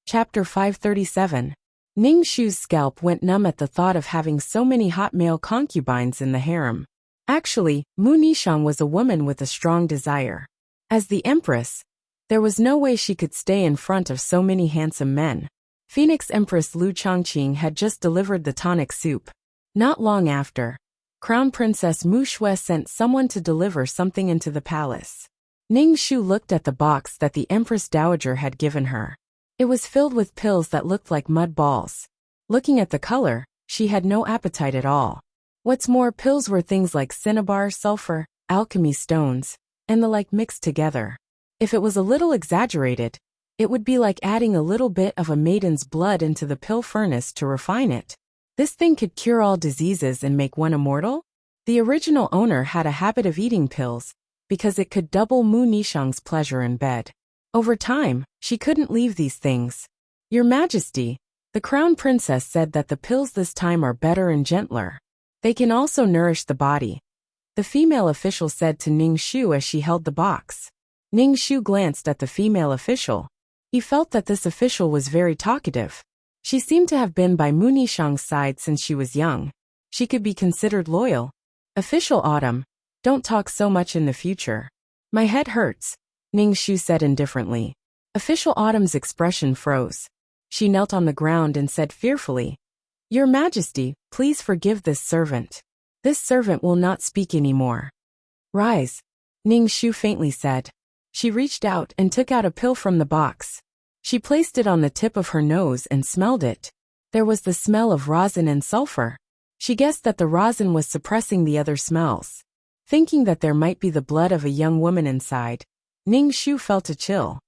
Chapter 537. Ning Shu's scalp went numb at the thought of having so many hot male concubines in the harem. Actually, Mu Nishang was a woman with a strong desire. As the empress, there was no way she could stay in front of so many handsome men. Phoenix Empress Lu Chongqing had just delivered the tonic soup. Not long after, Crown Princess Mu Shui sent someone to deliver something into the palace. Ning Shu looked at the box that the Empress Dowager had given her. It was filled with pills that looked like mud balls. Looking at the color, she had no appetite at all. What's more, pills were things like cinnabar, sulfur, alchemy stones, and the like mixed together. If it was a little exaggerated, it would be like adding a little bit of a maiden's blood into the pill furnace to refine it. This thing could cure all diseases and make one immortal? The original owner had a habit of eating pills, because it could double Mu Nishang's pleasure in bed. Over time, she couldn't leave these things. Your Majesty, the Crown Princess said that the pills this time are better and gentler. They can also nourish the body, the female official said to Ning Shu as she held the box. Ning Shu glanced at the female official. He felt that this official was very talkative. She seemed to have been by Mu Nishang's side since she was young. She could be considered loyal. Official Autumn, don't talk so much in the future. My head hurts, Ning Shu said indifferently. Official Autumn's expression froze. She knelt on the ground and said fearfully, Your Majesty, please forgive this servant. This servant will not speak anymore. Rise, Ning Shu faintly said. She reached out and took out a pill from the box. She placed it on the tip of her nose and smelled it. There was the smell of rosin and sulfur. She guessed that the rosin was suppressing the other smells. Thinking that there might be the blood of a young woman inside, Ning Shu felt a chill.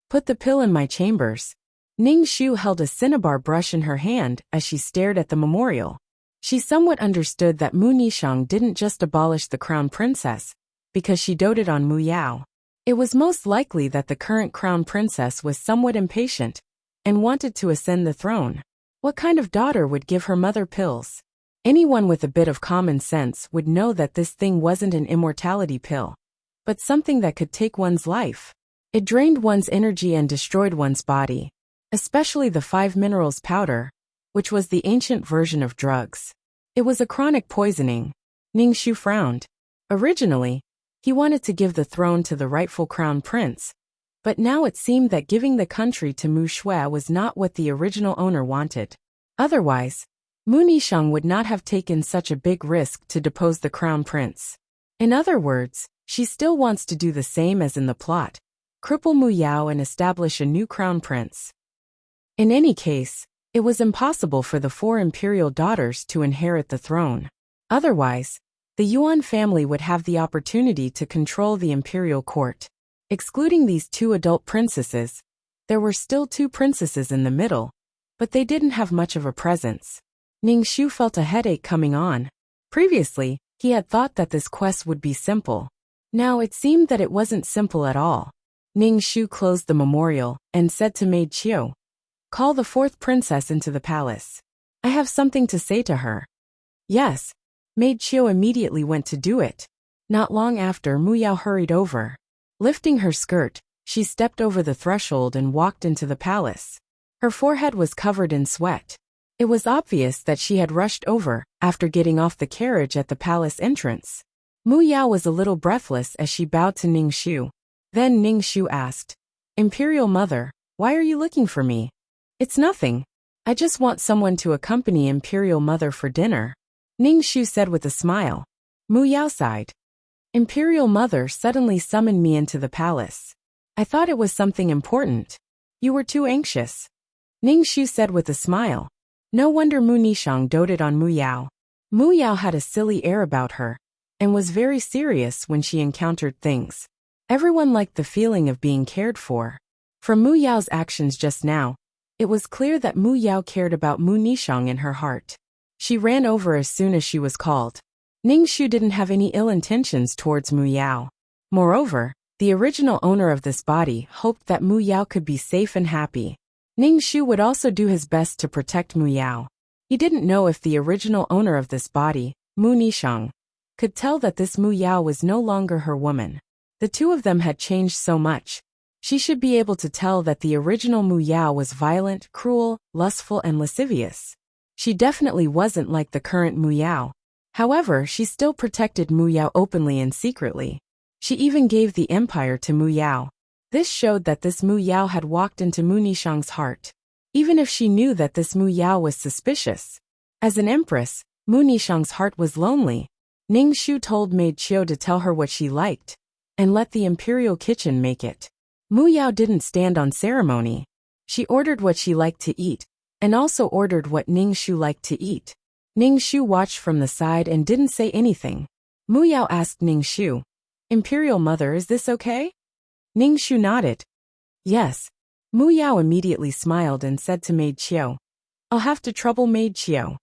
Put the pill in my chambers. Ning Shu held a cinnabar brush in her hand as she stared at the memorial. She somewhat understood that Mu Nishang didn't just abolish the crown princess because she doted on Mu Yao. It was most likely that the current crown princess was somewhat impatient and wanted to ascend the throne. What kind of daughter would give her mother pills? Anyone with a bit of common sense would know that this thing wasn't an immortality pill, but something that could take one's life. It drained one's energy and destroyed one's body, especially the 5 minerals powder, which was the ancient version of drugs. It was a chronic poisoning. Ning Shu frowned. Originally, he wanted to give the throne to the rightful crown prince, but now it seemed that giving the country to Mu Shui was not what the original owner wanted. Otherwise, Mu Nishang would not have taken such a big risk to depose the crown prince. In other words, she still wants to do the same as in the plot, cripple Mu Yao and establish a new crown prince. In any case, it was impossible for the 4 imperial daughters to inherit the throne. Otherwise, the Yuan family would have the opportunity to control the imperial court. Excluding these 2 adult princesses, there were still 2 princesses in the middle, but they didn't have much of a presence. Ning Shu felt a headache coming on. Previously, he had thought that this quest would be simple. Now it seemed that it wasn't simple at all. Ning Shu closed the memorial and said to Maid Qiu, Call the 4th princess into the palace. I have something to say to her. Yes. Maid Qiu immediately went to do it. Not long after, Mu Yao hurried over. Lifting her skirt, she stepped over the threshold and walked into the palace. Her forehead was covered in sweat. It was obvious that she had rushed over after getting off the carriage at the palace entrance. Mu Yao was a little breathless as she bowed to Ning Shu. Then Ning Shu asked, Imperial Mother, why are you looking for me? It's nothing. I just want someone to accompany Imperial Mother for dinner. Ning Shu said with a smile. Mu Yao sighed. Imperial Mother suddenly summoned me into the palace. I thought it was something important. You were too anxious. Ning Shu said with a smile. No wonder Mu Nishang doted on Mu Yao. Mu Yao had a silly air about her, and was very serious when she encountered things. Everyone liked the feeling of being cared for. From Mu Yao's actions just now, it was clear that Mu Yao cared about Mu Nishang in her heart. She ran over as soon as she was called. Ning Shu didn't have any ill intentions towards Mu Yao. Moreover, the original owner of this body hoped that Mu Yao could be safe and happy. Ning Shu would also do his best to protect Mu Yao. He didn't know if the original owner of this body, Mu Nishang, could tell that this Mu Yao was no longer her woman. The 2 of them had changed so much. She should be able to tell that the original Mu Yao was violent, cruel, lustful, and lascivious. She definitely wasn't like the current Mu Yao. However, she still protected Mu Yao openly and secretly. She even gave the empire to Mu Yao. This showed that this Mu Yao had walked into Mu Nishang's heart, even if she knew that this Mu Yao was suspicious. As an empress, Mu Nishang's heart was lonely. Ning Shu told Maid Chiu to tell her what she liked, and let the imperial kitchen make it. Mu Yao didn't stand on ceremony. She ordered what she liked to eat, and also ordered what Ning Shu liked to eat. Ning Shu watched from the side and didn't say anything. Mu Yao asked Ning Shu, "Imperial Mother, is this okay?" Ning Shu nodded. Yes. Mu Yao immediately smiled and said to Maid Chiu, "I'll have to trouble Maid Chiu.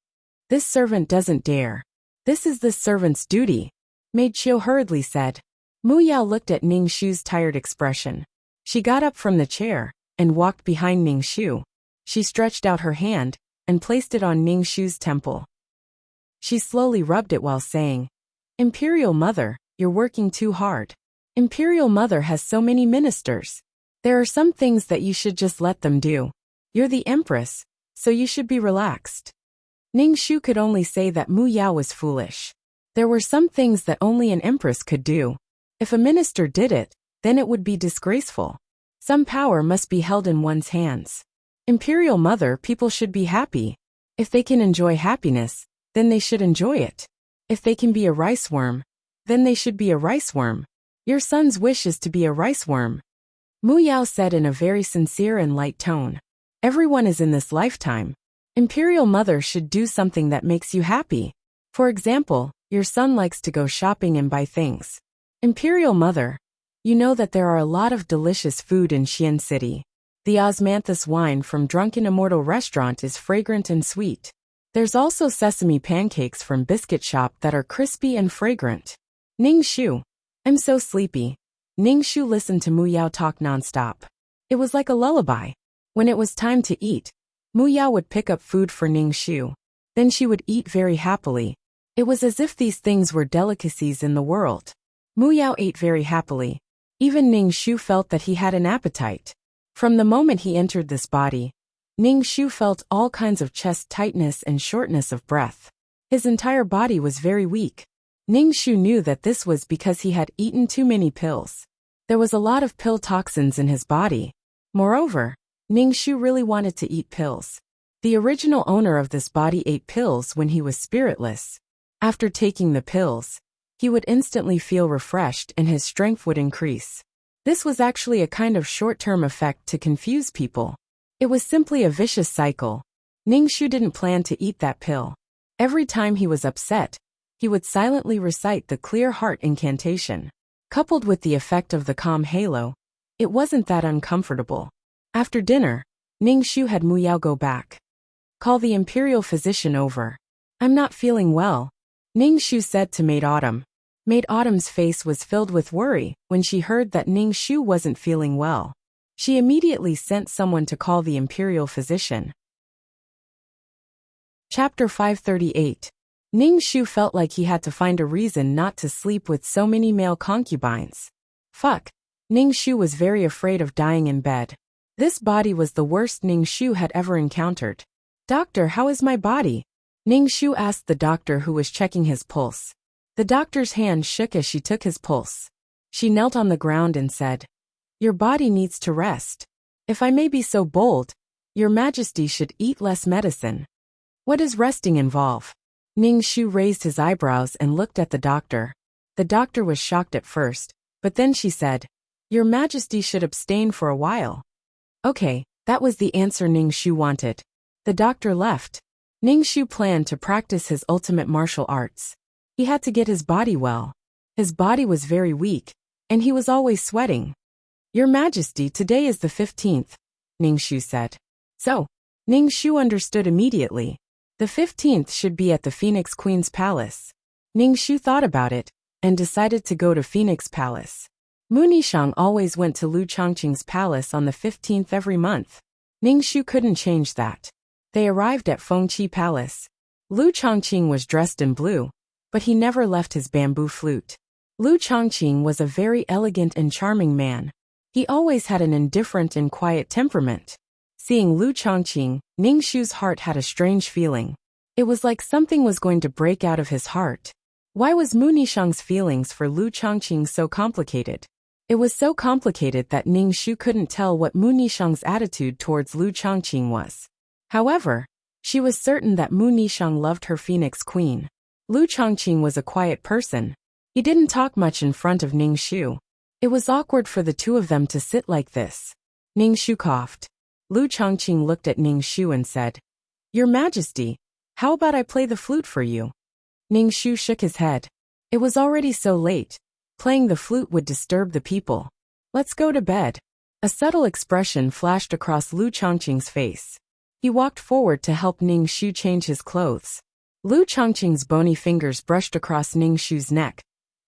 This servant doesn't dare. This is the servant's duty," Maid Chiu hurriedly said. Mu Yao looked at Ning Shu's tired expression. She got up from the chair and walked behind Ning Shu. She stretched out her hand and placed it on Ning Shu's temple. She slowly rubbed it while saying, "Imperial Mother, you're working too hard. Imperial Mother has so many ministers. There are some things that you should just let them do. You're the empress, so you should be relaxed." Ning Shu could only say that Mu Yao was foolish. There were some things that only an empress could do. If a minister did it, then it would be disgraceful. Some power must be held in one's hands. Imperial Mother, people should be happy. If they can enjoy happiness, then they should enjoy it. If they can be a rice worm, then they should be a rice worm. Your son's wish is to be a rice worm, Mu Yao said in a very sincere and light tone. Everyone is in this lifetime. Imperial Mother should do something that makes you happy. For example, your son likes to go shopping and buy things. Imperial Mother, you know that there are a lot of delicious food in Xian City. The osmanthus wine from Drunken Immortal Restaurant is fragrant and sweet. There's also sesame pancakes from Biscuit Shop that are crispy and fragrant. Ning Shu, I'm so sleepy. Ning Shu listened to Mu Yao talk nonstop. It was like a lullaby. When it was time to eat, Mu Yao would pick up food for Ning Shu. Then she would eat very happily. It was as if these things were delicacies in the world. Mu Yao ate very happily. Even Ning Shu felt that he had an appetite. From the moment he entered this body, Ning Shu felt all kinds of chest tightness and shortness of breath. His entire body was very weak. Ning Shu knew that this was because he had eaten too many pills. There was a lot of pill toxins in his body. Moreover, Ning Shu really wanted to eat pills. The original owner of this body ate pills when he was spiritless. After taking the pills, he would instantly feel refreshed and his strength would increase. This was actually a kind of short-term effect to confuse people. It was simply a vicious cycle. Ning Shu didn't plan to eat that pill. Every time he was upset, he would silently recite the clear heart incantation. Coupled with the effect of the calm halo, it wasn't that uncomfortable. After dinner, Ning Shu had Mu Yao go back. Call the imperial physician over. I'm not feeling well, Ning Shu said to Maid Autumn. Maid Autumn's face was filled with worry when she heard that Ning Shu wasn't feeling well. She immediately sent someone to call the imperial physician. Chapter 538. Ning Shu felt like he had to find a reason not to sleep with so many male concubines. Fuck. Ning Shu was very afraid of dying in bed. This body was the worst Ning Shu had ever encountered. Doctor, how is my body? Ning Shu asked the doctor who was checking his pulse. The doctor's hand shook as she took his pulse. She knelt on the ground and said, Your body needs to rest. If I may be so bold, Your Majesty should eat less medicine. What does resting involve? Ning Shu raised his eyebrows and looked at the doctor. The doctor was shocked at first, but then she said, Your Majesty should abstain for a while. Okay, that was the answer Ning Shu wanted. The doctor left. Ning Shu planned to practice his ultimate martial arts. He had to get his body well. His body was very weak, and he was always sweating. Your Majesty, today is the 15th, Ning Shu said. So, Ning Shu understood immediately. The 15th should be at the Phoenix Queen's Palace. Ning Shu thought about it, and decided to go to Phoenix Palace. Mu Nishang always went to Lu Chongqing's palace on the 15th every month. Ning Shu couldn't change that. They arrived at Fengqi Palace. Lu Chongqing was dressed in blue, but he never left his bamboo flute. Lu Chongqing was a very elegant and charming man. He always had an indifferent and quiet temperament. Seeing Lu Chongqing, Ningshu's heart had a strange feeling. It was like something was going to break out of his heart. Why was Mu Nishang's feelings for Lu Chongqing so complicated? It was so complicated that Ningshu couldn't tell what Mu Nishang's attitude towards Lu Chongqing was. However, she was certain that Mu Nishang loved her Phoenix Queen. Lu Chongqing was a quiet person. He didn't talk much in front of Ningshu. It was awkward for the two of them to sit like this. Ningshu coughed. Lu Chongqing looked at Ningshu and said, "Your Majesty, how about I play the flute for you?" Ningshu shook his head. It was already so late. Playing the flute would disturb the people. "Let's go to bed." A subtle expression flashed across Lu Chongqing's face. He walked forward to help Ningshu change his clothes. Lu Chongqing's bony fingers brushed across Ningshu's neck,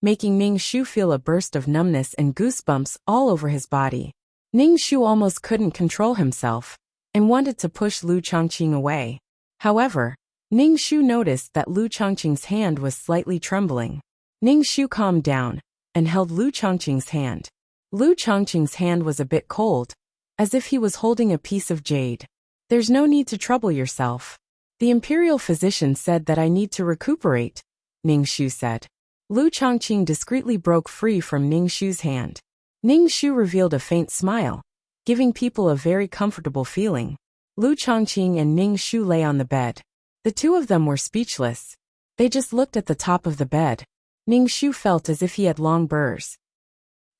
making Ningshu feel a burst of numbness and goosebumps all over his body. Ningshu almost couldn't control himself and wanted to push Lu Chongqing away. However, Ningshu noticed that Lu Chongqing's hand was slightly trembling. Ningshu calmed down and held Lu Chongqing's hand. Lu Chongqing's hand was a bit cold, as if he was holding a piece of jade. "There's no need to trouble yourself. The imperial physician said that I need to recuperate," Ningshu said. Lu Chongqing discreetly broke free from Ningshu's hand. Ningshu revealed a faint smile, giving people a very comfortable feeling. Lu Chongqing and Ningshu lay on the bed. The two of them were speechless. They just looked at the top of the bed. Ningshu felt as if he had long burrs.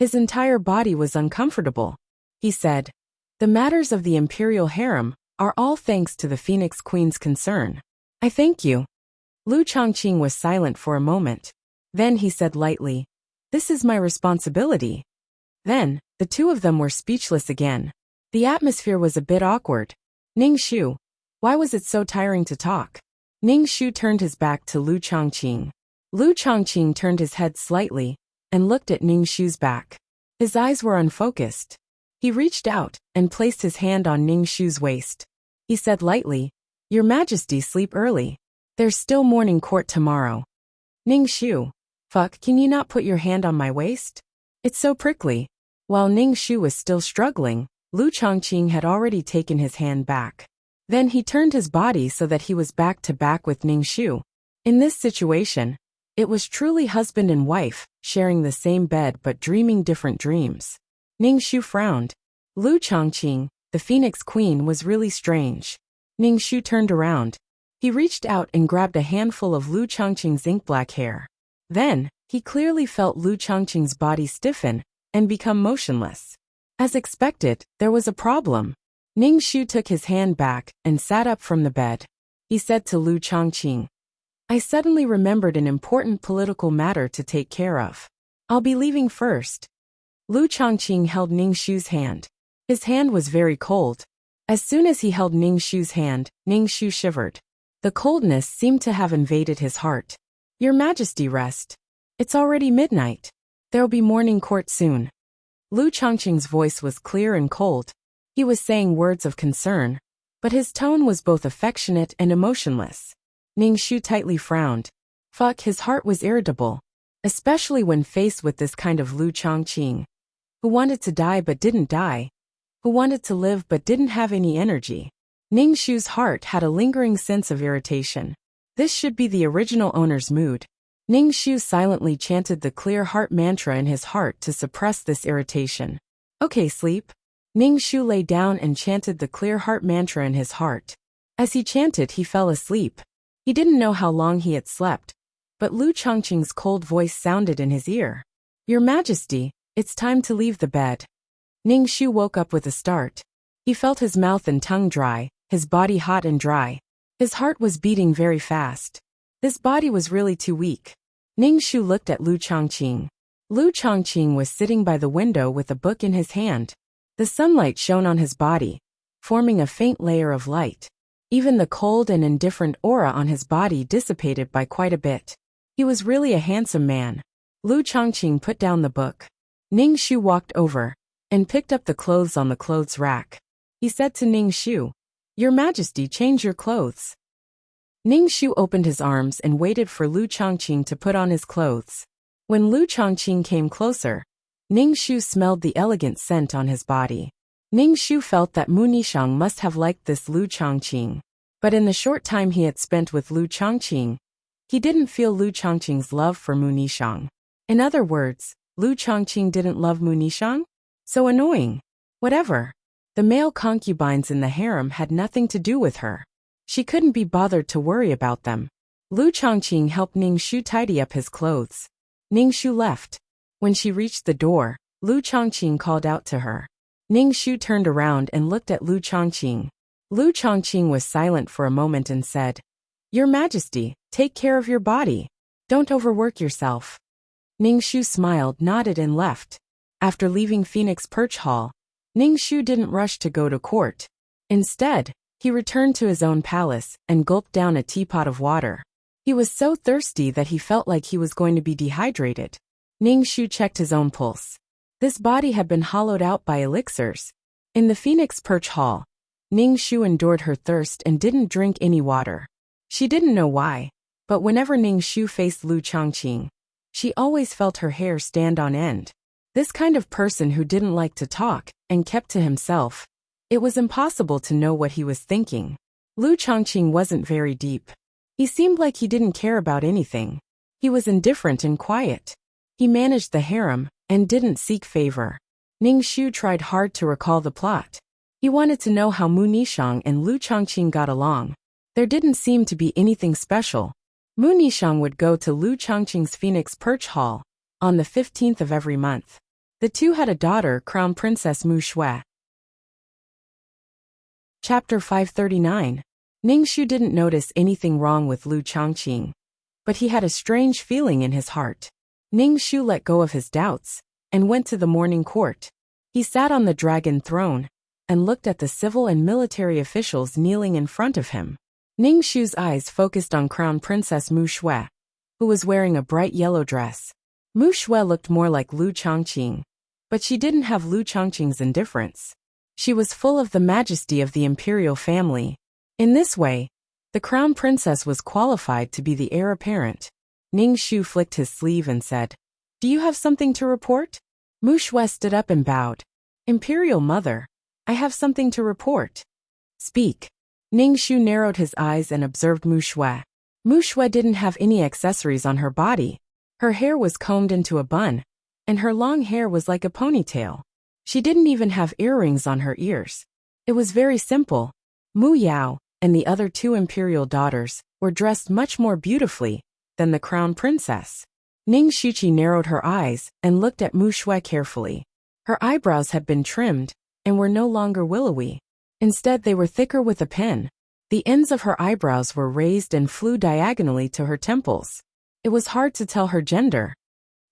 His entire body was uncomfortable. He said, "The matters of the imperial harem are all thanks to the Phoenix Queen's concern. I thank you." Lu Chongqing was silent for a moment. Then he said lightly, "This is my responsibility." Then, the two of them were speechless again. The atmosphere was a bit awkward. "Ningshu, why was it so tiring to talk?" Ningshu turned his back to Lu Chongqing. Lu Chongqing turned his head slightly and looked at Ningshu's back. His eyes were unfocused. He reached out and placed his hand on Ningshu's waist. He said lightly, "Your Majesty, sleep early. There's still morning court tomorrow." "Ningshu, fuck, can you not put your hand on my waist? It's so prickly." While Ningshu was still struggling, Lu Chongqing had already taken his hand back. Then he turned his body so that he was back to back with Ningshu. In this situation, it was truly husband and wife, sharing the same bed but dreaming different dreams. Ningshu frowned. Lu Chongqing, the Phoenix Queen, was really strange. Ningshu turned around. He reached out and grabbed a handful of Lu Chongqing's ink-black hair. Then, he clearly felt Lu Chongqing's body stiffen and become motionless. As expected, there was a problem. Ningshu took his hand back and sat up from the bed. He said to Lu Chongqing, "I suddenly remembered an important political matter to take care of. I'll be leaving first." Lu Chongqing held Ningshu's hand. His hand was very cold. As soon as he held Ningshu's hand, Ningshu shivered. The coldness seemed to have invaded his heart. "Your Majesty, rest. It's already midnight. There'll be morning court soon." Lu Chongqing's voice was clear and cold. He was saying words of concern, but his tone was both affectionate and emotionless. Ningshu tightly frowned. Fuck, his heart was irritable, especially when faced with this kind of Lu Chongqing, who wanted to die but didn't die, who wanted to live but didn't have any energy. Ningshu's heart had a lingering sense of irritation. This should be the original owner's mood. Ningshu silently chanted the clear heart mantra in his heart to suppress this irritation. "Okay, sleep." Ningshu lay down and chanted the clear heart mantra in his heart. As he chanted, he fell asleep. He didn't know how long he had slept, but Lu Chongqing's cold voice sounded in his ear. "Your Majesty, it's time to leave the bed." Ningshu woke up with a start. He felt his mouth and tongue dry, his body hot and dry. His heart was beating very fast. This body was really too weak. Ningshu looked at Lu Chongqing. Lu Chongqing was sitting by the window with a book in his hand. The sunlight shone on his body, forming a faint layer of light. Even the cold and indifferent aura on his body dissipated by quite a bit. He was really a handsome man. Lu Chongqing put down the book. Ningshu walked over and picked up the clothes on the clothes rack. He said to Ningshu, "Your Majesty, change your clothes." Ningshu opened his arms and waited for Lu Chongqing to put on his clothes. When Lu Chongqing came closer, Ning Shu smelled the elegant scent on his body. Ning Shu felt that Mu Nishang must have liked this Lu Changqing. But in the short time he had spent with Lu Changqing, he didn't feel Lu Changqing's love for Mu Nishang. In other words, Lu Changqing didn't love Mu Nishang? So annoying. Whatever. The male concubines in the harem had nothing to do with her. She couldn't be bothered to worry about them. Lu Changqing helped Ning Shu tidy up his clothes. Ning Shu left. When she reached the door, Lu Changqing called out to her. Ning Shu turned around and looked at Lu Changqing. Lu Changqing was silent for a moment and said, "Your Majesty, take care of your body. Don't overwork yourself." Ning Shu smiled, nodded and left. After leaving Phoenix Perch Hall, Ning Shu didn't rush to go to court. Instead, he returned to his own palace and gulped down a teapot of water. He was so thirsty that he felt like he was going to be dehydrated. Ning Shu checked his own pulse. This body had been hollowed out by elixirs. In the Phoenix Perch Hall, Ning Shu endured her thirst and didn't drink any water. She didn't know why, but whenever Ning Shu faced Lu Changqing, she always felt her hair stand on end. This kind of person who didn't like to talk and kept to himself, it was impossible to know what he was thinking. Lu Changqing wasn't very deep. He seemed like he didn't care about anything. He was indifferent and quiet. He managed the harem and didn't seek favor. Ning Shu tried hard to recall the plot. He wanted to know how Mu Nishang and Lu Changqing got along. There didn't seem to be anything special. Mu Nishang would go to Lu Changqing's Phoenix Perch Hall on the 15th of every month. The two had a daughter, Crown Princess Mu Shui. Chapter 539. Ning Shu didn't notice anything wrong with Lu Changqing, but he had a strange feeling in his heart. Ning Shu let go of his doubts and went to the morning court. He sat on the dragon throne and looked at the civil and military officials kneeling in front of him. Ning Shu's eyes focused on Crown Princess Mu Shui, who was wearing a bright yellow dress. Mu Shui looked more like Lu Changqing, but she didn't have Lu Changqing's indifference. She was full of the majesty of the imperial family. In this way, the crown princess was qualified to be the heir apparent. Ning Shu flicked his sleeve and said, "Do you have something to report?" Mu Shui stood up and bowed. "Imperial mother, I have something to report." "Speak." Ning Shu narrowed his eyes and observed Mu Shui. Mu Shui didn't have any accessories on her body. Her hair was combed into a bun, and her long hair was like a ponytail. She didn't even have earrings on her ears. It was very simple. Mu Yao and the other two imperial daughters were dressed much more beautifully than the crown princess. Ning Shuqi narrowed her eyes and looked at Mu Shui carefully. Her eyebrows had been trimmed and were no longer willowy. Instead, they were thicker with a pen. The ends of her eyebrows were raised and flew diagonally to her temples. It was hard to tell her gender.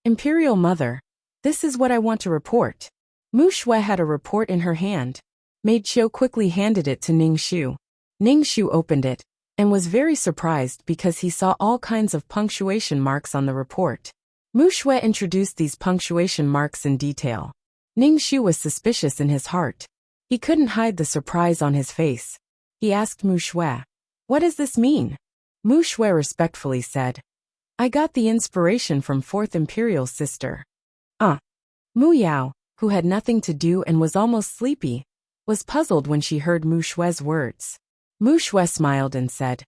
"Imperial mother, this is what I want to report." Mu Shui had a report in her hand. Maid Qiu quickly handed it to Ning Shu. Ning Shu opened it and was very surprised because he saw all kinds of punctuation marks on the report. Mu Shui introduced these punctuation marks in detail. Ning Shu was suspicious in his heart. He couldn't hide the surprise on his face. He asked Mu Shui, "What does this mean?" Mu Shui respectfully said, "I got the inspiration from Fourth Imperial Sister." Mu Yao, who had nothing to do and was almost sleepy, was puzzled when she heard Mu Shui's words. Mu Shui smiled and said,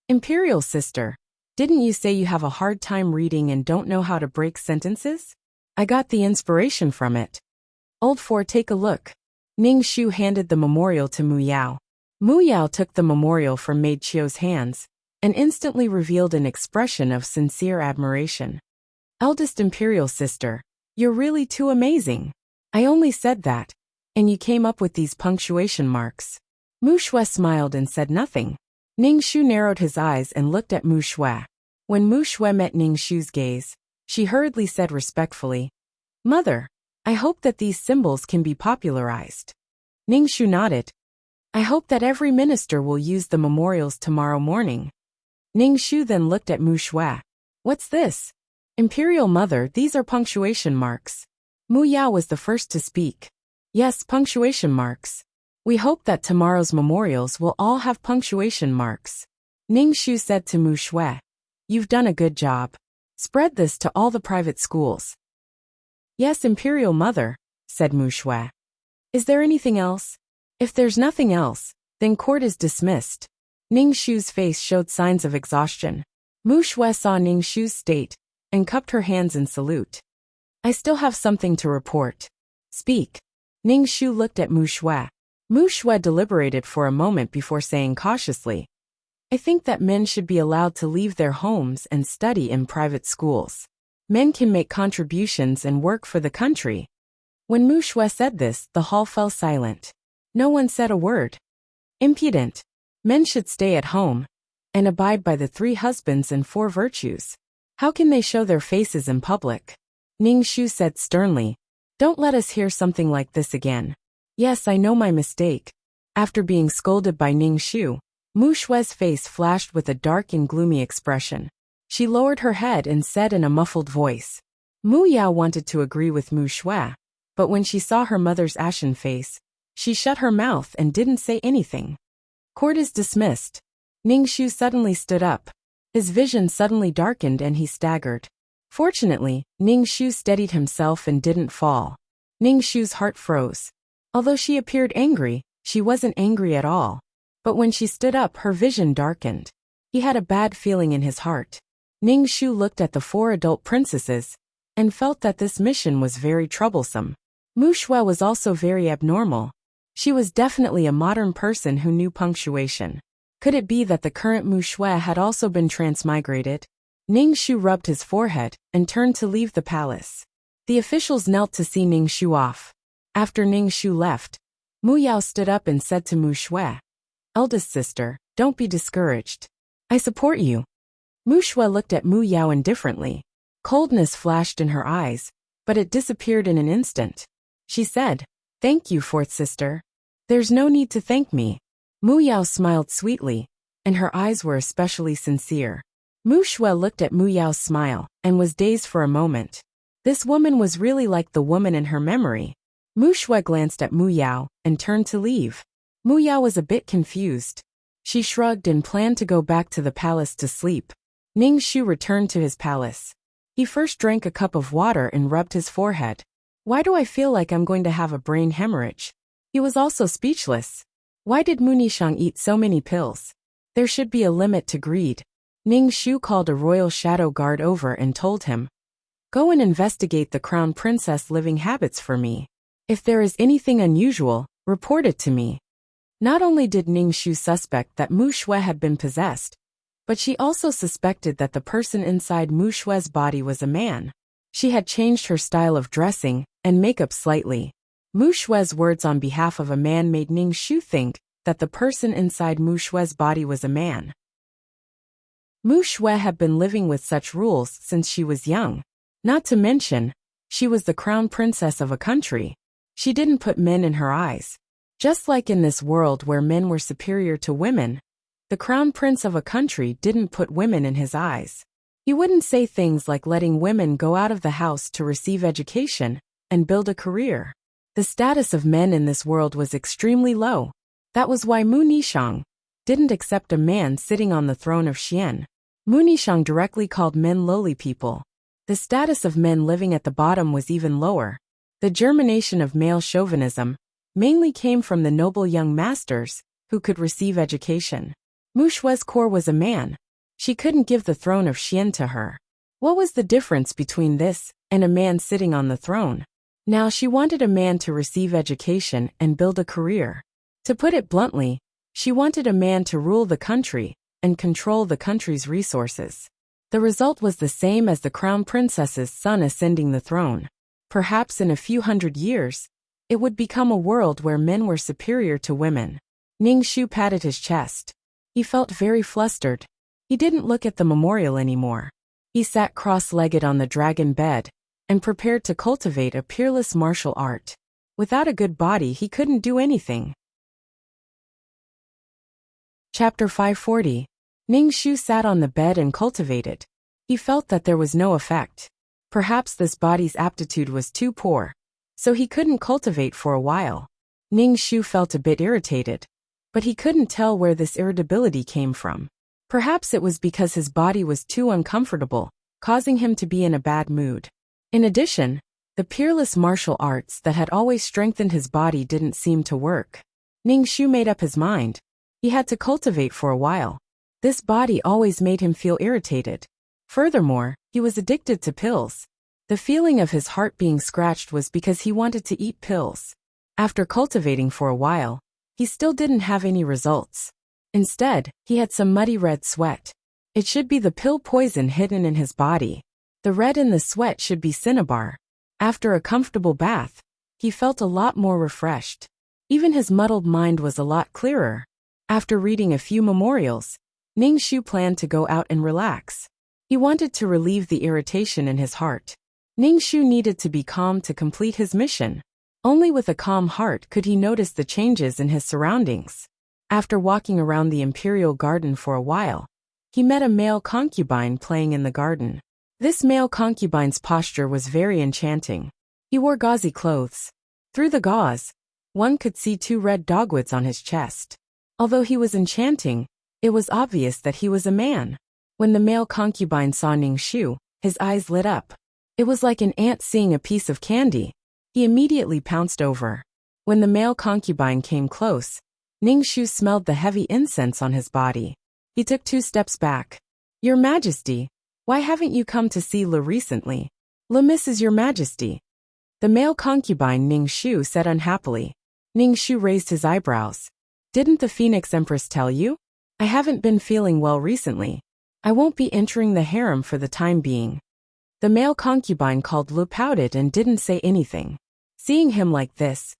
"Imperial Sister, didn't you say you have a hard time reading and don't know how to break sentences? I got the inspiration from it." "Old Four, take a look." Ning Shu handed the memorial to Mu Yao. Mu Yao took the memorial from Maid Qiu's hands and instantly revealed an expression of sincere admiration. "Eldest Imperial Sister, you're really too amazing. I only said that, and you came up with these punctuation marks." Mu Shui smiled and said nothing. Ning Shu narrowed his eyes and looked at Mu Shui. When Mu Shui met Ning Shu's gaze, she hurriedly said respectfully, "Mother, I hope that these symbols can be popularized." Ning Shu nodded. "I hope that every minister will use the memorials tomorrow morning." Ning Shu then looked at Mu Shui. "What's this?" "Imperial Mother, these are punctuation marks." Mu Yao was the first to speak. "Yes, punctuation marks. We hope that tomorrow's memorials will all have punctuation marks." Ning Shu said to Mu Shui, "You've done a good job. Spread this to all the private schools." Yes, Imperial Mother, said Mu Shui. Is there anything else? If there's nothing else, then court is dismissed. Ning Shu's face showed signs of exhaustion. Mu Shui saw Ning Shu's state and cupped her hands in salute. I still have something to report. Speak. Ning Shu looked at Mu Shui. Mu Shui deliberated for a moment before saying cautiously, I think that men should be allowed to leave their homes and study in private schools. Men can make contributions and work for the country. When Mu Shui said this, the hall fell silent. No one said a word. Impudent. Men should stay at home and abide by the 3 husbands and 4 virtues. How can they show their faces in public? Ning Shu said sternly, Don't let us hear something like this again. Yes, I know my mistake. After being scolded by Ning Shu, Mu Shui's face flashed with a dark and gloomy expression. She lowered her head and said in a muffled voice. Mu Yao wanted to agree with Mu Shui, but when she saw her mother's ashen face, she shut her mouth and didn't say anything. Court is dismissed. Ning Shu suddenly stood up. His vision suddenly darkened and he staggered. Fortunately, Ning Shu steadied himself and didn't fall. Ning Shu's heart froze. Although she appeared angry, she wasn't angry at all. But when she stood up, her vision darkened. He had a bad feeling in his heart. Ning Shu looked at the 4 adult princesses and felt that this mission was very troublesome. Mu Shui was also very abnormal. She was definitely a modern person who knew punctuation. Could it be that the current Mu Shui had also been transmigrated? Ning Shu rubbed his forehead and turned to leave the palace. The officials knelt to see Ning Shu off. After Ning Shu left, Mu Yao stood up and said to Mu Shui, Eldest sister, don't be discouraged. I support you. Mu Shui looked at Mu Yao indifferently. Coldness flashed in her eyes, but it disappeared in an instant. She said, Thank you, 4th sister. There's no need to thank me. Mu Yao smiled sweetly, and her eyes were especially sincere. Mu Shui looked at Mu Yao's smile and was dazed for a moment. This woman was really like the woman in her memory. Mu Shui glanced at Mu Yao and turned to leave. Mu Yao was a bit confused. She shrugged and planned to go back to the palace to sleep. Ning Shu returned to his palace. He first drank a cup of water and rubbed his forehead. Why do I feel like I'm going to have a brain hemorrhage? He was also speechless. Why did Mu Nishang eat so many pills? There should be a limit to greed. Ning Shu called a royal shadow guard over and told him, Go and investigate the crown princess' living habits for me. If there is anything unusual, report it to me. Not only did Ning Shu suspect that Mu Shui had been possessed, but she also suspected that the person inside Mu Shui's body was a man. She had changed her style of dressing and makeup slightly. Mu Shui's words on behalf of a man made Ning Shu think that the person inside Mu Shui's body was a man. Mu Shui had been living with such rules since she was young. Not to mention, she was the crown princess of a country. She didn't put men in her eyes. Just like in this world where men were superior to women, the crown prince of a country didn't put women in his eyes. He wouldn't say things like letting women go out of the house to receive education and build a career. The status of men in this world was extremely low. That was why Mu Nishang didn't accept a man sitting on the throne of Xian. Mu Nishang directly called men lowly people. The status of men living at the bottom was even lower. The germination of male chauvinism mainly came from the noble young masters who could receive education. Mu Shui's core was a man. She couldn't give the throne of Xian to her. What was the difference between this and a man sitting on the throne? Now she wanted a man to receive education and build a career. To put it bluntly, she wanted a man to rule the country and control the country's resources. The result was the same as the crown princess's son ascending the throne. Perhaps in a few hundred years, it would become a world where men were superior to women. Ning Shu patted his chest. He felt very flustered. He didn't look at the memorial anymore. He sat cross-legged on the dragon bed and prepared to cultivate a peerless martial art. Without a good body, he couldn't do anything. Chapter 540. Ning Shu sat on the bed and cultivated. He felt that there was no effect. Perhaps this body's aptitude was too poor, so he couldn't cultivate for a while. Ning Shu felt a bit irritated, but he couldn't tell where this irritability came from. Perhaps it was because his body was too uncomfortable, causing him to be in a bad mood. In addition, The peerless martial arts that had always strengthened his body didn't seem to work. Ning Shu made up his mind. He had to cultivate for a while. This body always made him feel irritated. Furthermore, he was addicted to pills. The feeling of his heart being scratched was because he wanted to eat pills. After cultivating for a while, he still didn't have any results. Instead, he had some muddy red sweat. It should be the pill poison hidden in his body. The red in the sweat should be cinnabar. After a comfortable bath, he felt a lot more refreshed. Even his muddled mind was a lot clearer. After reading a few memorials, Ning Shu planned to go out and relax. He wanted to relieve the irritation in his heart. Ning Shu needed to be calm to complete his mission. Only with a calm heart could he notice the changes in his surroundings. After walking around the imperial garden for a while, he met a male concubine playing in the garden. This male concubine's posture was very enchanting. He wore gauzy clothes. Through the gauze, one could see 2 red dogwoods on his chest. Although he was enchanting, it was obvious that he was a man. When the male concubine saw Ning Shu, his eyes lit up. It was like an ant seeing a piece of candy. He immediately pounced over. When the male concubine came close, Ning Shu smelled the heavy incense on his body. He took 2 steps back. "Your Majesty, why haven't you come to see Le recently?" "Le misses your Majesty," the male concubine Ning Shu said unhappily. Ning Shu raised his eyebrows. "Didn't the Phoenix Empress tell you? I haven't been feeling well recently. I won't be entering the harem for the time being." The male concubine called Lu pouted and didn't say anything. Seeing him like this,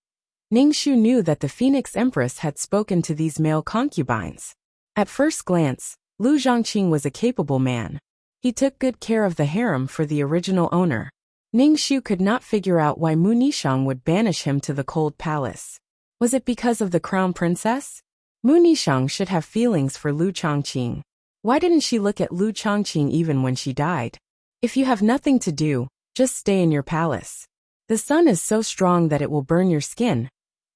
Ning Shu knew that the Phoenix Empress had spoken to these male concubines. At first glance, Lu Zhongqing was a capable man. He took good care of the harem for the original owner. Ning Shu could not figure out why Mu Nishang would banish him to the cold palace. Was it because of the crown princess? Mu Nishang should have feelings for Lu Chongqing. Why didn't she look at Lu Chongqing even when she died? If you have nothing to do, just stay in your palace. The sun is so strong that it will burn your skin,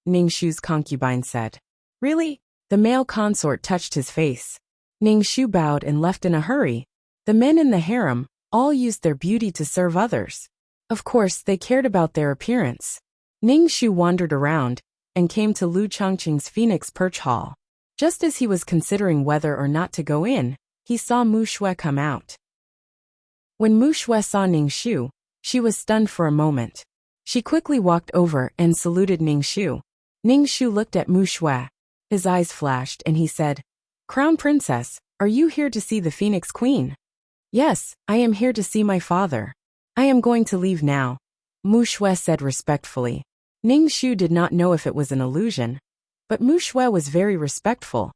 Ning Shu's concubine said. Really? The male consort touched his face. Ning Shu bowed and left in a hurry. The men in the harem all used their beauty to serve others. Of course, they cared about their appearance. Ning Shu wandered around and came to Lu Chongqing's Phoenix Perch Hall. Just as he was considering whether or not to go in, he saw Mu Shui come out. When Mu Shui saw Ning Shu, she was stunned for a moment. She quickly walked over and saluted Ning Shu. Ning Shu looked at Mu Shui. His eyes flashed and he said, "Crown Princess, are you here to see the Phoenix Queen?" "Yes, I am here to see my father. I am going to leave now," Mu Shui said respectfully. Ning Shu did not know if it was an illusion, but Mu Shui was very respectful.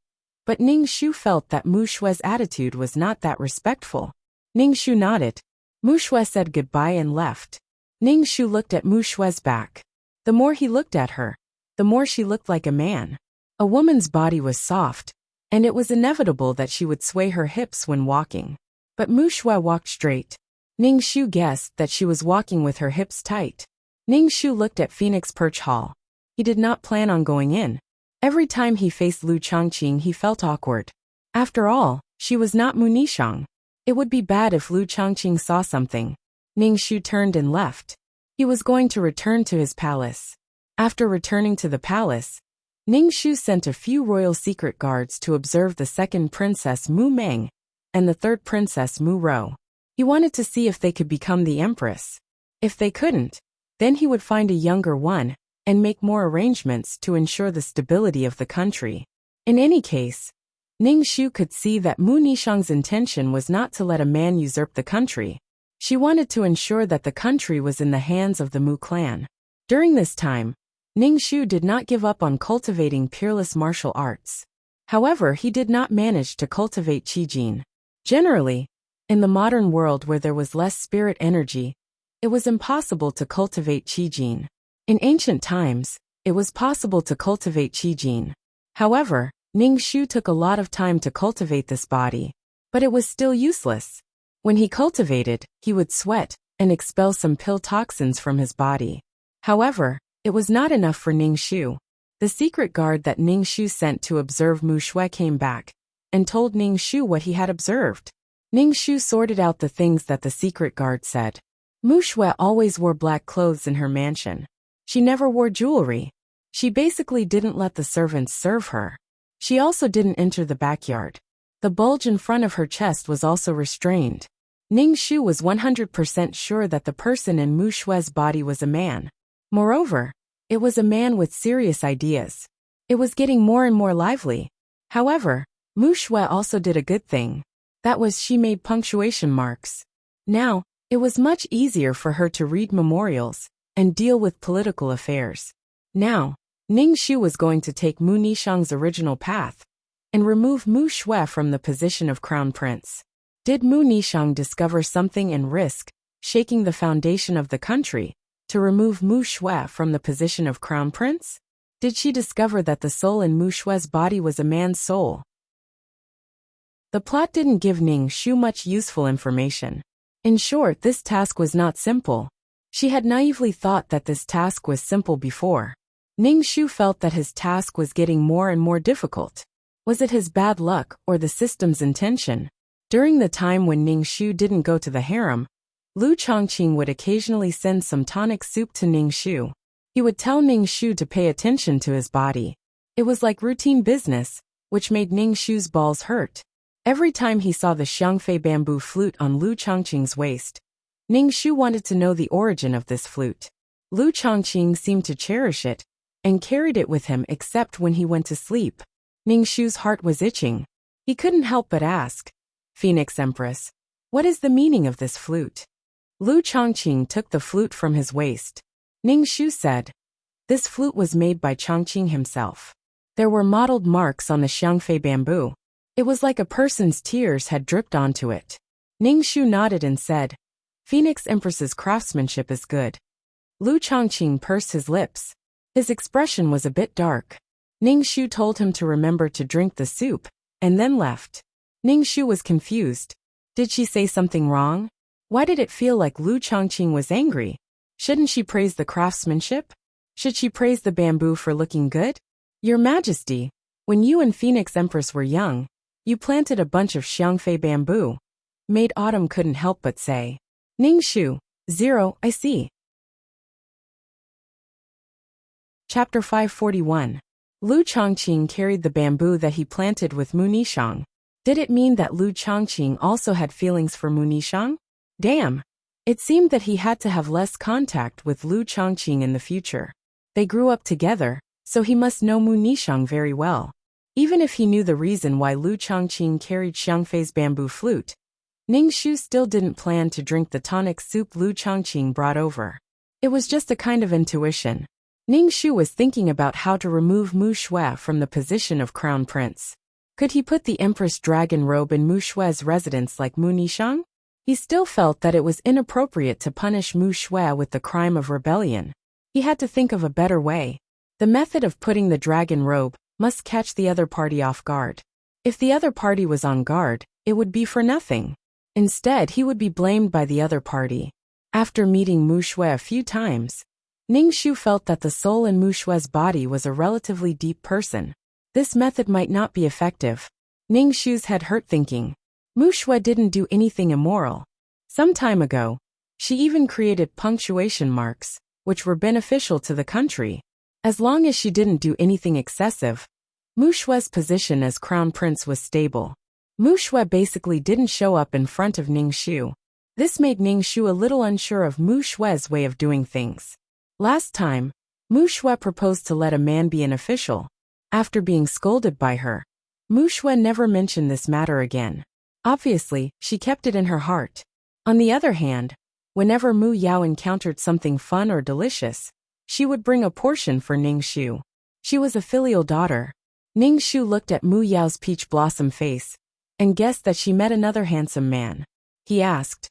But Ning Shu felt that Mu Shui's attitude was not that respectful. Ning Shu nodded. Mu Shui said goodbye and left. Ning Shu looked at Mu Shui's back. The more he looked at her, the more she looked like a man. A woman's body was soft, and it was inevitable that she would sway her hips when walking. But Mu Shui walked straight. Ning Shu guessed that she was walking with her hips tight. Ning Shu looked at Phoenix Perch Hall. He did not plan on going in. Every time he faced Lu Chongqing he felt awkward. After all, she was not Mu Nishang. It would be bad if Lu Chongqing saw something. Ning Shu turned and left. He was going to return to his palace. After returning to the palace, Ning Shu sent a few royal secret guards to observe the second princess Mu Meng and the third princess Mu Rou. He wanted to see if they could become the empress. If they couldn't, then he would find a younger one and make more arrangements to ensure the stability of the country. In any case, Ning Shu could see that Mu Nishang's intention was not to let a man usurp the country. She wanted to ensure that the country was in the hands of the Mu clan. During this time, Ning Shu did not give up on cultivating peerless martial arts. However, he did not manage to cultivate Qijin. Generally, in the modern world where there was less spirit energy, it was impossible to cultivate Qijin. In ancient times, it was possible to cultivate Qijin. However, Ning Shu took a lot of time to cultivate this body, but it was still useless. When he cultivated, he would sweat and expel some pill toxins from his body. However, it was not enough for Ning Shu. The secret guard that Ning Shu sent to observe Mu Shui came back and told Ning Shu what he had observed. Ning Shu sorted out the things that the secret guard said. Mu Xue always wore black clothes in her mansion. She never wore jewelry. She basically didn't let the servants serve her. She also didn't enter the backyard. The bulge in front of her chest was also restrained. Ning Xu was 100% sure that the person in Mu Xue's body was a man. Moreover, it was a man with serious ideas. It was getting more and more lively. However, Mu Xue also did a good thing. That was she made punctuation marks. Now, it was much easier for her to read memorials and deal with political affairs. Now, Ning Xu was going to take Mu Nishang's original path and remove Mu Xue from the position of crown prince. Did Mu Nishang discover something and risk shaking the foundation of the country to remove Mu Xue from the position of crown prince? Did she discover that the soul in Mu Xue's body was a man's soul? The plot didn't give Ning Xu much useful information. In short, this task was not simple. She had naively thought that this task was simple before. Ning Xu felt that his task was getting more and more difficult. Was it his bad luck or the system's intention? During the time when Ning Xu didn't go to the harem, Lu Chongqing would occasionally send some tonic soup to Ning Xu. He would tell Ning Xu to pay attention to his body. It was like routine business, which made Ning Xu's balls hurt. Every time he saw the xiangfei bamboo flute on Lu Chongqing's waist, Ning Xu wanted to know the origin of this flute. Lu Chongqing seemed to cherish it and carried it with him except when he went to sleep. Ning Xu's heart was itching. He couldn't help but ask, "Phoenix Empress, what is the meaning of this flute?" Lu Chongqing took the flute from his waist. Ning Xu said, "This flute was made by Chongqing himself." There were mottled marks on the xiangfei bamboo. It was like a person's tears had dripped onto it. Ning Xu nodded and said, "Phoenix Empress's craftsmanship is good." Lu Chongqing pursed his lips. His expression was a bit dark. Ning Xu told him to remember to drink the soup, and then left. Ning Xu was confused. Did she say something wrong? Why did it feel like Lu Chongqing was angry? Shouldn't she praise the craftsmanship? Should she praise the bamboo for looking good? Your Majesty, when you and Phoenix Empress were young, you planted a bunch of xiangfei bamboo. Maid Autumn couldn't help but say. Ning Xu, 0, I see. Chapter 541. Lu Chongqing carried the bamboo that he planted with Mu Nishang. Did it mean that Lu Chongqing also had feelings for Mu Nishang? Damn. It seemed that he had to have less contact with Lu Chongqing in the future. They grew up together, so he must know Mu Nishang very well. Even if he knew the reason why Lu Chongqing carried xiangfei's bamboo flute, Ning Xu still didn't plan to drink the tonic soup Lu Chongqing brought over. It was just a kind of intuition. Ning Xu was thinking about how to remove Mu Xue from the position of crown prince. Could he put the Empress dragon robe in Mu Xue's residence like Mu Nishang? He still felt that it was inappropriate to punish Mu Xue with the crime of rebellion. He had to think of a better way. The method of putting the dragon robe must catch the other party off guard. If the other party was on guard, it would be for nothing. Instead, he would be blamed by the other party. After meeting Mu Xue a few times, Ning Xu felt that the soul in Mu Xue's body was a relatively deep person. This method might not be effective. Ning Xu's head hurt thinking. Mu Xue didn't do anything immoral. Some time ago, she even created punctuation marks, which were beneficial to the country. As long as she didn't do anything excessive, Mu Xue's position as crown prince was stable. Mu Xue basically didn't show up in front of Ning Xu. This made Ning Xu a little unsure of Mu Xue's way of doing things. Last time, Mu Xue proposed to let a man be an official. After being scolded by her, Mu Xue never mentioned this matter again. Obviously, she kept it in her heart. On the other hand, whenever Mu Yao encountered something fun or delicious, she would bring a portion for Ning Xu. She was a filial daughter. Ning Xu looked at Mu Yao's peach blossom face and guessed that she met another handsome man. He asked,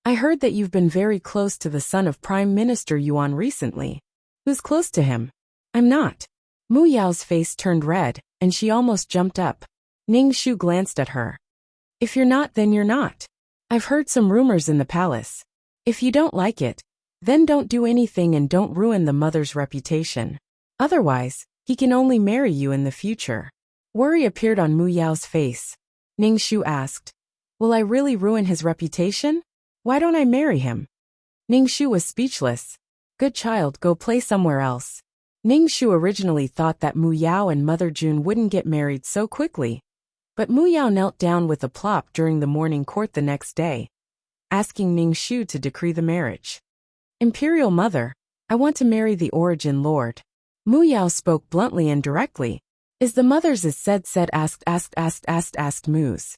"I heard that you've been very close to the son of Prime Minister Yuan recently. Who's close to him?" "I'm not." Mu Yao's face turned red, and she almost jumped up. Ning Xu glanced at her. "If you're not, then you're not. I've heard some rumors in the palace. If you don't like it, then don't do anything and don't ruin the mother's reputation. Otherwise, he can only marry you in the future." Worry appeared on Mu Yao's face. Ning Xu asked, "Will I really ruin his reputation? Why don't I marry him?" Ning Shu was speechless. Good child, go play somewhere else. Ning Shu originally thought that Mu Yao and Mother June wouldn't get married so quickly. But Mu Yao knelt down with a plop during the morning court the next day, asking Ning Shu to decree the marriage. Imperial Mother, I want to marry the Origin Lord. Mu Yao spoke bluntly and directly. Is the mother's is said asked Mu's.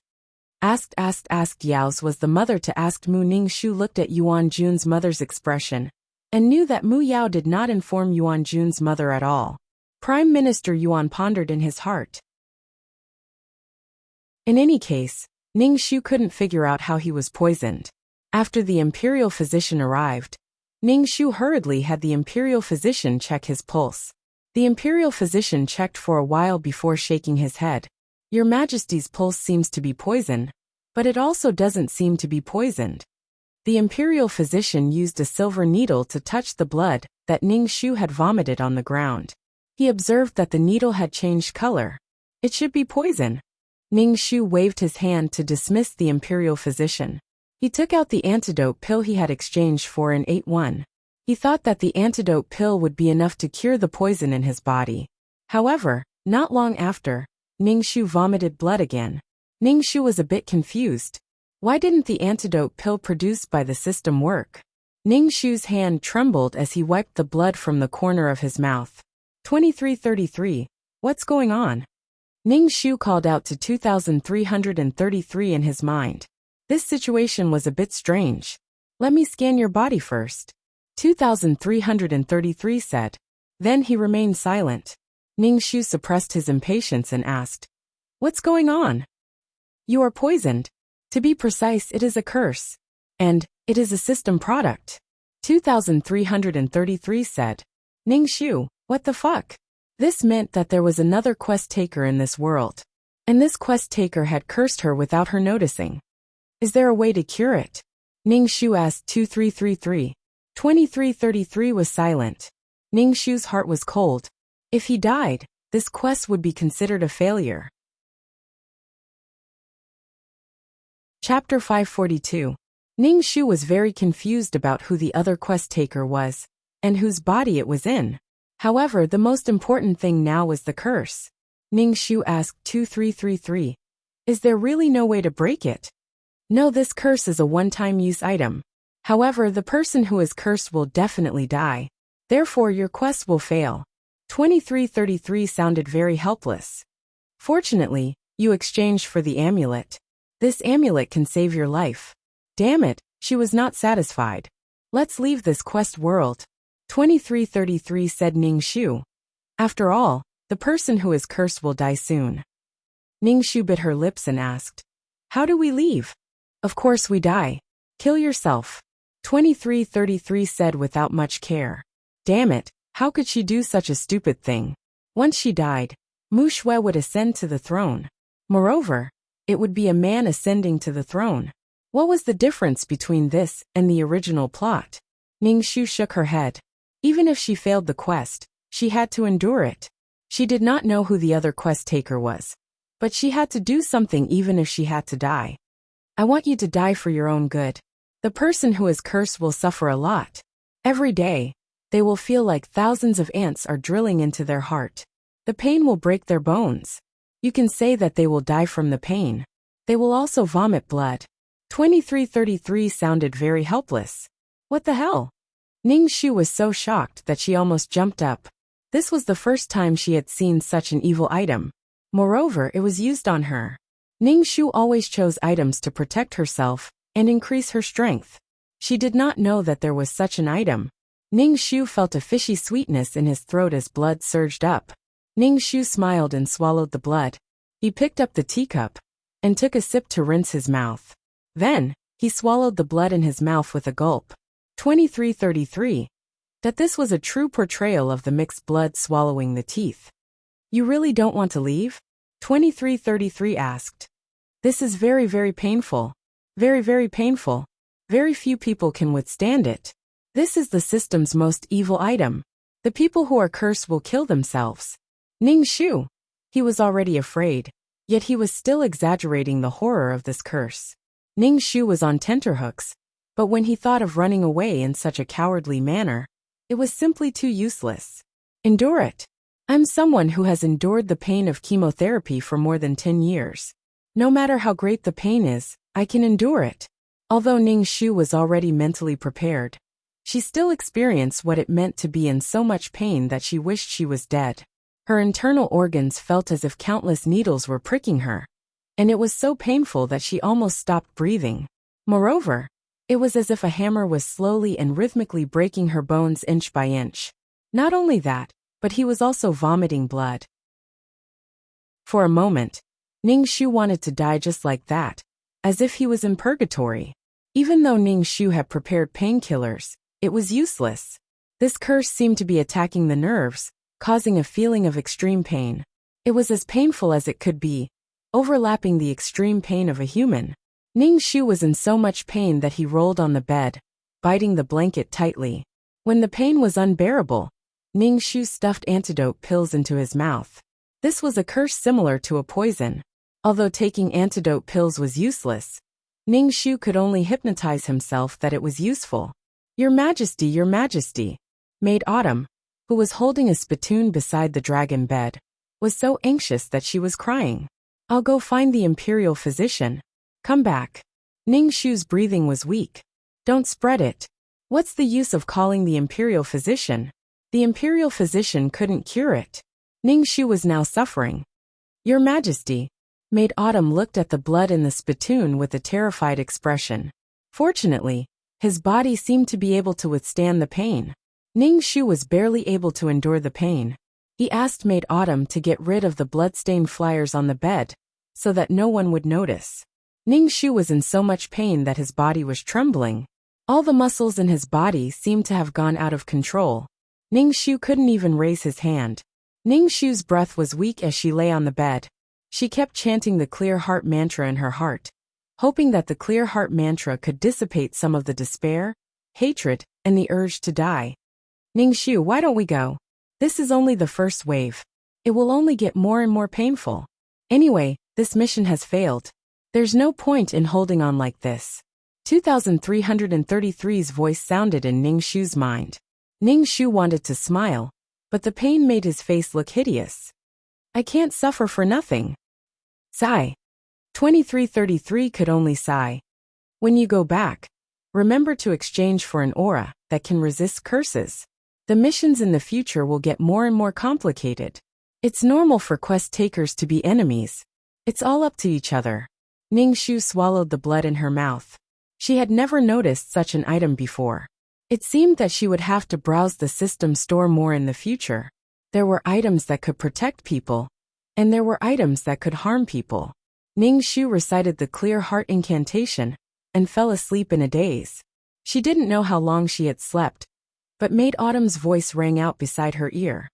Asked Yao's was the mother to asked Mu. Ning Shu looked at Yuan Jun's mother's expression and knew that Mu Yao did not inform Yuan Jun's mother at all. Prime Minister Yuan pondered in his heart. In any case, Ning Shu couldn't figure out how he was poisoned. After the imperial physician arrived, Ning Shu hurriedly had the imperial physician check his pulse. The imperial physician checked for a while before shaking his head. Your Majesty's pulse seems to be poison, but it also doesn't seem to be poisoned. The imperial physician used a silver needle to touch the blood that Ning Shu had vomited on the ground. He observed that the needle had changed color. It should be poison. Ning Shu waved his hand to dismiss the imperial physician. He took out the antidote pill he had exchanged for and ate one. He thought that the antidote pill would be enough to cure the poison in his body. However, not long after, Ning Shu vomited blood again. Ning Shu was a bit confused. Why didn't the antidote pill produced by the system work? Ning Shu's hand trembled as he wiped the blood from the corner of his mouth. 2333. What's going on? Ning Shu called out to 2333 in his mind. This situation was a bit strange. Let me scan your body first. 2333 said. Then he remained silent. Ning Shu suppressed his impatience and asked, What's going on? You are poisoned. To be precise, it is a curse. And it is a system product. 2333 said. Ning Shu, what the fuck? This meant that there was another quest taker in this world. And this quest taker had cursed her without her noticing. Is there a way to cure it? Ning Shu asked 2333. 2333 was silent. Ning Shu's heart was cold. If he died, this quest would be considered a failure. Chapter 542. Ning Shu was very confused about who the other quest taker was, and whose body it was in. However, the most important thing now was the curse. Ning Shu asked 2333. Is there really no way to break it? No, this curse is a one-time use item. However, the person who is cursed will definitely die. Therefore, your quest will fail. 2333 sounded very helpless. Fortunately, you exchanged for the amulet. This amulet can save your life. Damn it, she was not satisfied. Let's leave this quest world. 2333 said Ning Shu. After all, the person who is cursed will die soon. Ning Shu bit her lips and asked, How do we leave? Of course we die. Kill yourself. 2333 said without much care. Damn it, how could she do such a stupid thing? Once she died, Mu Shui would ascend to the throne. Moreover, it would be a man ascending to the throne. What was the difference between this and the original plot? Ning Shu shook her head. Even if she failed the quest, she had to endure it. She did not know who the other quest taker was. But she had to do something even if she had to die. I want you to die for your own good. The person who is cursed will suffer a lot. Every day, they will feel like thousands of ants are drilling into their heart. The pain will break their bones. You can say that they will die from the pain. They will also vomit blood. 2333 sounded very helpless. What the hell? Ning Shu was so shocked that she almost jumped up. This was the first time she had seen such an evil item. Moreover, it was used on her. Ning Shu always chose items to protect herself and increase her strength. She did not know that there was such an item. Ning Shu felt a fishy sweetness in his throat as blood surged up. Ning Shu smiled and swallowed the blood. He picked up the teacup and took a sip to rinse his mouth. Then, he swallowed the blood in his mouth with a gulp. 2333. That this was a true portrayal of the mixed blood swallowing the teeth. You really don't want to leave? 2333 asked. This is very, very painful. Very, very painful. Very few people can withstand it. This is the system's most evil item. The people who are cursed will kill themselves. Ning Shu. He was already afraid, yet he was still exaggerating the horror of this curse. Ning Shu was on tenterhooks. But when he thought of running away in such a cowardly manner, it was simply too useless. Endure it. I'm someone who has endured the pain of chemotherapy for more than 10 years. No matter how great the pain is, I can endure it. Although Ning Shu was already mentally prepared, she still experienced what it meant to be in so much pain that she wished she was dead. Her internal organs felt as if countless needles were pricking her, and it was so painful that she almost stopped breathing. Moreover, it was as if a hammer was slowly and rhythmically breaking her bones inch by inch. Not only that, but he was also vomiting blood. For a moment, Ning Shu wanted to die just like that, as if he was in purgatory. Even though Ning Shu had prepared painkillers, it was useless. This curse seemed to be attacking the nerves, causing a feeling of extreme pain. It was as painful as it could be, overlapping the extreme pain of a human. Ning Shu was in so much pain that he rolled on the bed, biting the blanket tightly. When the pain was unbearable, Ning Shu stuffed antidote pills into his mouth. This was a curse similar to a poison. Although taking antidote pills was useless, Ning Shu could only hypnotize himself that it was useful. Your Majesty, Your Majesty. Maid Autumn, who was holding a spittoon beside the dragon bed, was so anxious that she was crying. I'll go find the imperial physician. Come back. Ning Shu's breathing was weak. Don't spread it. What's the use of calling the imperial physician? The imperial physician couldn't cure it. Ning Shu was now suffering. Your Majesty. Maid Autumn looked at the blood in the spittoon with a terrified expression. Fortunately, his body seemed to be able to withstand the pain. Ning Shu was barely able to endure the pain. He asked Maid Autumn to get rid of the bloodstained flyers on the bed, so that no one would notice. Ning Shu was in so much pain that his body was trembling. All the muscles in his body seemed to have gone out of control. Ning Shu couldn't even raise his hand. Ning Shu's breath was weak as she lay on the bed. She kept chanting the clear heart mantra in her heart, hoping that the clear heart mantra could dissipate some of the despair, hatred, and the urge to die. Ning Shu, why don't we go? This is only the first wave. It will only get more and more painful. Anyway, this mission has failed. There's no point in holding on like this. 2333's voice sounded in Ning Shu's mind. Ning Shu wanted to smile, but the pain made his face look hideous. I can't suffer for nothing. Sigh. 2333 could only sigh. When you go back, remember to exchange for an aura that can resist curses. The missions in the future will get more and more complicated. It's normal for quest takers to be enemies. It's all up to each other. Ning Shu swallowed the blood in her mouth. She had never noticed such an item before. It seemed that she would have to browse the system store more in the future. There were items that could protect people, and there were items that could harm people. Ning Shu recited the clear heart incantation and fell asleep in a daze. She didn't know how long she had slept, but Maid Autumn's voice rang out beside her ear.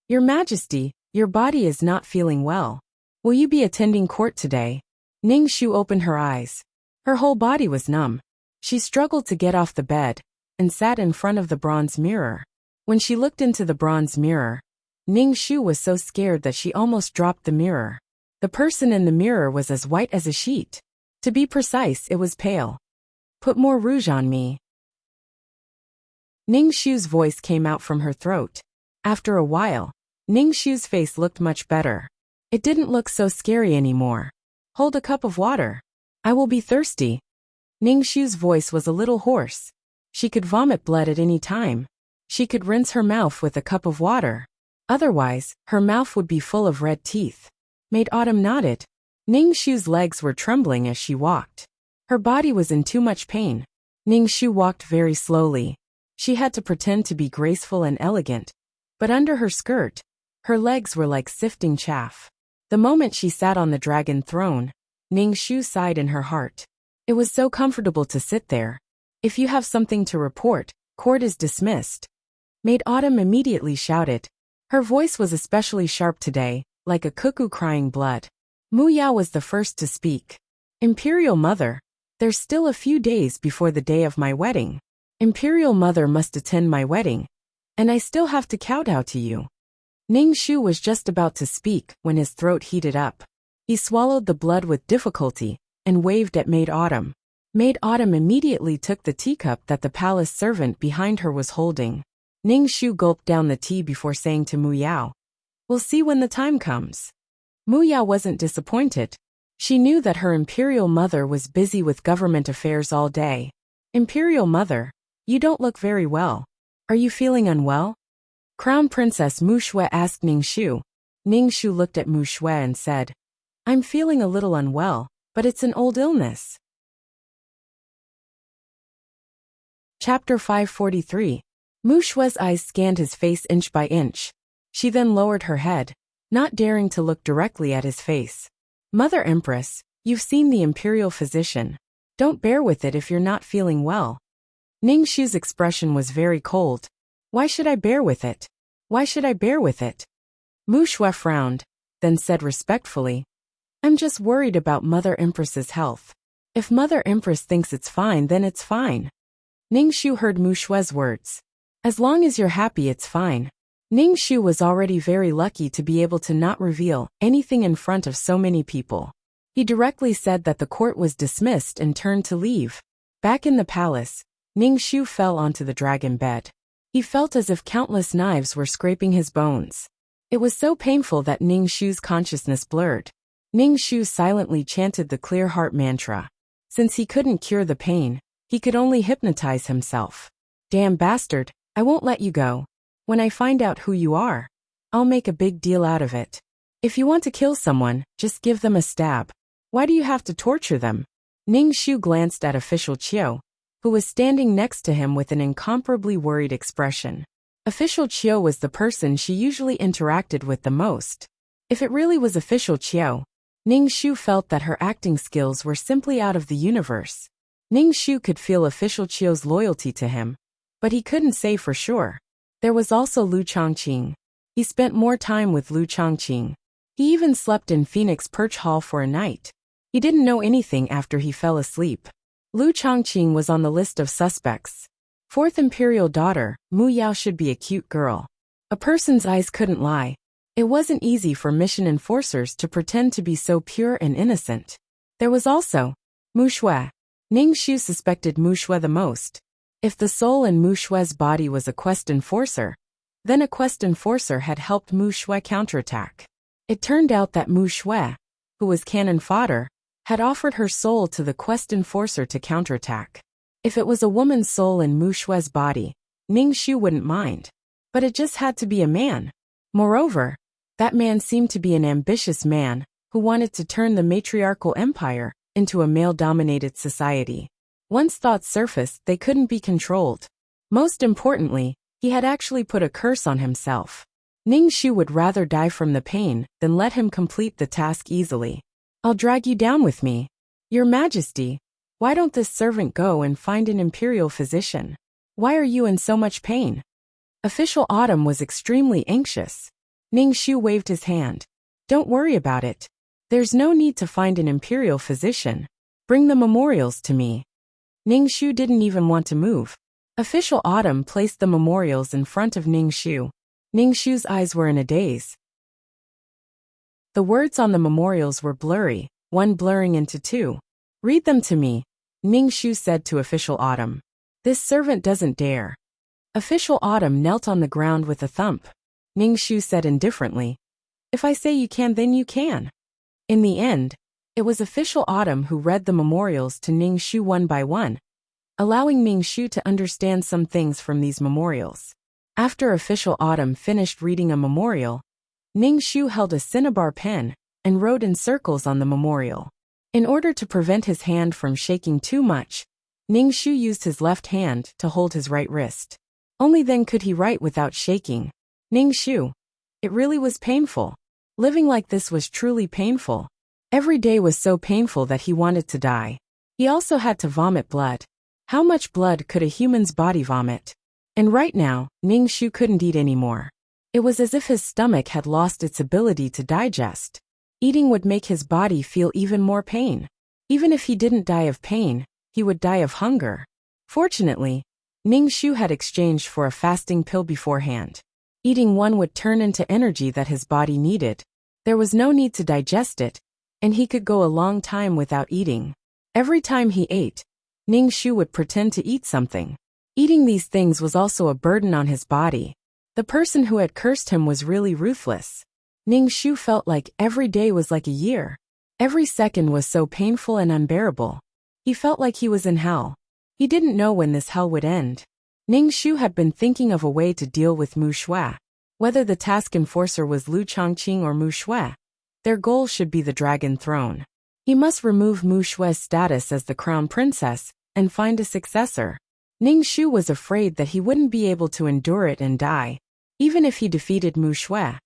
Your Majesty, your body is not feeling well. Will you be attending court today? Ning Shu opened her eyes. Her whole body was numb. She struggled to get off the bed and sat in front of the bronze mirror. When she looked into the bronze mirror, Ning Shu was so scared that she almost dropped the mirror. The person in the mirror was as white as a sheet. To be precise, it was pale. Put more rouge on me. Ning Shu's voice came out from her throat. After a while, Ning Shu's face looked much better. It didn't look so scary anymore. Hold a cup of water. I will be thirsty. Ning Shu's voice was a little hoarse. She could vomit blood at any time. She could rinse her mouth with a cup of water. Otherwise, her mouth would be full of red teeth. Maid Autumn nodded. Ning Shu's legs were trembling as she walked. Her body was in too much pain. Ning Shu walked very slowly. She had to pretend to be graceful and elegant, but under her skirt, her legs were like sifting chaff. The moment she sat on the dragon throne, Ning Shu sighed in her heart. It was so comfortable to sit there. If you have something to report, court is dismissed. Maid Autumn immediately shouted. Her voice was especially sharp today, like a cuckoo crying blood. Mu Ya was the first to speak. Imperial Mother, there's still a few days before the day of my wedding. Imperial Mother must attend my wedding, and I still have to kowtow to you. Ning Shu was just about to speak when his throat heated up. He swallowed the blood with difficulty and waved at Maid Autumn. Maid Autumn immediately took the teacup that the palace servant behind her was holding. Ning Shu gulped down the tea before saying to Mu Yao, "We'll see when the time comes." Mu Yao wasn't disappointed. She knew that her imperial mother was busy with government affairs all day. "Imperial mother, you don't look very well. Are you feeling unwell?" Crown Princess Mu Shui asked Ning Shu. Ning Shu looked at Mu Shui and said, "I'm feeling a little unwell, but it's an old illness." Chapter 543. Mu Shui's eyes scanned his face inch by inch. She then lowered her head, not daring to look directly at his face. "Mother Empress, you've seen the imperial physician. Don't bear with it if you're not feeling well." Ning Shu's expression was very cold. "Why should I bear with it? Why should I bear with it?" Mu Shui frowned, then said respectfully, "I'm just worried about Mother Empress's health. If Mother Empress thinks it's fine, then it's fine." Ning Shu heard Mu Shui's words. "As long as you're happy, it's fine." Ning Shu was already very lucky to be able to not reveal anything in front of so many people. He directly said that the court was dismissed and turned to leave. Back in the palace, Ning Shu fell onto the dragon bed. He felt as if countless knives were scraping his bones. It was so painful that Ning Shu's consciousness blurred. Ning Shu silently chanted the clear heart mantra. Since he couldn't cure the pain, he could only hypnotize himself. "Damn bastard, I won't let you go. When I find out who you are, I'll make a big deal out of it. If you want to kill someone, just give them a stab. Why do you have to torture them?" Ning Shu glanced at Official Qiu, who was standing next to him with an incomparably worried expression. Official Qiu was the person she usually interacted with the most. If it really was Official Qiu, Ning Shu felt that her acting skills were simply out of the universe. Ning Shu could feel Official Qiu's loyalty to him, but he couldn't say for sure. There was also Lu Chongqing. He spent more time with Lu Chongqing. He even slept in Phoenix Perch Hall for a night. He didn't know anything after he fell asleep. Lu Chongqing was on the list of suspects. Fourth imperial daughter, Mu Yao should be a cute girl. A person's eyes couldn't lie. It wasn't easy for mission enforcers to pretend to be so pure and innocent. There was also Mu Shui. Ning Shu suspected Mu Shui the most. If the soul in Mu Shui's body was a quest enforcer, then a quest enforcer had helped Mu Shui counterattack. It turned out that Mu Shui, who was cannon fodder, had offered her soul to the quest enforcer to counterattack. If it was a woman's soul in Mu Shui's body, Ning Shu wouldn't mind. But it just had to be a man. Moreover, that man seemed to be an ambitious man who wanted to turn the matriarchal empire into a male-dominated society. Once thoughts surfaced, they couldn't be controlled. Most importantly, he had actually put a curse on himself. Ning Shu would rather die from the pain than let him complete the task easily. "I'll drag you down with me. Your Majesty, why don't this servant go and find an imperial physician? Why are you in so much pain?" Official Autumn was extremely anxious. Ning Shu waved his hand. "Don't worry about it. There's no need to find an imperial physician. Bring the memorials to me." Ning Shu didn't even want to move. Official Autumn placed the memorials in front of Ning Shu. Ning Shu's eyes were in a daze. The words on the memorials were blurry, one blurring into two. "Read them to me," Ning Shu said to Official Autumn. "This servant doesn't dare." Official Autumn knelt on the ground with a thump. Ning Shu said indifferently, "If I say you can, then you can." In the end, it was Official Autumn who read the memorials to Ning Shu one by one, allowing Ning Shu to understand some things from these memorials. After Official Autumn finished reading a memorial, Ning Shu held a cinnabar pen and wrote in circles on the memorial. In order to prevent his hand from shaking too much, Ning Shu used his left hand to hold his right wrist. Only then could he write without shaking. Ning Shu. It really was painful. Living like this was truly painful. Every day was so painful that he wanted to die. He also had to vomit blood. How much blood could a human's body vomit? And right now, Ning Shu couldn't eat anymore. It was as if his stomach had lost its ability to digest. Eating would make his body feel even more pain. Even if he didn't die of pain, he would die of hunger. Fortunately, Ning Shu had exchanged for a fasting pill beforehand. Eating one would turn into energy that his body needed. There was no need to digest it, and he could go a long time without eating. Every time he ate, Ning Shu would pretend to eat something. Eating these things was also a burden on his body. The person who had cursed him was really ruthless. Ning Shu felt like every day was like a year. Every second was so painful and unbearable. He felt like he was in hell. He didn't know when this hell would end. Ning Shu had been thinking of a way to deal with Mu Shui. Whether the task enforcer was Lu Chongqing or Mu Shui, their goal should be the dragon throne. He must remove Mu Shui's status as the crown princess and find a successor. Ning Shu was afraid that he wouldn't be able to endure it and die. Even if he defeated Mu Shui,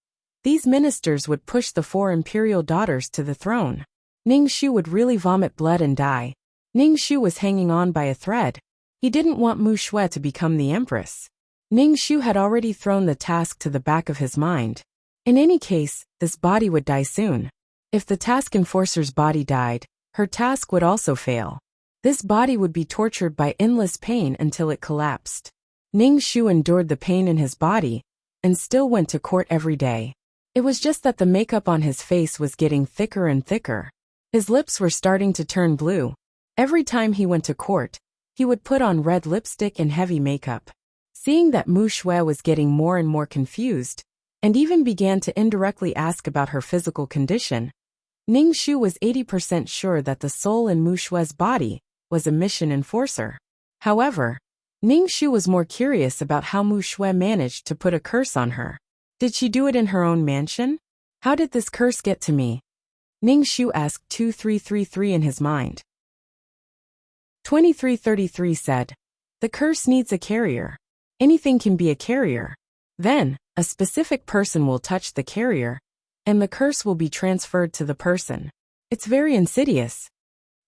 these ministers would push the 4 imperial daughters to the throne. Ning Shu would really vomit blood and die. Ning Shu was hanging on by a thread. He didn't want Mu Shui to become the empress. Ning Shu had already thrown the task to the back of his mind. In any case, this body would die soon. If the task enforcer's body died, her task would also fail. This body would be tortured by endless pain until it collapsed. Ning Shu endured the pain in his body and still went to court every day. It was just that the makeup on his face was getting thicker and thicker. His lips were starting to turn blue. Every time he went to court, he would put on red lipstick and heavy makeup. Seeing that Mu Shui was getting more and more confused, and even began to indirectly ask about her physical condition, Ning Shu was 80% sure that the soul in Mu Shui's body was a mission enforcer. However, Ning Shu was more curious about how Mu Shui managed to put a curse on her. Did she do it in her own mansion? How did this curse get to me? Ning Shu asked 2333 in his mind. 2333 said, "The curse needs a carrier. Anything can be a carrier. Then, a specific person will touch the carrier, and the curse will be transferred to the person. It's very insidious."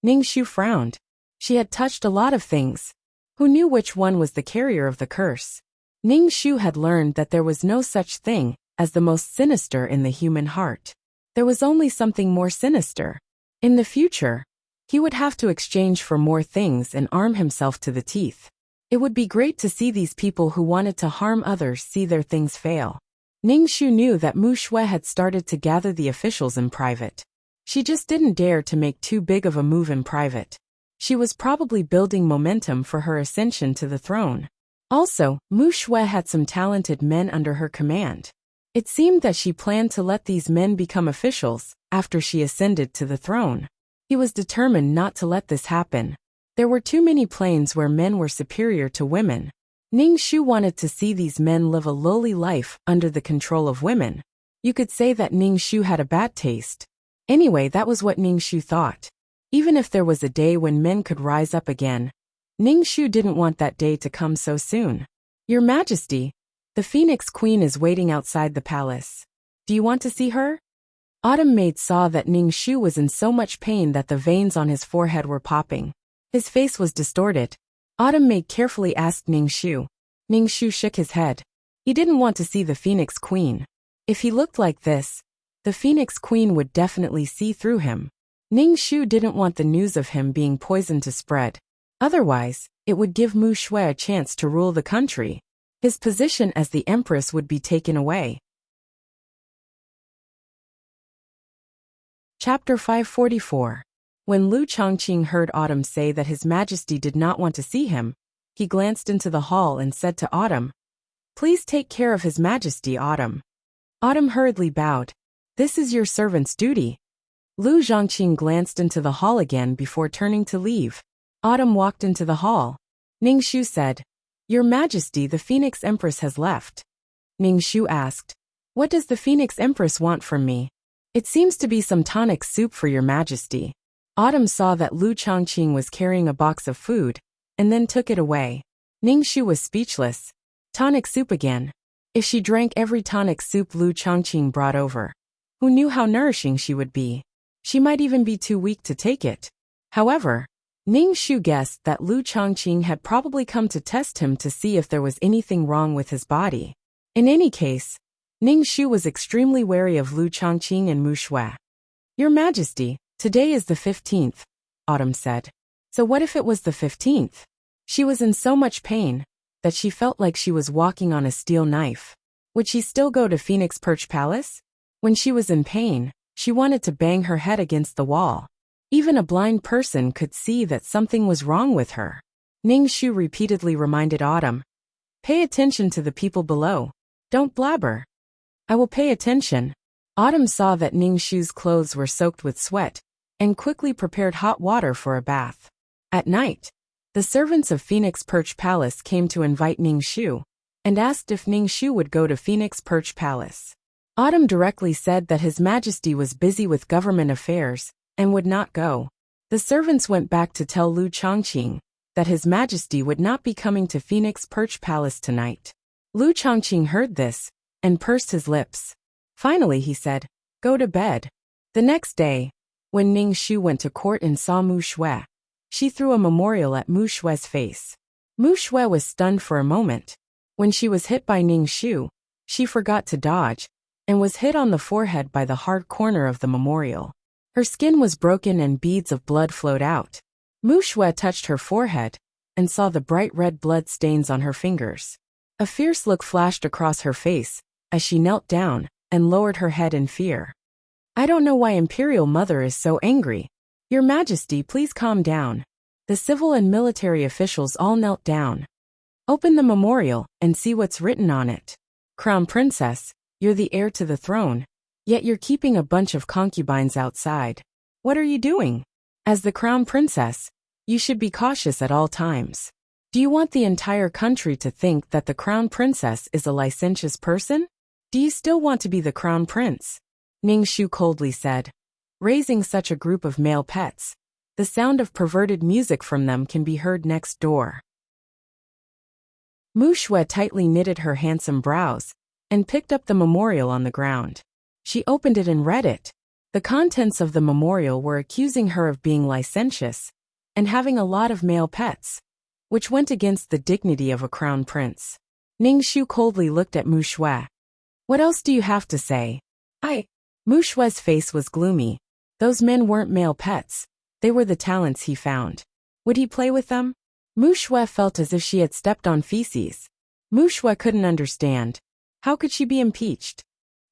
Ning Shu frowned. She had touched a lot of things. Who knew which one was the carrier of the curse? Ning Shu had learned that there was no such thing as the most sinister in the human heart. There was only something more sinister. In the future, he would have to exchange for more things and arm himself to the teeth. It would be great to see these people who wanted to harm others see their things fail. Ning Shu knew that Mu Shui had started to gather the officials in private. She just didn't dare to make too big of a move in private. She was probably building momentum for her ascension to the throne. Also, Mu Shui had some talented men under her command. It seemed that she planned to let these men become officials after she ascended to the throne. He was determined not to let this happen. There were too many planes where men were superior to women. Ning Shu wanted to see these men live a lowly life under the control of women. You could say that Ning Shu had a bad taste. Anyway, that was what Ning Shu thought. Even if there was a day when men could rise up again, Ning Shu didn't want that day to come so soon. "Your Majesty, the Phoenix Queen is waiting outside the palace. Do you want to see her?" Autumn Maid saw that Ning Shu was in so much pain that the veins on his forehead were popping. His face was distorted. Autumn Maid carefully asked Ning Shu. Ning Shu shook his head. He didn't want to see the Phoenix Queen. If he looked like this, the Phoenix Queen would definitely see through him. Ning Shu didn't want the news of him being poisoned to spread. Otherwise, it would give Mu Shui a chance to rule the country. His position as the empress would be taken away. Chapter 544. When Lu Chongqing heard Autumn say that His Majesty did not want to see him, he glanced into the hall and said to Autumn, "Please take care of His Majesty, Autumn." Autumn hurriedly bowed. "This is your servant's duty." Lu Zhongqing glanced into the hall again before turning to leave. Autumn walked into the hall. Ning Shu said, "Your Majesty, the Phoenix Empress has left." Ning Shu asked, "What does the Phoenix Empress want from me?" "It seems to be some tonic soup for your Majesty." Autumn saw that Lu Chongqing was carrying a box of food, and then took it away. Ning Shu was speechless. Tonic soup again. If she drank every tonic soup Lu Chongqing brought over, who knew how nourishing she would be? She might even be too weak to take it. However, Ning Shu guessed that Lu Chongqing had probably come to test him to see if there was anything wrong with his body. In any case, Ning Shu was extremely wary of Lu Chongqing and Mu Shui. "Your Majesty, today is the 15th, Autumn said. So what if it was the 15th? She was in so much pain that she felt like she was walking on a steel knife. Would she still go to Phoenix Perch Palace? When she was in pain, she wanted to bang her head against the wall. Even a blind person could see that something was wrong with her. Ning Shu repeatedly reminded Autumn, "Pay attention to the people below. Don't blabber." "I will pay attention." Autumn saw that Ning Shu's clothes were soaked with sweat, and quickly prepared hot water for a bath. At night, the servants of Phoenix Perch Palace came to invite Ning Shu, and asked if Ning Shu would go to Phoenix Perch Palace. Autumn directly said that His Majesty was busy with government affairs, and would not go. The servants went back to tell Lu Chongqing that His Majesty would not be coming to Phoenix Perch Palace tonight. Lu Chongqing heard this, and pursed his lips. Finally he said, "Go to bed." The next day, when Ning Shu went to court and saw Mu Shui, she threw a memorial at Mu Shui's face. Mu Shui was stunned for a moment. When she was hit by Ning Shu, she forgot to dodge, and was hit on the forehead by the hard corner of the memorial. Her skin was broken and beads of blood flowed out. Mu Shui touched her forehead, and saw the bright red blood stains on her fingers. A fierce look flashed across her face, as she knelt down, and lowered her head in fear. "I don't know why Imperial Mother is so angry. Your Majesty, please calm down." The civil and military officials all knelt down. "Open the memorial, and see what's written on it. Crown Princess, you're the heir to the throne, yet you're keeping a bunch of concubines outside. What are you doing? As the Crown Princess, you should be cautious at all times. Do you want the entire country to think that the Crown Princess is a licentious person? Do you still want to be the Crown Prince?" Ning Shu coldly said, "Raising such a group of male pets, the sound of perverted music from them can be heard next door." Mu Shui tightly knitted her handsome brows, and picked up the memorial on the ground. She opened it and read it. The contents of the memorial were accusing her of being licentious, and having a lot of male pets, which went against the dignity of a crown prince. Ning Shu coldly looked at Mu Shui. "What else do you have to say?" Mu Shui's face was gloomy. Those men weren't male pets, they were the talents he found. Would he play with them? Mu Shui felt as if she had stepped on feces. Mu Shui couldn't understand. How could she be impeached?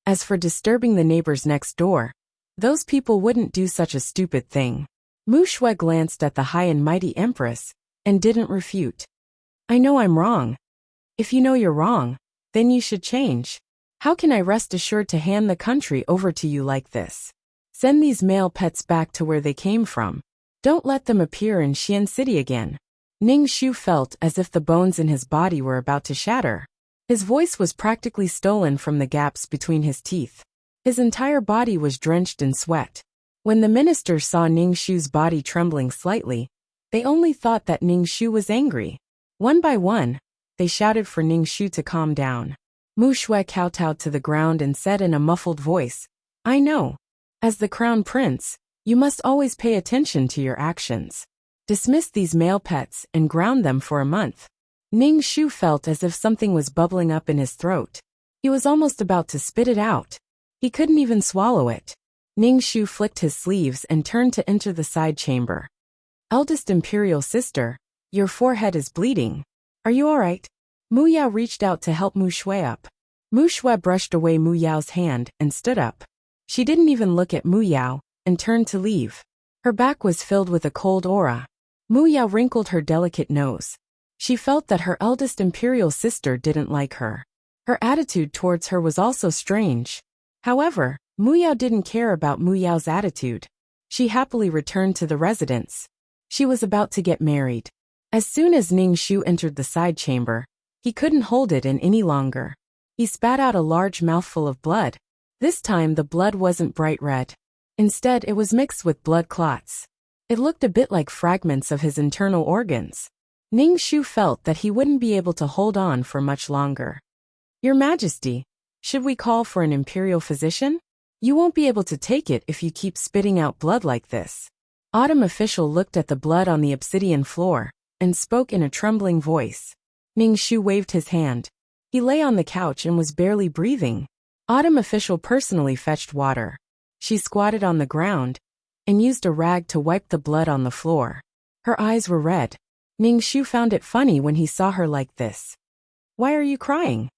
As for disturbing the neighbors next door, those people wouldn't do such a stupid thing. Mu Shui glanced at the high and mighty empress, and didn't refute. "I know I'm wrong." "If you know you're wrong, then you should change. How can I rest assured to hand the country over to you like this? Send these male pets back to where they came from. Don't let them appear in Xian City again." Ning Shu felt as if the bones in his body were about to shatter. His voice was practically stolen from the gaps between his teeth. His entire body was drenched in sweat. When the ministers saw Ning Shu's body trembling slightly, they only thought that Ning Shu was angry. One by one, they shouted for Ning Shu to calm down. Mu Shui kowtowed to the ground and said in a muffled voice, "I know. As the crown prince, you must always pay attention to your actions. Dismiss these male pets and ground them for a month." Ning Shu felt as if something was bubbling up in his throat. He was almost about to spit it out. He couldn't even swallow it. Ning Shu flicked his sleeves and turned to enter the side chamber. "Eldest imperial sister, your forehead is bleeding. Are you all right?" Mu Yao reached out to help Mu Shui up. Mu Shui brushed away Mu Yao's hand and stood up. She didn't even look at Mu Yao, and turned to leave. Her back was filled with a cold aura. Mu Yao wrinkled her delicate nose. She felt that her eldest imperial sister didn't like her. Her attitude towards her was also strange. However, Mu Yao didn't care about Mu Yao's attitude. She happily returned to the residence. She was about to get married. As soon as Ning Shu entered the side chamber, he couldn't hold it in any longer. He spat out a large mouthful of blood. This time the blood wasn't bright red. Instead, it was mixed with blood clots. It looked a bit like fragments of his internal organs. Ning Shu felt that he wouldn't be able to hold on for much longer. "Your Majesty, should we call for an imperial physician? You won't be able to take it if you keep spitting out blood like this." Autumn official looked at the blood on the obsidian floor, and spoke in a trembling voice. Ning Shu waved his hand. He lay on the couch and was barely breathing. Autumn official personally fetched water. She squatted on the ground, and used a rag to wipe the blood on the floor. Her eyes were red. Ning Shu found it funny when he saw her like this. "Why are you crying?"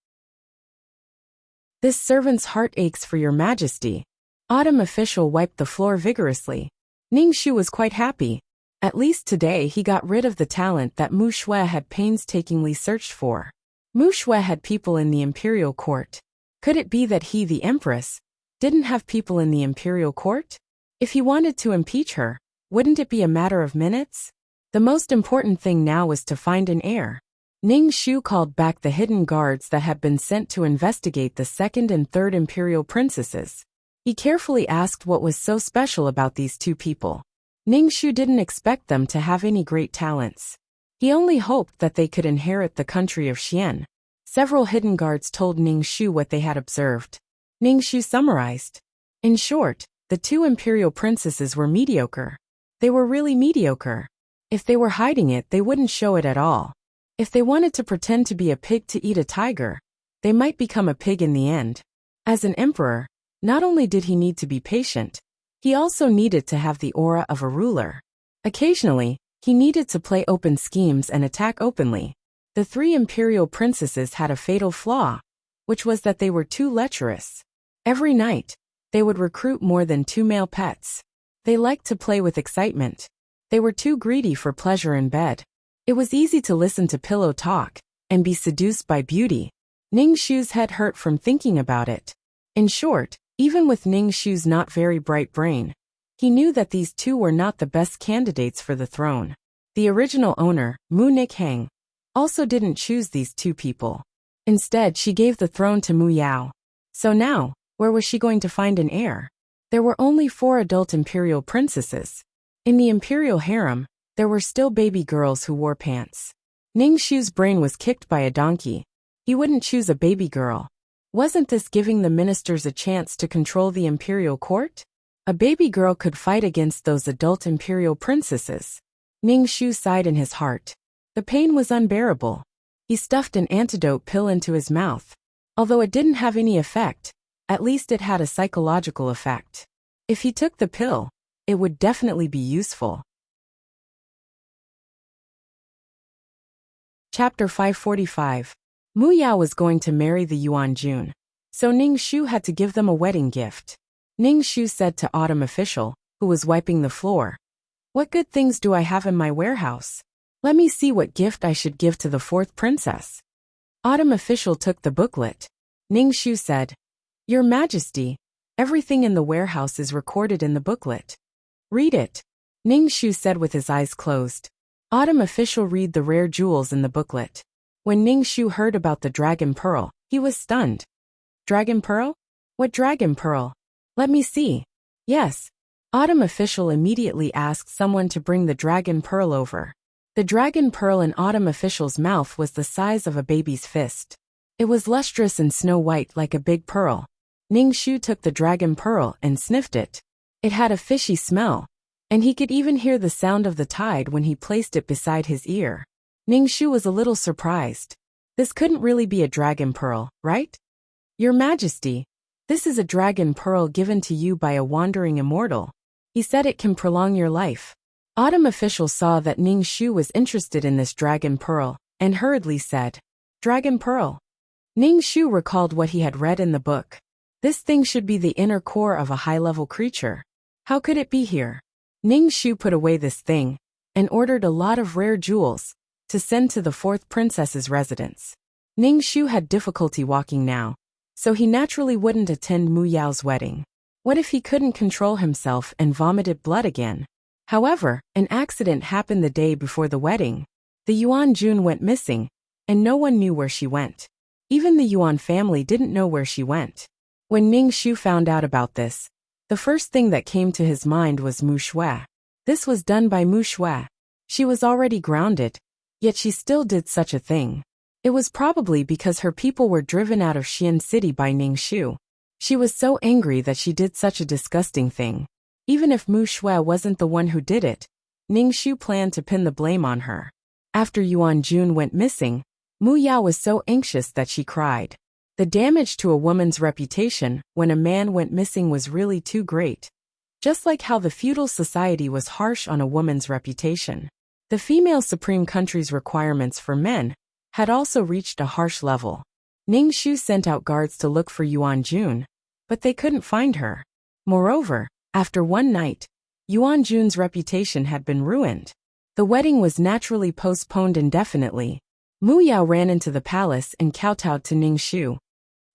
"This servant's heart aches for your Majesty." Autumn official wiped the floor vigorously. Ning Shu was quite happy. At least today he got rid of the talent that Mu Shui had painstakingly searched for. Mu Shui had people in the imperial court. Could it be that he, the empress, didn't have people in the imperial court? If he wanted to impeach her, wouldn't it be a matter of minutes? The most important thing now was to find an heir. Ning Shu called back the hidden guards that had been sent to investigate the second and third imperial princesses. He carefully asked what was so special about these two people. Ning Shu didn't expect them to have any great talents. He only hoped that they could inherit the country of Xian. Several hidden guards told Ning Shu what they had observed. Ning Shu summarized. In short, the two imperial princesses were mediocre. They were really mediocre. If they were hiding it, they wouldn't show it at all. If they wanted to pretend to be a pig to eat a tiger, they might become a pig in the end. As an emperor, not only did he need to be patient, he also needed to have the aura of a ruler. Occasionally, he needed to play open schemes and attack openly. The three imperial princesses had a fatal flaw, which was that they were too lecherous. Every night, they would recruit more than 2 male pets. They liked to play with excitement. They were too greedy for pleasure in bed. It was easy to listen to pillow talk and be seduced by beauty. Ning Shu's head hurt from thinking about it. In short, even with Ning Shu's not very bright brain, he knew that these two were not the best candidates for the throne. The original owner, Mu Nikhang, also didn't choose these two people. Instead, she gave the throne to Mu Yao. So now, where was she going to find an heir? There were only 4 adult imperial princesses. In the imperial harem, there were still baby girls who wore pants. Ning Shu's brain was kicked by a donkey. He wouldn't choose a baby girl. Wasn't this giving the ministers a chance to control the imperial court? A baby girl could fight against those adult imperial princesses. Ning Shu sighed in his heart. The pain was unbearable. He stuffed an antidote pill into his mouth. Although it didn't have any effect, at least it had a psychological effect. If he took the pill, it would definitely be useful. Chapter 545. Mu Yao was going to marry the Yuan Jun, so Ning Shu had to give them a wedding gift. Ning Shu said to Autumn Official, who was wiping the floor, "What good things do I have in my warehouse? Let me see what gift I should give to the 4th princess." Autumn Official took the booklet. Ning Shu said, "Your Majesty, everything in the warehouse is recorded in the booklet. Read it." Ning Shu said with his eyes closed. Autumn Official read the rare jewels in the booklet. When Ning Shu heard about the Dragon Pearl, he was stunned. Dragon Pearl? What Dragon Pearl? Let me see. Yes. Autumn Official immediately asked someone to bring the Dragon Pearl over. The Dragon Pearl in Autumn Official's mouth was the size of a baby's fist. It was lustrous and snow-white like a big pearl. Ning Shu took the Dragon Pearl and sniffed it. It had a fishy smell, and he could even hear the sound of the tide when he placed it beside his ear. Ning Shu was a little surprised. This couldn't really be a Dragon Pearl, right? Your Majesty, this is a Dragon Pearl given to you by a wandering immortal. He said it can prolong your life. Autumn Official saw that Ning Shu was interested in this Dragon Pearl, and hurriedly said, "Dragon Pearl." Ning Shu recalled what he had read in the book. This thing should be the inner core of a high-level creature. How could it be here? Ning Shu put away this thing, and ordered a lot of rare jewels to send to the 4th princess's residence. Ning Shu had difficulty walking now, so he naturally wouldn't attend Mu Yao's wedding. What if he couldn't control himself and vomited blood again? However, an accident happened the day before the wedding. The Yuan Jun went missing, and no one knew where she went. Even the Yuan family didn't know where she went. When Ning Shu found out about this, the first thing that came to his mind was Mu Shui. This was done by Mu Shui. She was already grounded, yet she still did such a thing. It was probably because her people were driven out of Xian City by Ning Shu. She was so angry that she did such a disgusting thing. Even if Mu Shui wasn't the one who did it, Ning Shu planned to pin the blame on her. After Yuan Jun went missing, Mu Yao was so anxious that she cried. The damage to a woman's reputation when a man went missing was really too great. Just like how the feudal society was harsh on a woman's reputation, the female supreme country's requirements for men had also reached a harsh level. Ning Shu sent out guards to look for Yuan Jun, but they couldn't find her. Moreover, after one night, Yuan Jun's reputation had been ruined. The wedding was naturally postponed indefinitely. Mu Yao ran into the palace and kowtowed to Ning Shu.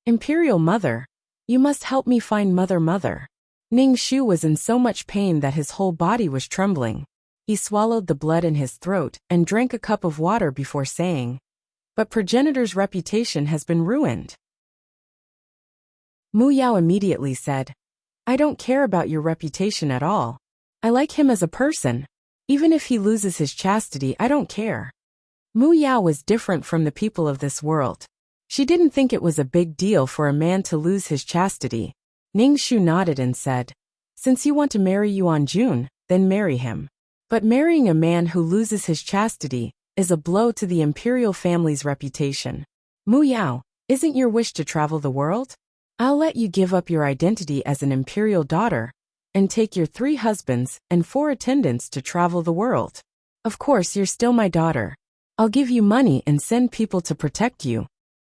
Imperial Mother, you must help me find Mother. Ning Shu was in so much pain that his whole body was trembling. He swallowed the blood in his throat and drank a cup of water before saying, "But progenitor's reputation has been ruined." Mu Yao immediately said, "I don't care about your reputation at all. I like him as a person. Even if he loses his chastity, I don't care." Mu Yao was different from the people of this world. She didn't think it was a big deal for a man to lose his chastity. Ning Shu nodded and said, "Since you want to marry Yuan Jun, then marry him. But marrying a man who loses his chastity is a blow to the imperial family's reputation. Mu Yao, isn't your wish to travel the world? I'll let you give up your identity as an imperial daughter and take your 3 husbands and 4 attendants to travel the world. Of course, you're still my daughter. I'll give you money and send people to protect you."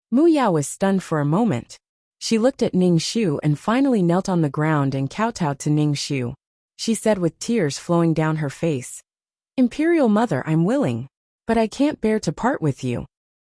Mu Yao was stunned for a moment. She looked at Ning Shu and finally knelt on the ground and kowtowed to Ning Shu. She said with tears flowing down her face, "Imperial Mother, I'm willing. But I can't bear to part with you."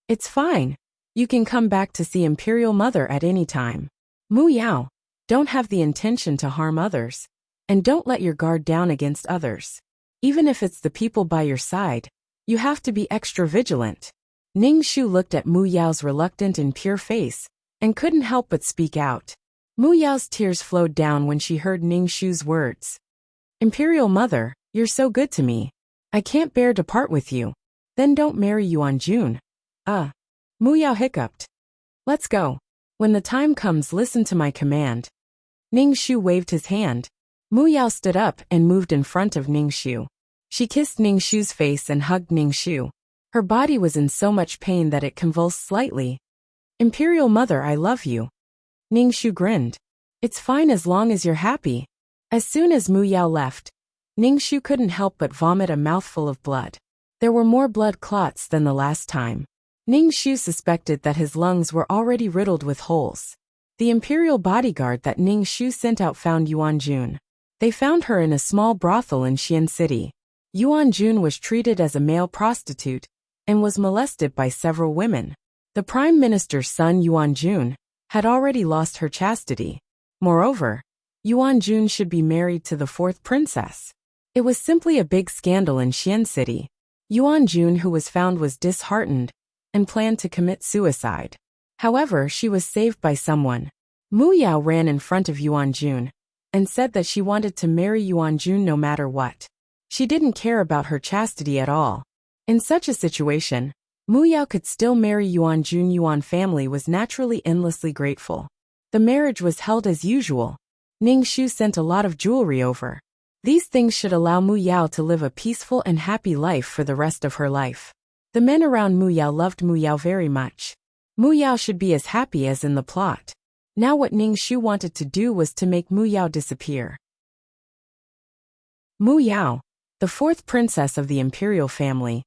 "It's fine. You can come back to see Imperial Mother at any time. Mu Yao, don't have the intention to harm others. And don't let your guard down against others. Even if it's the people by your side, you have to be extra vigilant." Ning Shu looked at Mu Yao's reluctant and pure face and couldn't help but speak out. Mu Yao's tears flowed down when she heard Ning Shu's words. "Imperial Mother, you're so good to me. I can't bear to part with you. Then don't marry Yuan Jun." Mu Yao hiccuped. "Let's go. When the time comes, listen to my command." Ning Shu waved his hand. Mu Yao stood up and moved in front of Ning Shu. She kissed Ning Shu's face and hugged Ning Shu. Her body was in so much pain that it convulsed slightly. "Imperial Mother, I love you." Ning Shu grinned. "It's fine as long as you're happy." As soon as Mu Yao left, Ning Shu couldn't help but vomit a mouthful of blood. There were more blood clots than the last time. Ning Shu suspected that his lungs were already riddled with holes. The imperial bodyguard that Ning Shu sent out found Yuan Jun. They found her in a small brothel in Xian City. Yuan Jun was treated as a male prostitute and was molested by several women. The Prime Minister's son Yuan Jun had already lost her chastity. Moreover, Yuan Jun should be married to the 4th princess. It was simply a big scandal in Xian City. Yuan Jun, who was found, was disheartened and planned to commit suicide. However, she was saved by someone. Mu Yao ran in front of Yuan Jun and said that she wanted to marry Yuan Jun no matter what. She didn't care about her chastity at all. In such a situation, Mu Yao could still marry Yuan Jun. Yuan family was naturally endlessly grateful. The marriage was held as usual. Ning Shu sent a lot of jewelry over. These things should allow Mu Yao to live a peaceful and happy life for the rest of her life. The men around Mu Yao loved Mu Yao very much. Mu Yao should be as happy as in the plot. Now what Ning Shu wanted to do was to make Mu Yao disappear. Mu Yao, the 4th princess of the imperial family,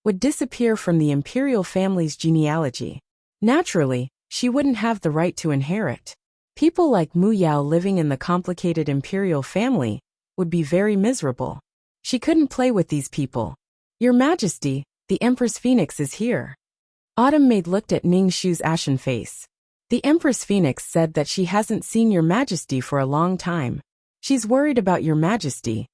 would disappear from the imperial family's genealogy. Naturally, she wouldn't have the right to inherit. People like Mu Yao living in the complicated imperial family would be very miserable. She couldn't play with these people. "Your Majesty, the Empress Phoenix is here." Autumn Maid looked at Ning Shu's ashen face. "The Empress Phoenix said that she hasn't seen Your Majesty for a long time. She's worried about Your Majesty."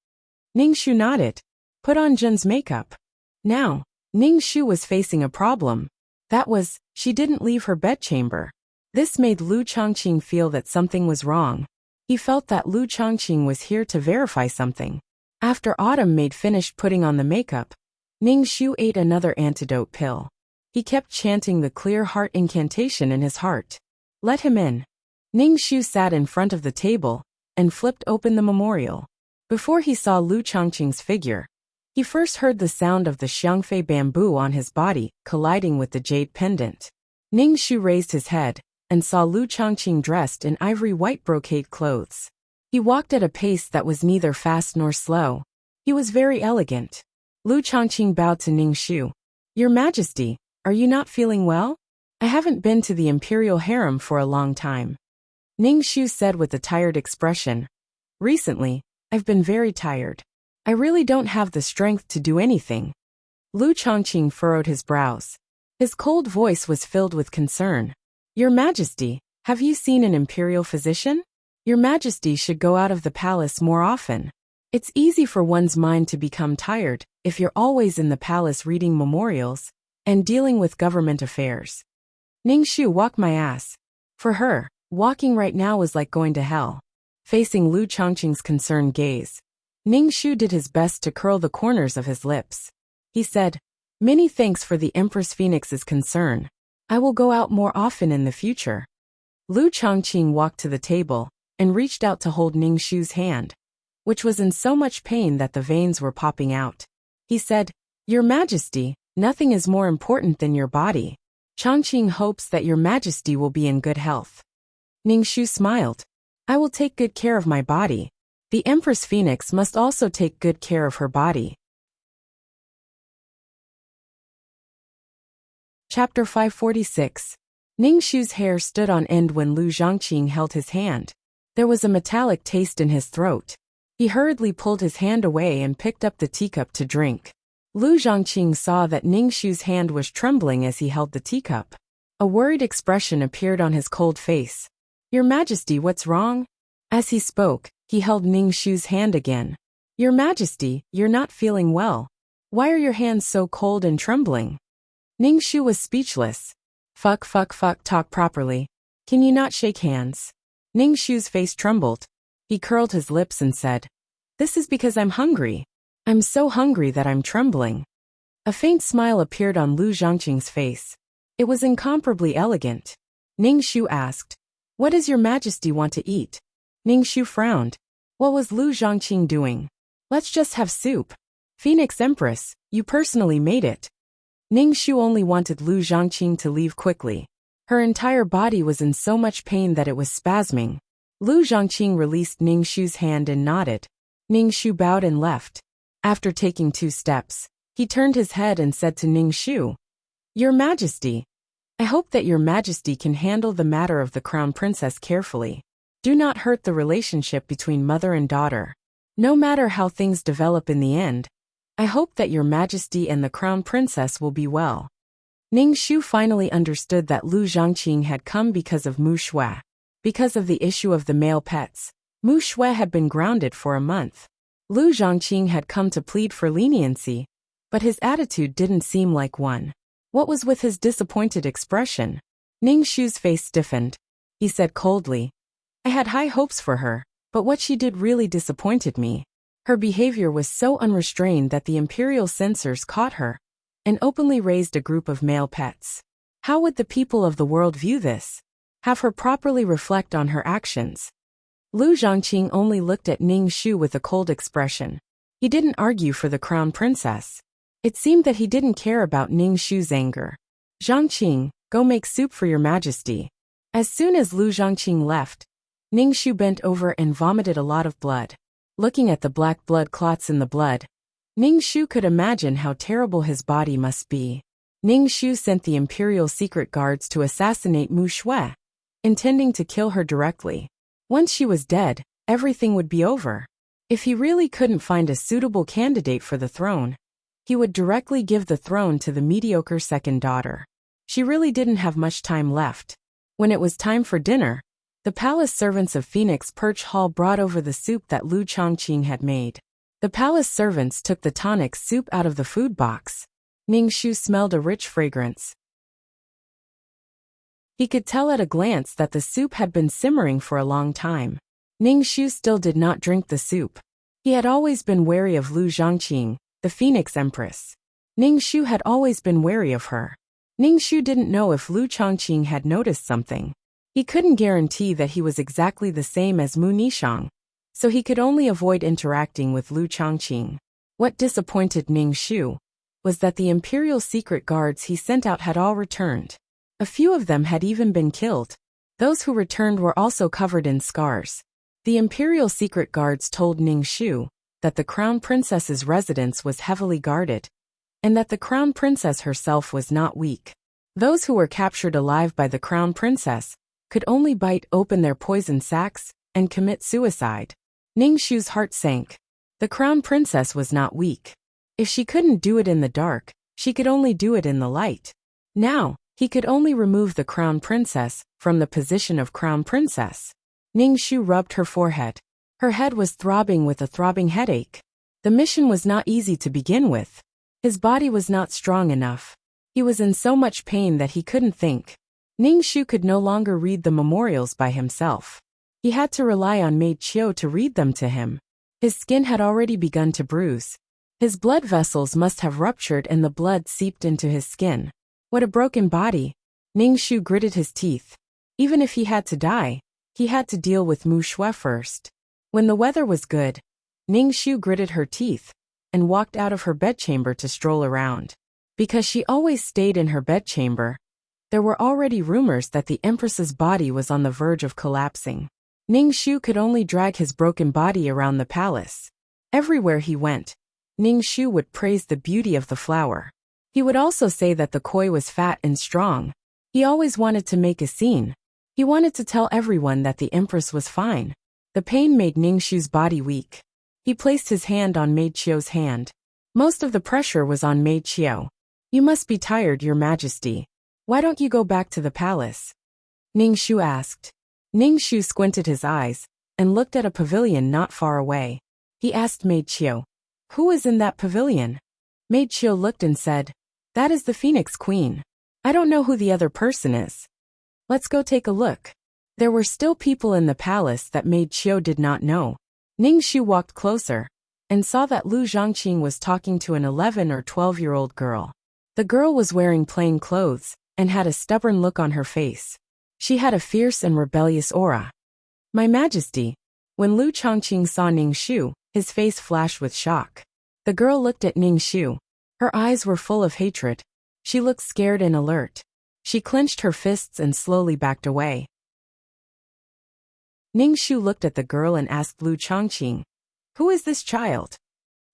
Ning Shu nodded. "Put on Jun's makeup." Now, Ning Shu was facing a problem. That was, she didn't leave her bedchamber. This made Lu Chongqing feel that something was wrong. He felt that Lu Chongqing was here to verify something. After Autumn Maid finished putting on the makeup, Ning Shu ate another antidote pill. He kept chanting the clear heart incantation in his heart. "Let him in." Ning Shu sat in front of the table and flipped open the memorial. Before he saw Lu Chongqing's figure, he first heard the sound of the xiangfei bamboo on his body colliding with the jade pendant. Ning Shu raised his head and saw Lu Chongqing dressed in ivory white brocade clothes. He walked at a pace that was neither fast nor slow. He was very elegant. Lu Chongqing bowed to Ning Shu. "Your Majesty, are you not feeling well? I haven't been to the imperial harem for a long time." Ning Shu said with a tired expression. "Recently, I've been very tired. I really don't have the strength to do anything. Lu Chongqing furrowed his brows. His cold voice was filled with concern. Your Majesty, have you seen an imperial physician? Your Majesty should go out of the palace more often. It's easy for one's mind to become tired if you're always in the palace reading memorials and dealing with government affairs. Ningshu walked my ass. For her, walking right now was like going to hell. Facing Lu Chongqing's concerned gaze, Ningshu did his best to curl the corners of his lips. He said, "Many thanks for the Empress Phoenix's concern. I will go out more often in the future." Lu Chongqing walked to the table and reached out to hold Ningshu's hand, which was in so much pain that the veins were popping out. He said, "Your Majesty, nothing is more important than your body. Chongqing hopes that your Majesty will be in good health." Ningshu smiled. "I will take good care of my body. The Empress Phoenix must also take good care of her body." Chapter 546. Ningshu's hair stood on end when Lu Zhongqing held his hand. There was a metallic taste in his throat. He hurriedly pulled his hand away and picked up the teacup to drink. Lu Zhongqing saw that Ningshu's hand was trembling as he held the teacup. A worried expression appeared on his cold face. "Your Majesty, what's wrong?" As he spoke, he held Ningshu's hand again. "Your Majesty, you're not feeling well. Why are your hands so cold and trembling?" Ningshu was speechless. Fuck, talk properly. Can you not shake hands?" Ningshu's face trembled. He curled his lips and said, "This is because I'm hungry. I'm so hungry that I'm trembling." A faint smile appeared on Lu Zhongqing's face. It was incomparably elegant. Ningshu asked, "What does your Majesty want to eat?" Ningshu frowned. What was Lu Zhongqing doing? "Let's just have soup. Phoenix Empress, you personally made it." Ningshu only wanted Lu Zhongqing to leave quickly. Her entire body was in so much pain that it was spasming. Lu Zhongqing released Ningshu's hand and nodded. Ningshu bowed and left. After taking 2 steps, he turned his head and said to Ningshu, "Your Majesty, I hope that your Majesty can handle the matter of the Crown Princess carefully. Do not hurt the relationship between mother and daughter. No matter how things develop in the end, I hope that your Majesty and the Crown Princess will be well." Ningshu finally understood that Lu Zhongqing had come because of Mu Shui. Because of the issue of the male pets, Mu Shui had been grounded for a month. Lu Zhongqing had come to plead for leniency, but his attitude didn't seem like one. What was with his disappointed expression? Ningshu's face stiffened. He said coldly, "I had high hopes for her, but what she did really disappointed me. Her behavior was so unrestrained that the imperial censors caught her and openly raised a group of male pets. How would the people of the world view this? Have her properly reflect on her actions." Lu Zhongqing only looked at Ningshu with a cold expression. He didn't argue for the Crown Princess. It seemed that he didn't care about Ningshu's anger. "Zhongqing, go make soup for your Majesty." As soon as Lu Zhongqing left, Ningshu bent over and vomited a lot of blood. Looking at the black blood clots in the blood, Ningshu could imagine how terrible his body must be. Ningshu sent the Imperial Secret Guards to assassinate Mu Shui, intending to kill her directly. Once she was dead, everything would be over. If he really couldn't find a suitable candidate for the throne, he would directly give the throne to the mediocre second daughter. She really didn't have much time left. When it was time for dinner, the palace servants of Phoenix Perch Hall brought over the soup that Lu Chongqing had made. The palace servants took the tonic soup out of the food box. Ningshu smelled a rich fragrance. He could tell at a glance that the soup had been simmering for a long time. Ningshu still did not drink the soup. He had always been wary of Lu Zhongqing, the Phoenix Empress. Ningshu had always been wary of her. Ningshu didn't know if Lu Chongqing had noticed something. He couldn't guarantee that he was exactly the same as Mu Nishang, so he could only avoid interacting with Lu Chongqing. What disappointed Ningshu was that the Imperial Secret Guards he sent out had all returned. A few of them had even been killed. Those who returned were also covered in scars. The Imperial Secret Guards told Ningshu that the Crown Princess's residence was heavily guarded, and that the Crown Princess herself was not weak. Those who were captured alive by the Crown Princess could only bite open their poison sacs and commit suicide. Ning Shu's heart sank. The crown princess was not weak. If she couldn't do it in the dark, she could only do it in the light. Now, he could only remove the crown princess from the position of crown princess. Ning Shu rubbed her forehead. Her head was throbbing with a throbbing headache. The mission was not easy to begin with. His body was not strong enough. He was in so much pain that he couldn't think. Ning Shu could no longer read the memorials by himself. He had to rely on Maid Chiu to read them to him. His skin had already begun to bruise. His blood vessels must have ruptured and the blood seeped into his skin. What a broken body. Ning Shu gritted his teeth. Even if he had to die, he had to deal with Mu Shui first. When the weather was good, Ning Shu gritted her teeth and walked out of her bedchamber to stroll around. Because she always stayed in her bedchamber, there were already rumors that the Empress's body was on the verge of collapsing. Ning Shu could only drag his broken body around the palace. Everywhere he went, Ning Shu would praise the beauty of the flower. He would also say that the koi was fat and strong. He always wanted to make a scene. He wanted to tell everyone that the Empress was fine. The pain made Ning Shu's body weak. He placed his hand on Maid Chiu's hand. Most of the pressure was on Maid Chiu. You must be tired, Your Majesty. Why don't you go back to the palace? Ning Shu asked. Ning Shu squinted his eyes and looked at a pavilion not far away. He asked Maid Chiu, "Who is in that pavilion?" Maid Chiu looked and said, "That is the Phoenix Queen. I don't know who the other person is. Let's go take a look." There were still people in the palace that Maid Chiu did not know. Ning Shu walked closer and saw that Lu Zhongqing was talking to an 11 or 12-year-old girl. The girl was wearing plain clothes and had a stubborn look on her face. She had a fierce and rebellious aura. "My Majesty." When Lu Zhongqing saw Ning Shu, his face flashed with shock. The girl looked at Ning Shu. Her eyes were full of hatred. She looked scared and alert. She clenched her fists and slowly backed away. Ning Shu looked at the girl and asked Lu Zhongqing, "Who is this child?"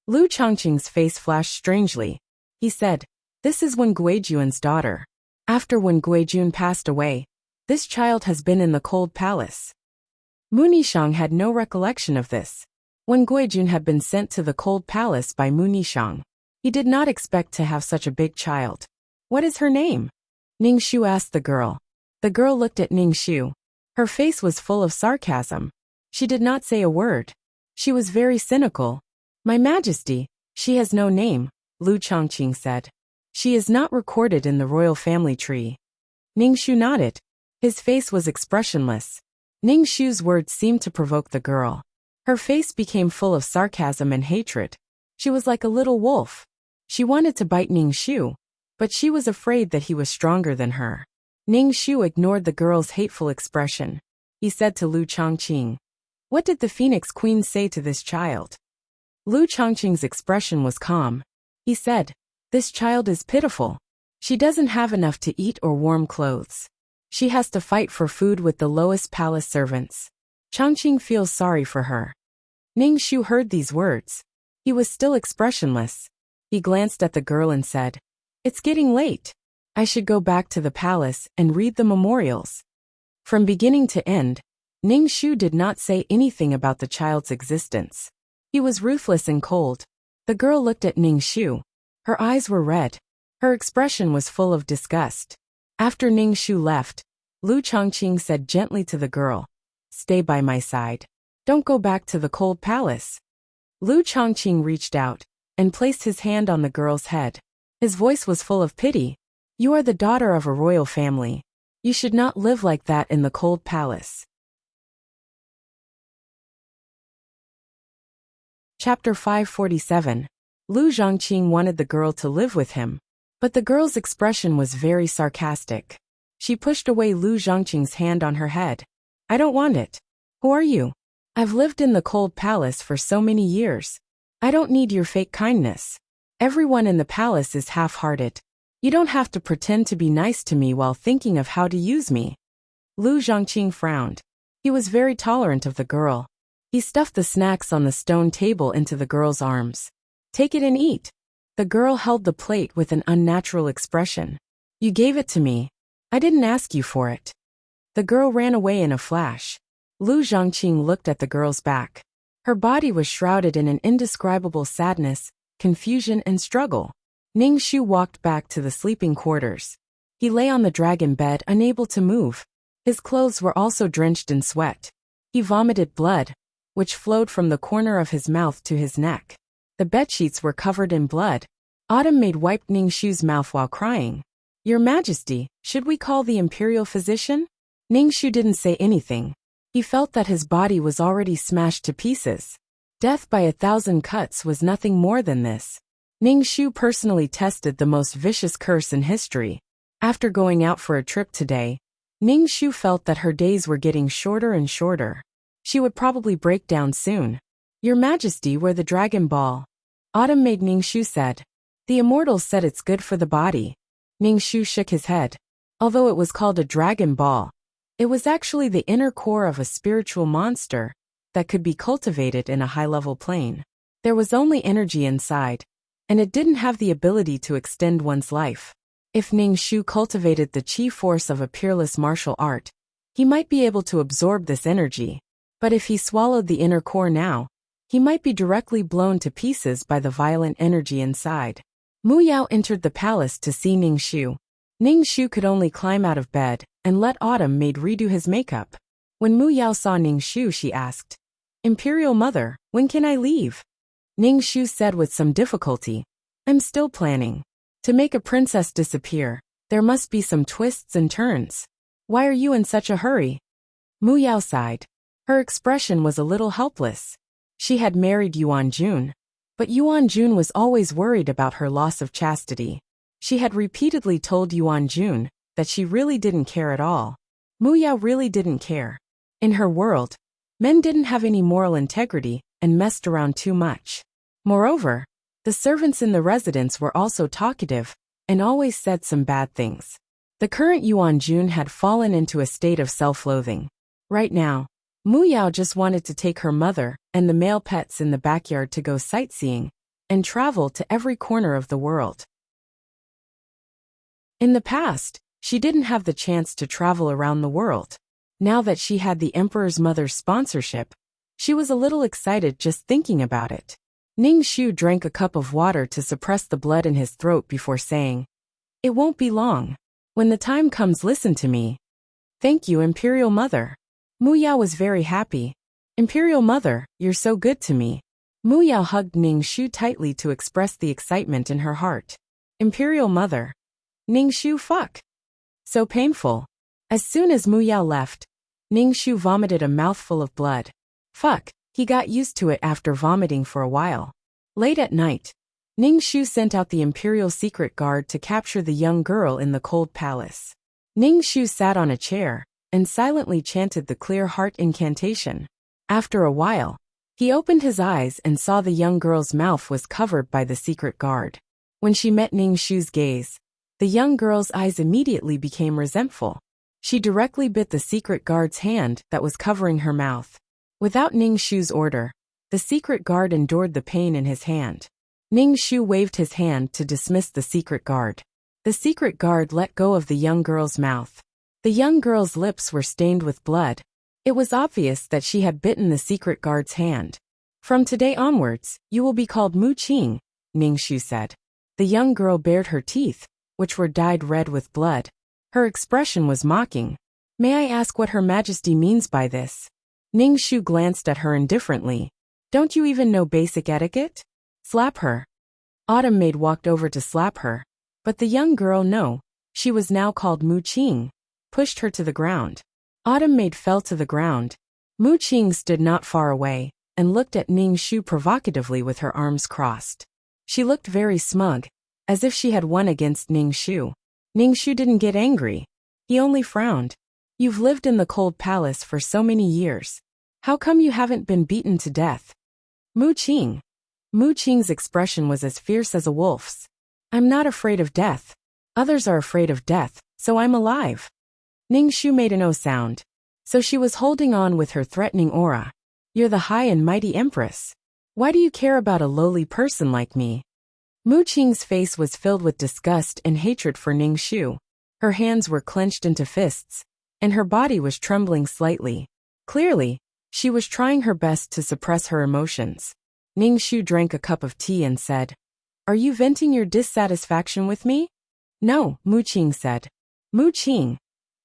Lu Zhongqing's face flashed strangely. He said, "This is Wen Guijun's daughter. After Wen Guijun passed away, this child has been in the cold palace." Mu Nishang had no recollection of this. Wen Guijun had been sent to the cold palace by Mu Nishang. He did not expect to have such a big child. "What is her name?" Ning Shu asked the girl. The girl looked at Ning Shu. Her face was full of sarcasm. She did not say a word. She was very cynical. "My Majesty, she has no name," Lu Zhongqing said. "She is not recorded in the royal family tree." Ning Shu nodded. His face was expressionless. Ning Shu's words seemed to provoke the girl. Her face became full of sarcasm and hatred. She was like a little wolf. She wanted to bite Ning Shu, but she was afraid that he was stronger than her. Ning Shu ignored the girl's hateful expression. He said to Lu Zhongqing, "What did the Phoenix Queen say to this child?" Lu Zhongqing's expression was calm. He said, "This child is pitiful. She doesn't have enough to eat or warm clothes. She has to fight for food with the lowest palace servants. Zhongqing feels sorry for her." Ning Shu heard these words. He was still expressionless. He glanced at the girl and said, "It's getting late. I should go back to the palace and read the memorials." From beginning to end, Ning Shu did not say anything about the child's existence. He was ruthless and cold. The girl looked at Ning Shu. Her eyes were red. Her expression was full of disgust. After Ning Shu left, Lu Zhongqing said gently to the girl, "Stay by my side. Don't go back to the cold palace." Lu Zhongqing reached out and placed his hand on the girl's head. His voice was full of pity. "You are the daughter of a royal family. You should not live like that in the cold palace." Chapter 547. Lu Zhongqing wanted the girl to live with him, but the girl's expression was very sarcastic. She pushed away Lu Zhongqing's hand on her head. "I don't want it. Who are you? I've lived in the cold palace for so many years. I don't need your fake kindness. Everyone in the palace is half-hearted. You don't have to pretend to be nice to me while thinking of how to use me." Lu Zhongqing frowned. He was very tolerant of the girl. He stuffed the snacks on the stone table into the girl's arms. "Take it and eat." The girl held the plate with an unnatural expression. "You gave it to me. I didn't ask you for it." The girl ran away in a flash. Lu Zhongqing looked at the girl's back. Her body was shrouded in an indescribable sadness, confusion and struggle. Ning Shu walked back to the sleeping quarters. He lay on the dragon bed unable to move. His clothes were also drenched in sweat. He vomited blood, which flowed from the corner of his mouth to his neck. The bedsheets were covered in blood. Autumn Maid wiped Ning Shu's mouth while crying. "Your Majesty, should we call the imperial physician?" Ning Shu didn't say anything. He felt that his body was already smashed to pieces. Death by 1,000 cuts was nothing more than this. Ning Shu personally tested the most vicious curse in history. After going out for a trip today, Ning Shu felt that her days were getting shorter and shorter. She would probably break down soon. "Your Majesty, where the Dragon Ball?" Autumn Maid Ning Shu said. "The immortals said it's good for the body." Ning Shu shook his head. Although it was called a Dragon Ball, it was actually the inner core of a spiritual monster that could be cultivated in a high-level plane. There was only energy inside, and it didn't have the ability to extend one's life. If Ning Shu cultivated the chi force of a peerless martial art, he might be able to absorb this energy. But if he swallowed the inner core now, he might be directly blown to pieces by the violent energy inside. Mu Yao entered the palace to see Ning Shu. Ning Shu could only climb out of bed and let Autumn Maid redo his makeup. When Mu Yao saw Ning Shu, she asked, "Imperial Mother, when can I leave?" Ning Shu said with some difficulty, "I'm still planning. To make a princess disappear, there must be some twists and turns. Why are you in such a hurry?" Mu Yao sighed. Her expression was a little helpless. She had married Yuan Jun, but Yuan Jun was always worried about her loss of chastity. She had repeatedly told Yuan Jun that she really didn't care at all. Mu Yao really didn't care. In her world, men didn't have any moral integrity and messed around too much. Moreover, the servants in the residence were also talkative and always said some bad things. The current Yuan Jun had fallen into a state of self-loathing. Right now, Mu Yao just wanted to take her mother and the male pets in the backyard to go sightseeing and travel to every corner of the world. In the past, she didn't have the chance to travel around the world. Now that she had the Emperor's mother's sponsorship, she was a little excited just thinking about it. Ning Shu drank a cup of water to suppress the blood in his throat before saying, "It won't be long. When the time comes, listen to me." "Thank you, Imperial Mother." Mu Yao was very happy. "Imperial Mother, you're so good to me." Mu Yao hugged Ning Shu tightly to express the excitement in her heart. "Imperial Mother." Ning Shu, fuck. So painful. As soon as Mu Yao left, Ning Shu vomited a mouthful of blood. Fuck, he got used to it after vomiting for a while. Late at night, Ning Shu sent out the Imperial Secret Guard to capture the young girl in the cold palace. Ning Shu sat on a chair and silently chanted the clear heart incantation. After a while, he opened his eyes and saw the young girl's mouth was covered by the secret guard. When she met Ning Shu's gaze, the young girl's eyes immediately became resentful. She directly bit the secret guard's hand that was covering her mouth. Without Ning Shu's order, the secret guard endured the pain in his hand. Ning Shu waved his hand to dismiss the secret guard. The secret guard let go of the young girl's mouth. The young girl's lips were stained with blood. It was obvious that she had bitten the secret guard's hand. "From today onwards, you will be called Mu Qing," Ning Shu said. The young girl bared her teeth, which were dyed red with blood. Her expression was mocking. "May I ask what Her Majesty means by this?" Ning Shu glanced at her indifferently. "Don't you even know basic etiquette? Slap her." Autumn Maid walked over to slap her. But the young girl, no, she was now called Mu Qing, pushed her to the ground. Autumn Maid fell to the ground. Mu Qing stood not far away and looked at Ning Shu provocatively with her arms crossed. She looked very smug, as if she had won against Ning Shu. Ning Shu didn't get angry. He only frowned. "You've lived in the cold palace for so many years. How come you haven't been beaten to death?" Mu Qing. Mu Qing's expression was as fierce as a wolf's. "I'm not afraid of death. Others are afraid of death, so I'm alive." Ning Shu made a no sound. So she was holding on with her threatening aura. "You're the high and mighty empress. Why do you care about a lowly person like me?" Mu Qing's face was filled with disgust and hatred for Ning Shu. Her hands were clenched into fists, and her body was trembling slightly. Clearly, She was trying her best to suppress her emotions. Ning Shu drank a cup of tea and said, "Are you venting your dissatisfaction with me?" "No," Mu Qing said. "Mu Qing?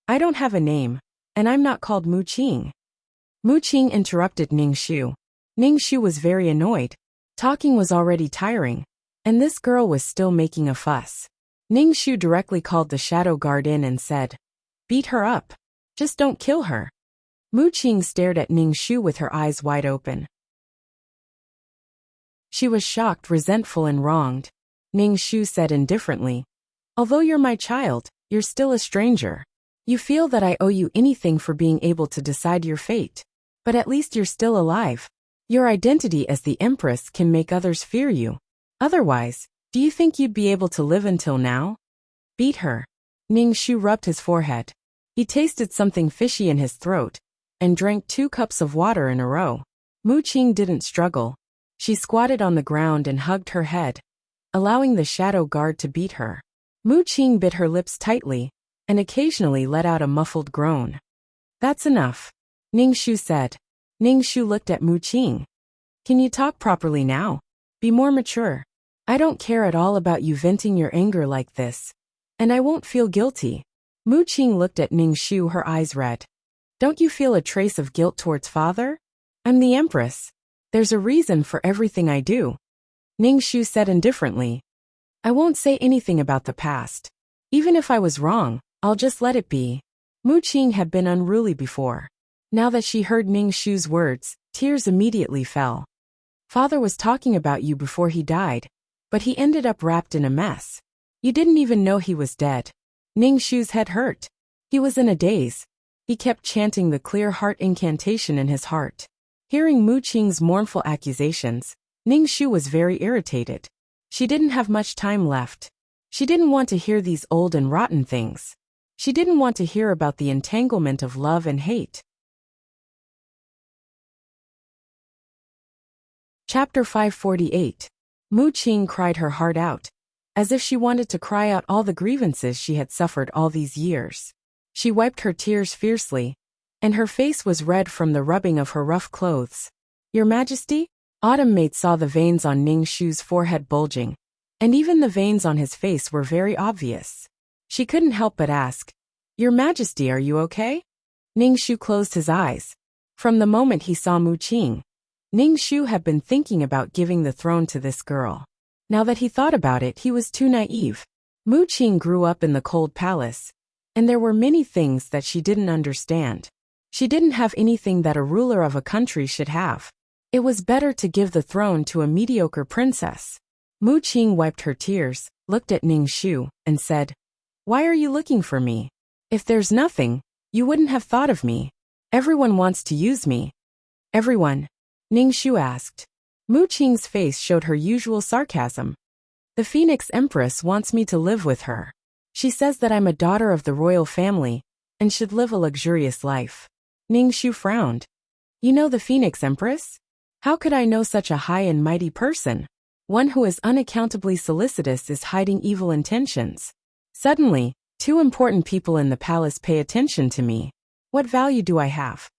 I don't have a name, and I'm not called Mu Qing." Mu Qing interrupted Ning Shu. Ning Shu was very annoyed. Talking was already tiring, and this girl was still making a fuss. Ning Shu directly called the shadow guard in and said, "Beat her up. Just don't kill her." Mu Qing stared at Ning Shu with her eyes wide open. She was shocked, resentful, and wronged. Ning Shu said indifferently, "Although you're my child, you're still a stranger. You feel that I owe you anything for being able to decide your fate. But at least you're still alive. Your identity as the Empress can make others fear you. Otherwise, do you think you'd be able to live until now?" "Beat her." Ning Shu rubbed his forehead. He tasted something fishy in his throat, and drank 2 cups of water in a row. Mu Qing didn't struggle. She squatted on the ground and hugged her head, allowing the shadow guard to beat her. Mu Qing bit her lips tightly, and occasionally let out a muffled groan. "That's enough," Ning Shu said. Ning Shu looked at Mu Qing. "Can you talk properly now? Be more mature. I don't care at all about you venting your anger like this, and I won't feel guilty." Mu Qing looked at Ning Shu, her eyes red. "Don't you feel a trace of guilt towards father? I'm the Empress. There's a reason for everything I do." Ning Shu said indifferently, "I won't say anything about the past. Even if I was wrong, I'll just let it be." Mu Qing had been unruly before. Now that she heard Ning Shu's words, tears immediately fell. "Father was talking about you before he died, but he ended up wrapped in a mess. You didn't even know he was dead." Ning Shu's head hurt. He was in a daze. He kept chanting the clear heart incantation in his heart. Hearing Mu Qing's mournful accusations, Ning Shu was very irritated. She didn't have much time left. She didn't want to hear these old and rotten things. She didn't want to hear about the entanglement of love and hate. Chapter 548. Mu Qing cried her heart out, as if she wanted to cry out all the grievances she had suffered all these years. She wiped her tears fiercely, and her face was red from the rubbing of her rough clothes. "Your Majesty?" Autumn Maid saw the veins on Ning Shu's forehead bulging, and even the veins on his face were very obvious. She couldn't help but ask, "Your Majesty, are you okay?" Ning Shu closed his eyes. From the moment he saw Mu Qing, Ning Shu had been thinking about giving the throne to this girl. Now that he thought about it, he was too naive. Mu Qing grew up in the cold palace, and there were many things that she didn't understand. She didn't have anything that a ruler of a country should have. It was better to give the throne to a mediocre princess. Mu Qing wiped her tears, looked at Ning Shu, and said, "Why are you looking for me? If there's nothing, you wouldn't have thought of me. Everyone wants to use me." "Everyone?" Ning Shu asked. Mu Qing's face showed her usual sarcasm. "The Phoenix Empress wants me to live with her. She says that I'm a daughter of the royal family and should live a luxurious life." Ning Shu frowned. "You know the Phoenix Empress? How could I know such a high and mighty person? One who is unaccountably solicitous is hiding evil intentions. Suddenly, 2 important people in the palace pay attention to me. What value do I have?"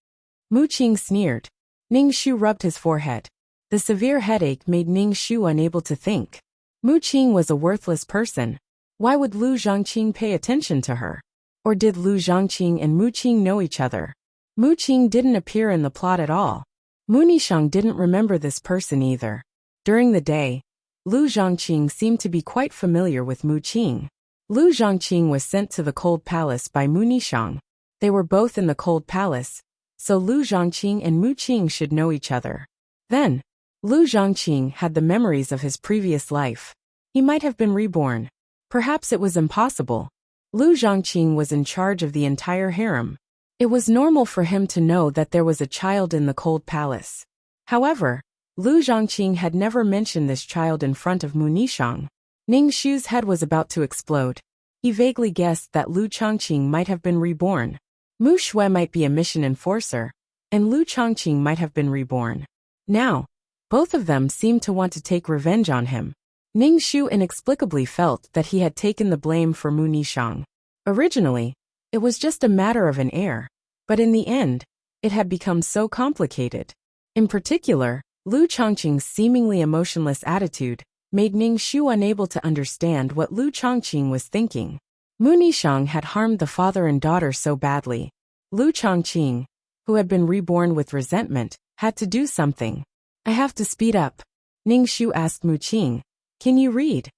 Mu Qing sneered. Ning Shu rubbed his forehead. The severe headache made Ning Shu unable to think. Mu Qing was a worthless person. Why would Lu Zhangqing pay attention to her? Or did Lu Zhangqing and Mu Qing know each other? Mu Qing didn't appear in the plot at all. Mu Nishang didn't remember this person either. During the day, Lu Zhangqing seemed to be quite familiar with Mu Qing. Lu Zhangqing was sent to the cold palace by Mu Nishang. They were both in the cold palace, so Lu Zhangqing and Mu Qing should know each other. Then, Lu Zhangqing had the memories of his previous life. He might have been reborn. Perhaps it was impossible. Lu Zhangqing was in charge of the entire harem. It was normal for him to know that there was a child in the cold palace. However, Lu Zhangqing had never mentioned this child in front of Mu Nishang. Ning Shu's head was about to explode. He vaguely guessed that Lu Changqing might have been reborn. Mu Shui might be a mission enforcer, and Lu Changqing might have been reborn. Now, both of them seemed to want to take revenge on him. Ning Shu inexplicably felt that he had taken the blame for Mu Nishang. Originally, it was just a matter of an heir, but in the end, It had become so complicated. In particular, Lu Chongqing's seemingly emotionless attitude made Ning Shu unable to understand what Lu Chongqing was thinking. Mu Nishang had harmed the father and daughter so badly. Lu Chongqing, who had been reborn with resentment, had to do something. I have to speed up. Ning Shu asked Mu Qing, can you read?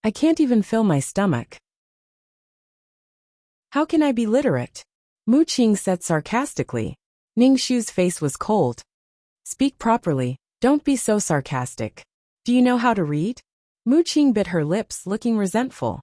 I can't even fill my stomach. How can I be literate? Mu Qing said sarcastically. Ning Shu's face was cold. Speak properly, don't be so sarcastic. Do you know how to read? Mu Qing bit her lips, looking resentful.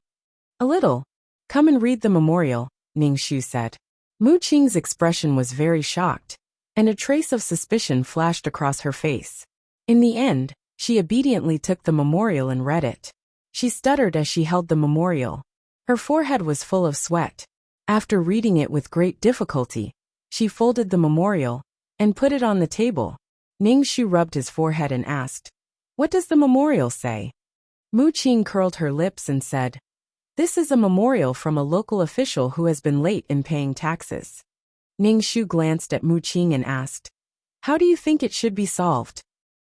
A little. Come and read the memorial, Ning Shu said. Mu Qing's expression was very shocked, and a trace of suspicion flashed across her face. In the end, she obediently took the memorial and read it. She stuttered as she held the memorial. Her forehead was full of sweat. After reading it with great difficulty, she folded the memorial and put it on the table. Ning Shu rubbed his forehead and asked, what does the memorial say? Mu Qing curled her lips and said, this is a memorial from a local official who has been late in paying taxes. Ning Shu glanced at Mu Qing and asked, how do you think it should be solved?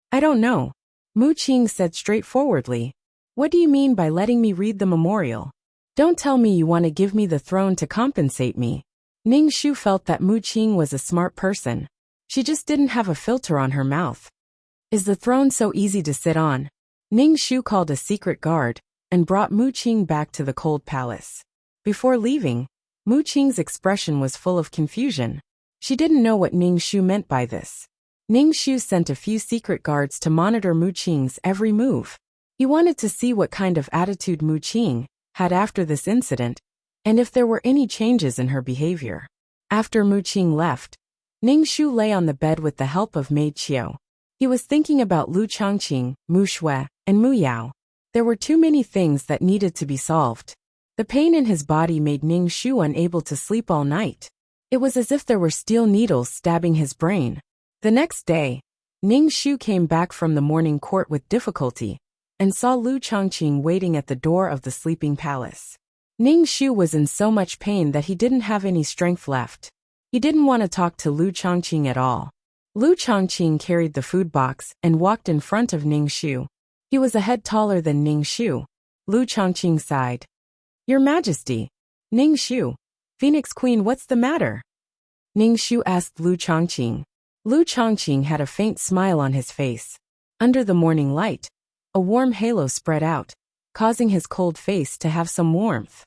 I don't know. Mu Qing said straightforwardly, what do you mean by letting me read the memorial? Don't tell me you want to give me the throne to compensate me. Ning Shu felt that Mu Qing was a smart person. She just didn't have a filter on her mouth. Is the throne so easy to sit on? Ning Shu called a secret guard and brought Mu Qing back to the cold palace. Before leaving, Mu Qing's expression was full of confusion. She didn't know what Ning Shu meant by this. Ning Shu sent a few secret guards to monitor Mu Qing's every move. He wanted to see what kind of attitude Mu Qing had after this incident, and if there were any changes in her behavior. After Mu Qing left, Ning Shu lay on the bed with the help of Maid Qiu. He was thinking about Lu Chongqing, Mu Shui, and Mu Yao. There were too many things that needed to be solved. The pain in his body made Ning Shu unable to sleep all night. It was as if there were steel needles stabbing his brain. The next day, Ning Shu came back from the morning court with difficulty and saw Lu Chongqing waiting at the door of the sleeping palace. Ning Shu was in so much pain that he didn't have any strength left. He didn't want to talk to Lu Chongqing at all. Lu Chongqing carried the food box and walked in front of Ning Shu. He was a head taller than Ning Shu. Lu Chongqing sighed. Your Majesty. Ning Shu. Phoenix Queen, what's the matter? Ning Shu asked Lu Chongqing. Lu Chongqing had a faint smile on his face. Under the morning light, a warm halo spread out, causing his cold face to have some warmth.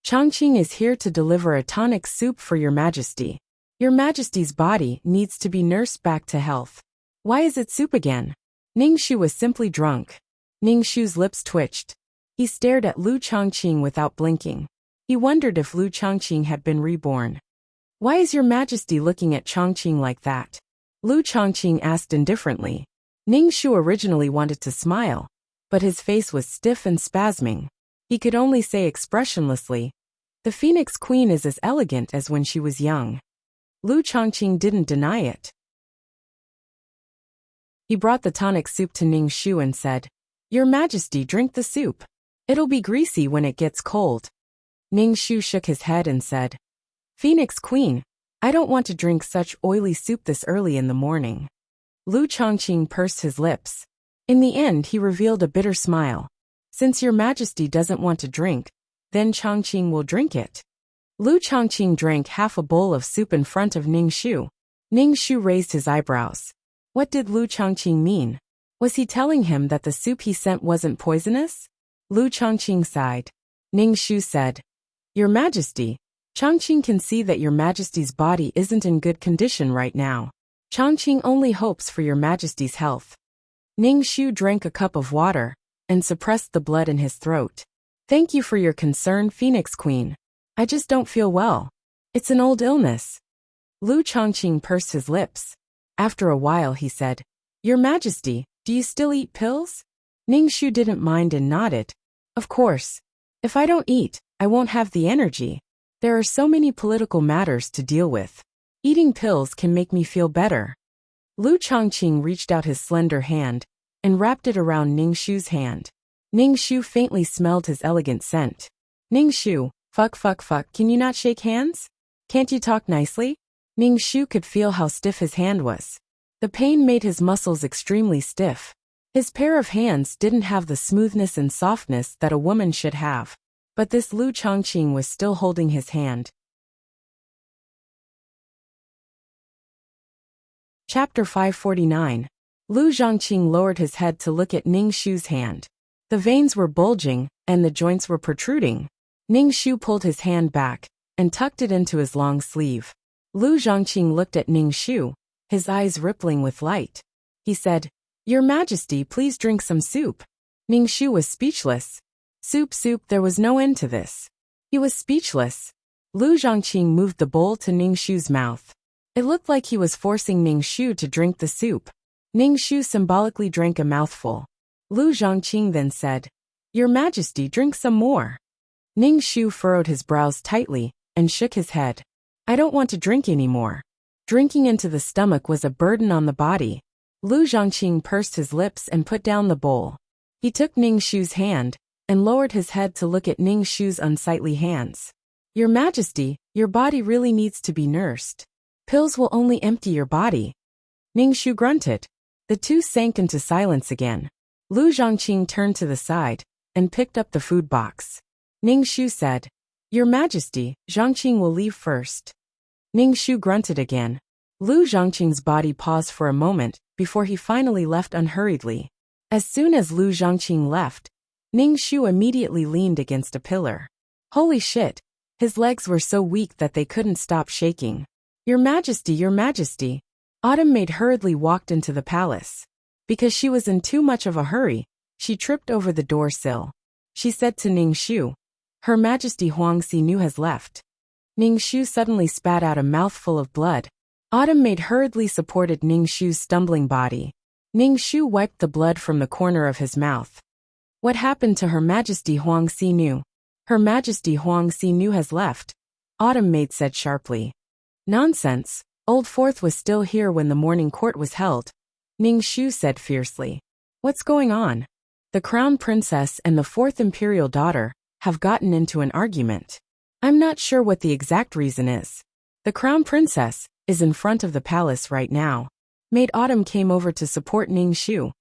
Chongqing is here to deliver a tonic soup for Your Majesty. Your Majesty's body needs to be nursed back to health. Why is it soup again? Ning Shu was simply drunk. Ning Shu's lips twitched. He stared at Lu Chongqing without blinking. He wondered if Lu Chongqing had been reborn. Why is Your Majesty looking at Chongqing like that? Lu Chongqing asked indifferently. Ning Shu originally wanted to smile, but his face was stiff and spasming. He could only say expressionlessly, the Phoenix Queen is as elegant as when she was young. Lu Chongqing didn't deny it. He brought the tonic soup to Ning Shu and said, Your Majesty, drink the soup. It'll be greasy when it gets cold. Ning Shu shook his head and said, Phoenix Queen, I don't want to drink such oily soup this early in the morning. Lu Chongqing pursed his lips. In the end, he revealed a bitter smile. Since Your Majesty doesn't want to drink, then Chongqing will drink it. Lu Chongqing drank half a bowl of soup in front of Ning Shu. Ning Shu raised his eyebrows. What did Lu Chongqing mean? Was he telling him that the soup he sent wasn't poisonous? Lu Chongqing sighed. Ning Shu said, Your Majesty, Chongqing can see that Your Majesty's body isn't in good condition right now. Chongqing only hopes for Your Majesty's health. Ning Shu drank a cup of water and suppressed the blood in his throat. Thank you for your concern, Phoenix Queen. I just don't feel well. It's an old illness. Lu Chongqing pursed his lips. After a while he said, Your Majesty, do you still eat pills? Ning Shu didn't mind and nodded. Of course. If I don't eat, I won't have the energy. There are so many political matters to deal with. Eating pills can make me feel better. Lu Chongqing reached out his slender hand and wrapped it around Ning Shu's hand. Ning Shu faintly smelled his elegant scent. Ning Shu, fuck, can you not shake hands? Can't you talk nicely? Ning Shu could feel how stiff his hand was. The pain made his muscles extremely stiff. His pair of hands didn't have the smoothness and softness that a woman should have. But this Lu Chongqing was still holding his hand. Chapter 549. Lu Zhongqing lowered his head to look at Ning Shu's hand. The veins were bulging, and the joints were protruding. Ning Shu pulled his hand back, and tucked it into his long sleeve. Lu Zhongqing looked at Ning Shu, his eyes rippling with light. He said, "Your Majesty, please drink some soup." Ning Shu was speechless. Soup, there was no end to this. He was speechless. Lu Zhongqing moved the bowl to Ning Shu's mouth. It looked like he was forcing Ning Shu to drink the soup. Ning Shu symbolically drank a mouthful. Lu Zhongqing then said, "Your Majesty, drink some more." Ning Shu furrowed his brows tightly, and shook his head. "I don't want to drink anymore." Drinking into the stomach was a burden on the body. Lu Zhongqing pursed his lips and put down the bowl. He took Ning Shu's hand, and lowered his head to look at Ning Shu's unsightly hands. "Your Majesty, your body really needs to be nursed. Pills will only empty your body." Ning Shu grunted. The two sank into silence again. Lu Zhongqing turned to the side, and picked up the food box. Ning Shu said, "Your Majesty, Zhongqing will leave first." Ning Shu grunted again. Lu Zhongqing's body paused for a moment, before he finally left unhurriedly. As soon as Lu Zhongqing left, Ning Shu immediately leaned against a pillar. Holy shit! His legs were so weak that they couldn't stop shaking. "Your Majesty, your Majesty." Autumn Maid hurriedly walked into the palace. Because she was in too much of a hurry, she tripped over the door sill. She said to Ning Shu, "Her Majesty Huang Xinu has left." Ning Shu suddenly spat out a mouthful of blood. Autumn Maid hurriedly supported Ning Shu's stumbling body. Ning Shu wiped the blood from the corner of his mouth. "What happened to Her Majesty Huang Xinu?" "Her Majesty Huang Xinu has left," Autumn Maid said sharply. "Nonsense. Old Fourth was still here when the morning court was held," Ning Shu said fiercely. "What's going on?" "The Crown Princess and the Fourth Imperial daughter have gotten into an argument. I'm not sure what the exact reason is. The Crown Princess is in front of the palace right now." Maid Autumn came over to support Ning Shu.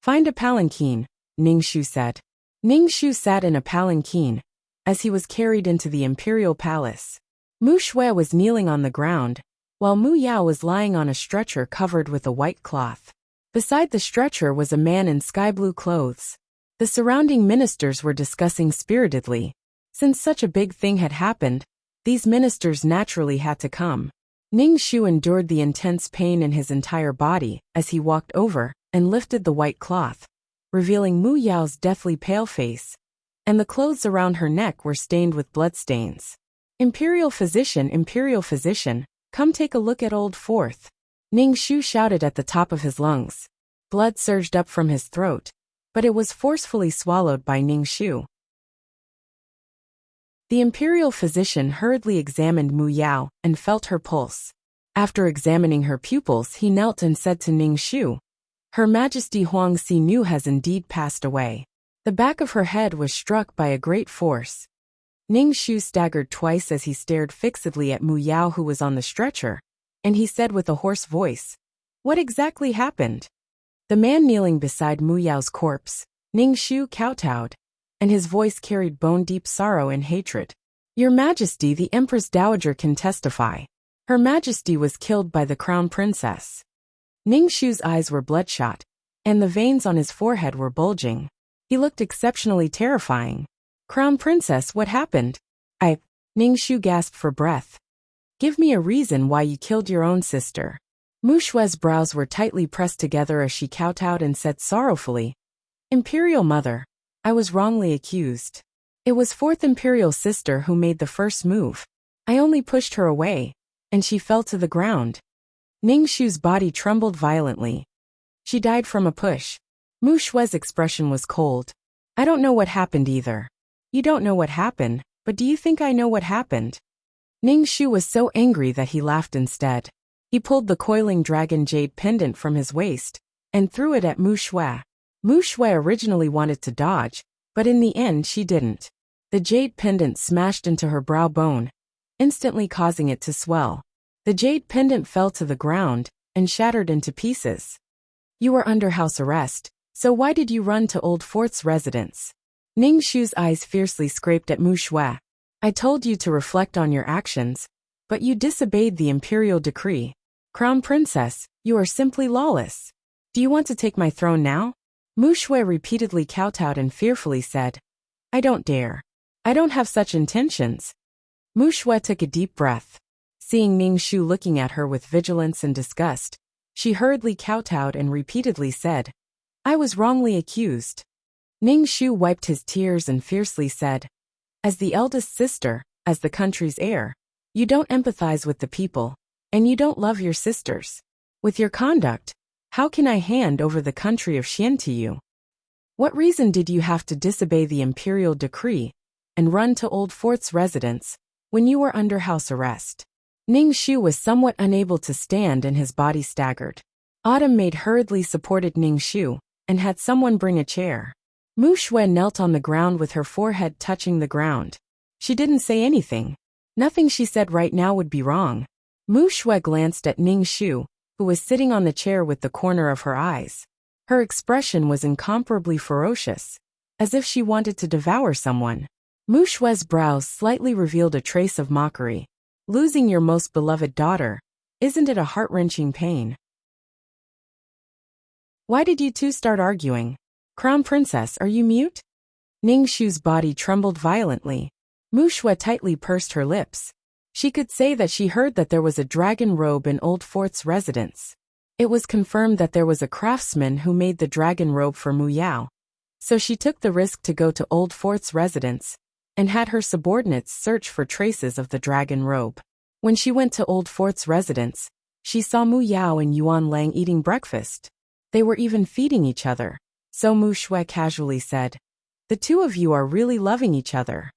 "Find a palanquin," Ning Shu said. Ning Shu sat in a palanquin, as he was carried into the imperial palace. Mu Shui was kneeling on the ground, while Mu Yao was lying on a stretcher covered with a white cloth. Beside the stretcher was a man in sky-blue clothes. The surrounding ministers were discussing spiritedly. Since such a big thing had happened, these ministers naturally had to come. Ning Shu endured the intense pain in his entire body as he walked over and lifted the white cloth, revealing Mu Yao's deathly pale face, and the clothes around her neck were stained with bloodstains. Imperial physician, come take a look at Old Fourth," Ning Shu shouted at the top of his lungs. Blood surged up from his throat, but it was forcefully swallowed by Ning Shu. The imperial physician hurriedly examined Mu Yao and felt her pulse. After examining her pupils, he knelt and said to Ning Shu, "Her Majesty Huang Xinu has indeed passed away." The back of her head was struck by a great force. Ning Shu staggered twice as he stared fixedly at Mu Yao, who was on the stretcher, and he said with a hoarse voice, "What exactly happened?" The man kneeling beside Mu Yao's corpse, Ning Shu, kowtowed, and his voice carried bone-deep sorrow and hatred. "Your Majesty, the Empress Dowager can testify. Her Majesty was killed by the Crown Princess." Ning Shu's eyes were bloodshot, and the veins on his forehead were bulging. He looked exceptionally terrifying. "Crown Princess, what happened?" Ning Shu gasped for breath. "Give me a reason why you killed your own sister." Mu Shui's brows were tightly pressed together as she kowtowed and said sorrowfully, "Imperial Mother, I was wrongly accused. It was Fourth Imperial Sister who made the first move. I only pushed her away, and she fell to the ground." Ning Shu's body trembled violently. "She died from a push." Mu Shui's expression was cold. "I don't know what happened either." "You don't know what happened, but do you think I know what happened?" Ning Shu was so angry that he laughed instead. He pulled the coiling dragon jade pendant from his waist and threw it at Mu Shui. Mu Shui originally wanted to dodge, but in the end she didn't. The jade pendant smashed into her brow bone, instantly causing it to swell. The jade pendant fell to the ground and shattered into pieces. You were under house arrest, so why did you run to Old Fort's residence? Ning Shu's eyes fiercely scraped at Mu Shui. I told you to reflect on your actions, but you disobeyed the imperial decree. Crown Princess, you are simply lawless. Do you want to take my throne now? Mu Shui repeatedly kowtowed and fearfully said, I don't dare. I don't have such intentions. Mu Shui took a deep breath. Seeing Ning Shu looking at her with vigilance and disgust, she hurriedly kowtowed and repeatedly said, I was wrongly accused. Ning Shu wiped his tears and fiercely said, as the eldest sister, as the country's heir, you don't empathize with the people, and you don't love your sisters. With your conduct, how can I hand over the country of Xian to you? What reason did you have to disobey the imperial decree and run to Old Fort's residence when you were under house arrest? Ning Shu was somewhat unable to stand and his body staggered. Autumn Maid hurriedly supported Ning Shu and had someone bring a chair. Mu Shui knelt on the ground with her forehead touching the ground. She didn't say anything. Nothing she said right now would be wrong. Mu Shui glanced at Ning Shu, who was sitting on the chair with the corner of her eyes. Her expression was incomparably ferocious, as if she wanted to devour someone. Mu Shui's brows slightly revealed a trace of mockery. Losing your most beloved daughter, isn't it a heart-wrenching pain? Why did you two start arguing? Crown Princess, are you mute? Ning Shu's body trembled violently. Mu Shui tightly pursed her lips. She could say that she heard that there was a dragon robe in Old Fort's residence. It was confirmed that there was a craftsman who made the dragon robe for Mu Yao. So she took the risk to go to Old Fort's residence and had her subordinates search for traces of the dragon robe. When she went to Old Fort's residence, she saw Mu Yao and Yuan Lang eating breakfast. They were even feeding each other. So Mu Shui casually said, the two of you are really loving each other.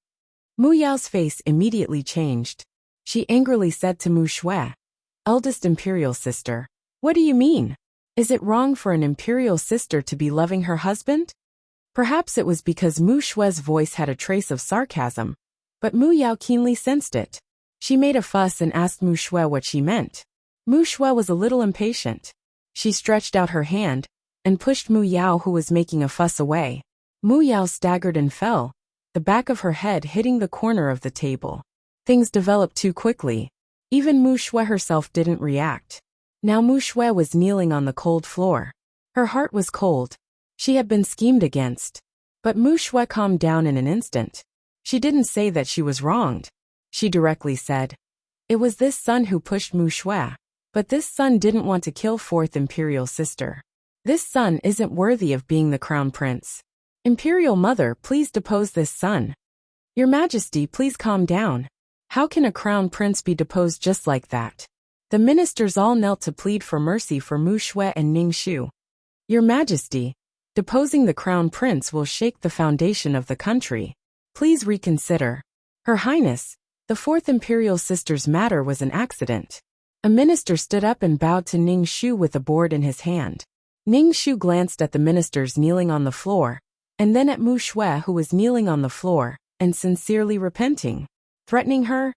Mu Yao's face immediately changed. She angrily said to Mu Shui, eldest imperial sister, what do you mean? Is it wrong for an imperial sister to be loving her husband? Perhaps it was because Mu Shui's voice had a trace of sarcasm, but Mu Yao keenly sensed it. She made a fuss and asked Mu Shui what she meant. Mu Shui was a little impatient. She stretched out her hand and pushed Mu Yao, who was making a fuss, away. Mu Yao staggered and fell, the back of her head hitting the corner of the table. Things developed too quickly. Even Mu Shui herself didn't react. Now Mu Shui was kneeling on the cold floor. Her heart was cold. She had been schemed against. But Mu Shui calmed down in an instant. She didn't say that she was wronged. She directly said, it was this son who pushed Mu Shui. But this son didn't want to kill fourth imperial sister. This son isn't worthy of being the crown prince. Imperial mother, please depose this son. Your Majesty, please calm down. How can a crown prince be deposed just like that? The ministers all knelt to plead for mercy for Mu Shui and Ning Shu. Your Majesty, deposing the crown prince will shake the foundation of the country. Please reconsider. Her Highness, the fourth imperial sister's matter was an accident. A minister stood up and bowed to Ning Shu with a board in his hand. Ning Shu glanced at the ministers kneeling on the floor, and then at Mu Shui, who was kneeling on the floor and sincerely repenting. Threatening her?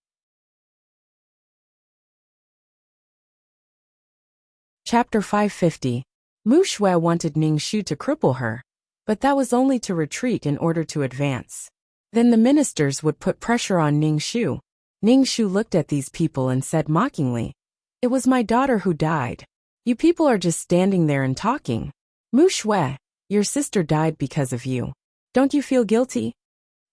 Chapter 550. Mu Shui wanted Ning Shu to cripple her, but that was only to retreat in order to advance. Then the ministers would put pressure on Ning Shu. Ning Shu looked at these people and said mockingly, it was my daughter who died. You people are just standing there and talking. Mu Shui, your sister died because of you. Don't you feel guilty?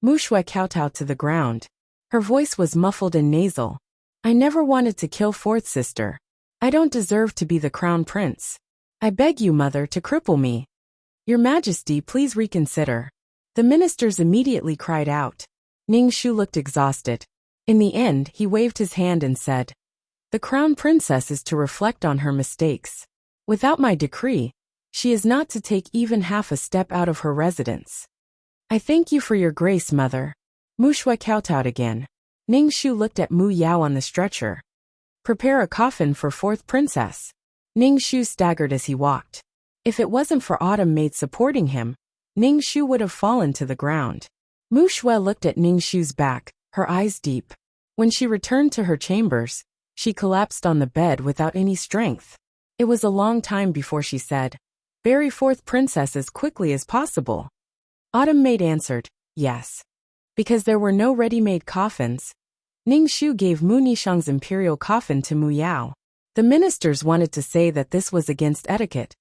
Mu Shui kowtowed to the ground. Her voice was muffled and nasal. I never wanted to kill fourth sister. I don't deserve to be the crown prince. I beg you, mother, to cripple me. Your Majesty, please reconsider. The ministers immediately cried out. Ning Shu looked exhausted. In the end, he waved his hand and said, the crown princess is to reflect on her mistakes. Without my decree, she is not to take even half a step out of her residence. I thank you for your grace, mother. Mu Shui kowtowed again. Ning Shu looked at Mu Yao on the stretcher. Prepare a coffin for fourth princess. Ning Shu staggered as he walked. If it wasn't for Autumn Maid supporting him, Ning Shu would have fallen to the ground. Mu Shui looked at Ning Shu's back, her eyes deep. When she returned to her chambers, She collapsed on the bed without any strength. It was a long time before she said, "Bury fourth princess as quickly as possible." Autumn Maid answered, "Yes." Because there were no ready-made coffins, Ning Shu gave Mu Nishang's imperial coffin to Mu Yao. The ministers wanted to say that this was against etiquette,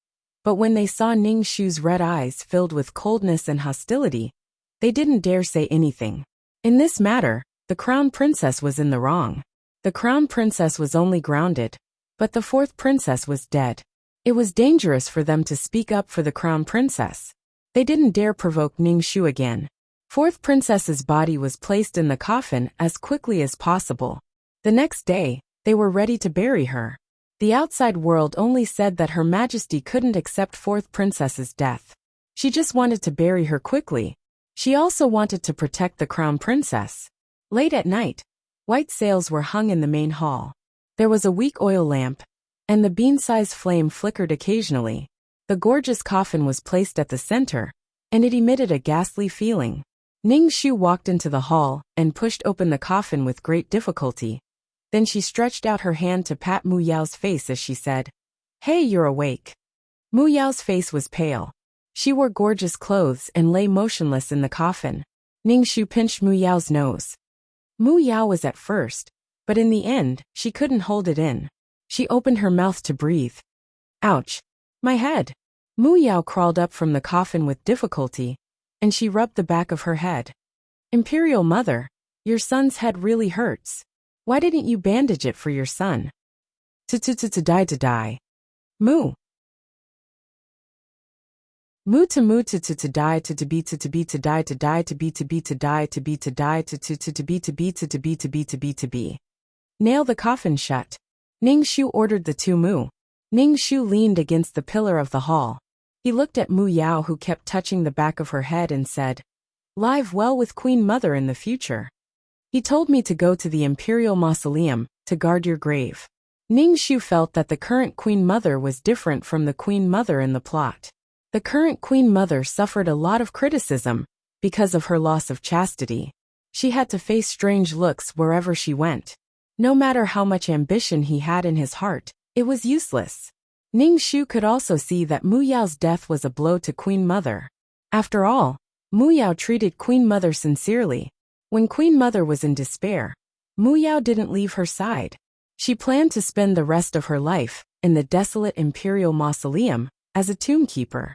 but when they saw Ning Shu's red eyes filled with coldness and hostility, they didn't dare say anything. In this matter, the crown princess was in the wrong. The crown princess was only grounded, but the fourth princess was dead. It was dangerous for them to speak up for the crown princess. They didn't dare provoke Ning Shu again. Fourth princess's body was placed in the coffin as quickly as possible. The next day, they were ready to bury her. The outside world only said that Her Majesty couldn't accept fourth princess's death. She just wanted to bury her quickly. She also wanted to protect the crown princess. Late at night, white sails were hung in the main hall. There was a weak oil lamp, and the bean-sized flame flickered occasionally. The gorgeous coffin was placed at the center, and it emitted a ghastly feeling. Ning Shu walked into the hall and pushed open the coffin with great difficulty. Then she stretched out her hand to pat Mu Yao's face as she said, "Hey, you're awake." Mu Yao's face was pale. She wore gorgeous clothes and lay motionless in the coffin. Ning Shu pinched Mu Yao's nose. Mu Yao was at first, but in the end, she couldn't hold it in. She opened her mouth to breathe. "Ouch! My head!" Mu Yao crawled up from the coffin with difficulty, and she rubbed the back of her head. "Imperial Mother, your son's head really hurts. Why didn't you bandage it for your son?" To die. Mu. Mu to die to be to die to die to be to be to die to be to die to be to be to be to be to be to be. Nail the coffin shut. Ning Shu ordered the two Mu. Ning Shu leaned against the pillar of the hall. He looked at Mu Yao, who kept touching the back of her head, and said, "Live well with Queen Mother in the future. He told me to go to the Imperial Mausoleum to guard your grave." Ning Shu felt that the current Queen Mother was different from the Queen Mother in the plot. The current Queen Mother suffered a lot of criticism because of her loss of chastity. She had to face strange looks wherever she went. No matter how much ambition he had in his heart, it was useless. Ning Shu could also see that Mu Yao's death was a blow to Queen Mother. After all, Mu Yao treated Queen Mother sincerely. When Queen Mother was in despair, Mu Yao didn't leave her side. She planned to spend the rest of her life in the desolate Imperial Mausoleum as a tombkeeper.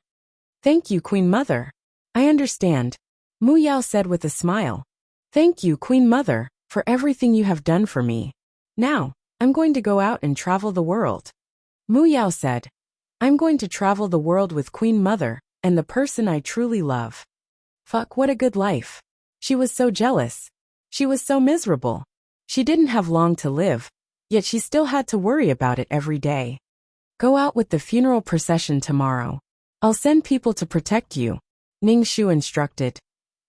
"Thank you, Queen Mother. I understand," Mu Yao said with a smile. "Thank you, Queen Mother, for everything you have done for me. Now, I'm going to go out and travel the world." Mu Yao said, "I'm going to travel the world with Queen Mother and the person I truly love." Fuck, what a good life. She was so jealous. She was so miserable. She didn't have long to live, yet she still had to worry about it every day. "Go out with the funeral procession tomorrow. I'll send people to protect you," Ning Shu instructed.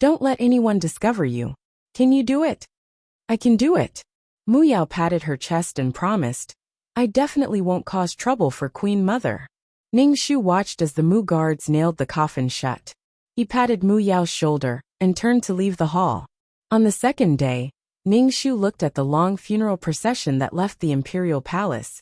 "Don't let anyone discover you. Can you do it?" "I can do it." Mu Yao patted her chest and promised, "I definitely won't cause trouble for Queen Mother." Ning Shu watched as the Mu guards nailed the coffin shut. He patted Mu Yao's shoulder and turned to leave the hall. On the second day, Ning Shu looked at the long funeral procession that left the imperial palace,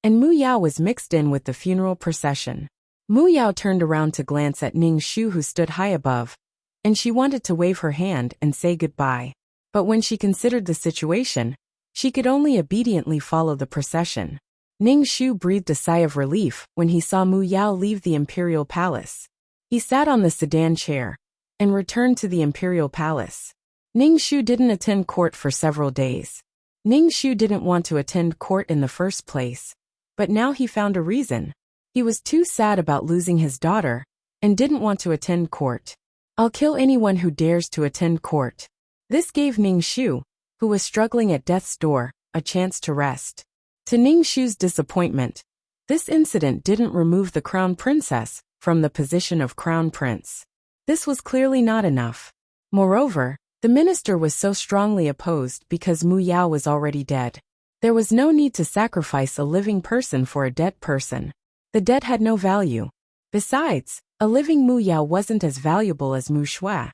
and Mu Yao was mixed in with the funeral procession. Mu Yao turned around to glance at Ning Shu, who stood high above, and she wanted to wave her hand and say goodbye. But when she considered the situation, she could only obediently follow the procession. Ning Shu breathed a sigh of relief when he saw Mu Yao leave the imperial palace. He sat on the sedan chair and returned to the imperial palace. Ning Shu didn't attend court for several days. Ning Shu didn't want to attend court in the first place, but now he found a reason. He was too sad about losing his daughter and didn't want to attend court. "I'll kill anyone who dares to attend court." This gave Ning Shu, who was struggling at death's door, a chance to rest. To Ning Shu's disappointment, this incident didn't remove the crown princess from the position of crown prince. This was clearly not enough. Moreover, the minister was so strongly opposed because Mu Yao was already dead. There was no need to sacrifice a living person for a dead person. The dead had no value. Besides, a living Mu Yao wasn't as valuable as Mu Shui.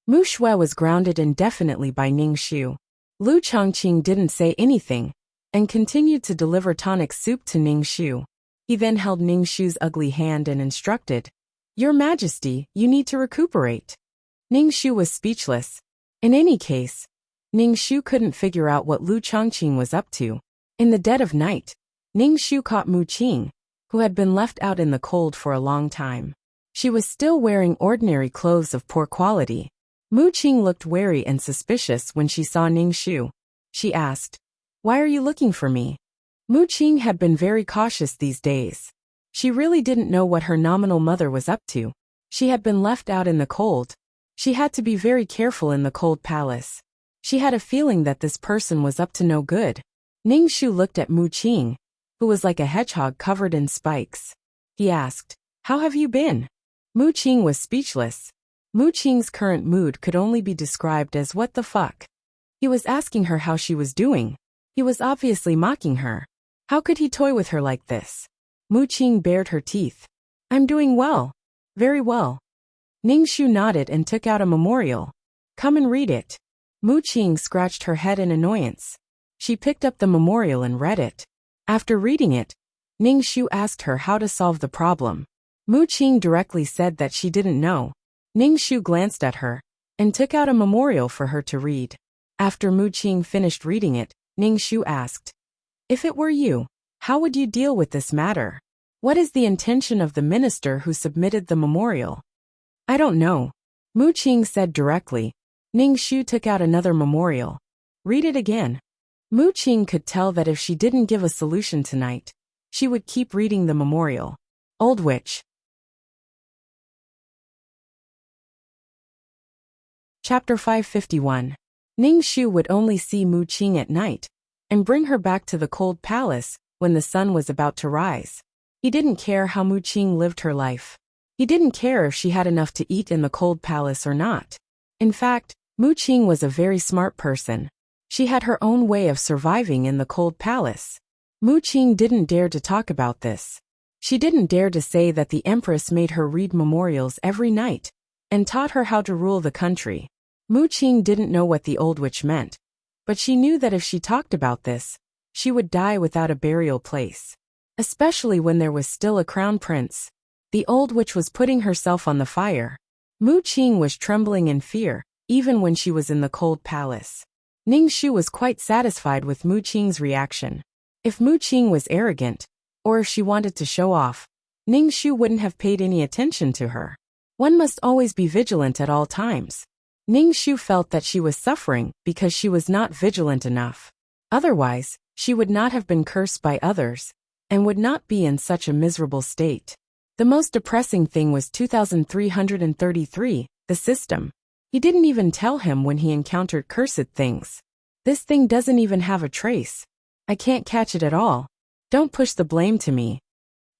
Mu Shui was grounded indefinitely by Ning Shu. Lu Chongqing didn't say anything and continued to deliver tonic soup to Ning Shu. He then held Ning Shu's ugly hand and instructed, "Your Majesty, you need to recuperate." Ning Shu was speechless. In any case, Ning Shu couldn't figure out what Lu Chongqing was up to. In the dead of night, Ning Shu caught Mu Qing, who had been left out in the cold for a long time. She was still wearing ordinary clothes of poor quality. Mu Qing looked wary and suspicious when she saw Ning Shu. She asked, "Why are you looking for me?" Mu Qing had been very cautious these days. She really didn't know what her nominal mother was up to. She had been left out in the cold. She had to be very careful in the cold palace. She had a feeling that this person was up to no good. Ning Shu looked at Mu Qing, who was like a hedgehog covered in spikes. He asked, "How have you been?" Mu Qing was speechless. Mu Qing's current mood could only be described as what the fuck. He was asking her how she was doing. He was obviously mocking her. How could he toy with her like this? Mu Qing bared her teeth. "I'm doing well. Very well." Ning Shu nodded and took out a memorial. "Come and read it." Mu Qing scratched her head in annoyance. She picked up the memorial and read it. After reading it, Ning Shu asked her how to solve the problem. Mu Qing directly said that she didn't know. Ning Shu glanced at her and took out a memorial for her to read. After Mu Qing finished reading it, Ning Shu asked, "If it were you, how would you deal with this matter? What is the intention of the minister who submitted the memorial?" "I don't know," Mu Qing said directly. Ning Shu took out another memorial. "Read it again." Mu Qing could tell that if she didn't give a solution tonight, she would keep reading the memorial. Old Witch. Chapter 551. Ning Shu would only see Mu Qing at night and bring her back to the cold palace when the sun was about to rise. He didn't care how Mu Qing lived her life. He didn't care if she had enough to eat in the cold palace or not. In fact, Mu Qing was a very smart person. She had her own way of surviving in the cold palace. Mu Qing didn't dare to talk about this. She didn't dare to say that the empress made her read memorials every night and taught her how to rule the country. Mu Qing didn't know what the old witch meant, but she knew that if she talked about this, she would die without a burial place. Especially when there was still a crown prince. The old witch was putting herself on the fire. Mu Qing was trembling in fear, even when she was in the cold palace. Ning Shu was quite satisfied with Mu Qing's reaction. If Mu Qing was arrogant, or if she wanted to show off, Ning Shu wouldn't have paid any attention to her. One must always be vigilant at all times. Ning Shu felt that she was suffering because she was not vigilant enough. Otherwise, she would not have been cursed by others, and would not be in such a miserable state. The most depressing thing was 2333, the system. He didn't even tell him when he encountered cursed things. "This thing doesn't even have a trace. I can't catch it at all. Don't push the blame to me,"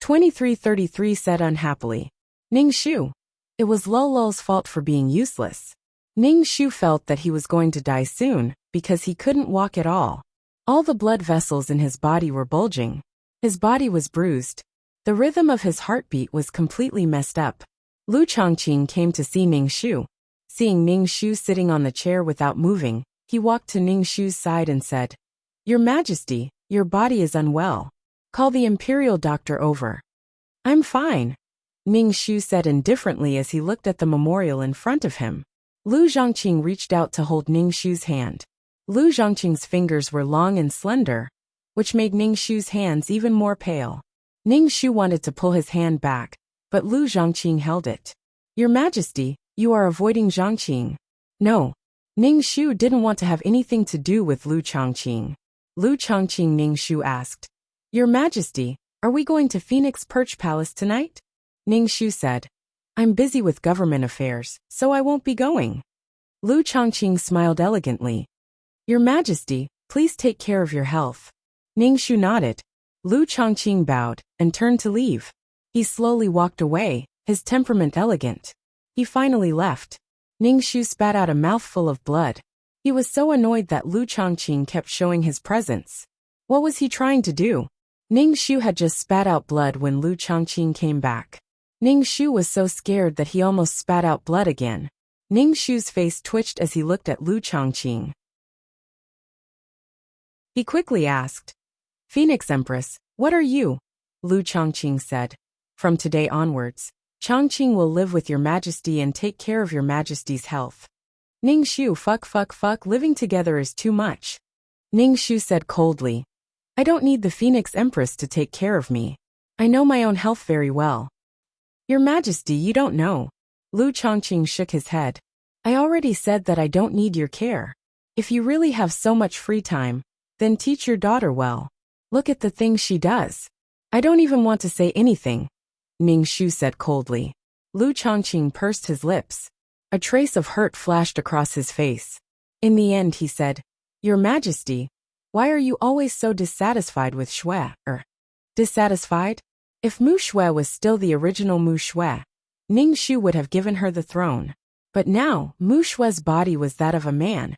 2333 said unhappily. "Ning Shu. It was Lolo's fault for being useless." Ning Shu felt that he was going to die soon because he couldn't walk at all. All the blood vessels in his body were bulging. His body was bruised. The rhythm of his heartbeat was completely messed up. Lu Chongqing came to see Ning Shu. Seeing Ning Shu sitting on the chair without moving, he walked to Ning Shu's side and said, "Your Majesty, your body is unwell. Call the imperial doctor over." "I'm fine," Ning Shu said indifferently as he looked at the memorial in front of him. Lu Zhongqing reached out to hold Ning Shu's hand. Lu Zhongqing's fingers were long and slender, which made Ning Shu's hands even more pale. Ning Shu wanted to pull his hand back, but Lu Zhongqing held it. "Your Majesty, you are avoiding Zhongqing." "No." Ning Shu didn't want to have anything to do with Lu Chongqing. Lu Chongqing Ning Shu asked, "Your Majesty, are we going to Phoenix Perch Palace tonight?" Ning Shu said, "I'm busy with government affairs, so I won't be going." Lu Chongqing smiled elegantly. "Your Majesty, please take care of your health." Ning Shu nodded. Lu Chongqing bowed and turned to leave. He slowly walked away, his temperament elegant. He finally left. Ning Shu spat out a mouthful of blood. He was so annoyed that Lu Chongqing kept showing his presence. What was he trying to do? Ning Shu had just spat out blood when Lu Chongqing came back. Ning Shu was so scared that he almost spat out blood again. Ning Shu's face twitched as he looked at Lu Chongqing. He quickly asked. Phoenix Empress, what are you? Lu Chongqing said. From today onwards, Chongqing will live with your majesty and take care of your majesty's health. Ning Shu, fuck, living together is too much. Ning Shu said coldly. I don't need the Phoenix Empress to take care of me. I know my own health very well. Your Majesty, you don't know. Lu Chongqing shook his head. I already said that I don't need your care. If you really have so much free time, then teach your daughter well. Look at the things she does. I don't even want to say anything, Ning Shu said coldly. Lu Chongqing pursed his lips. A trace of hurt flashed across his face. In the end he said, Your Majesty, why are you always so dissatisfied with Shui? Dissatisfied? If Mu Shui was still the original Mu Shui, Ning Shu would have given her the throne. But now, Mu Shui's body was that of a man,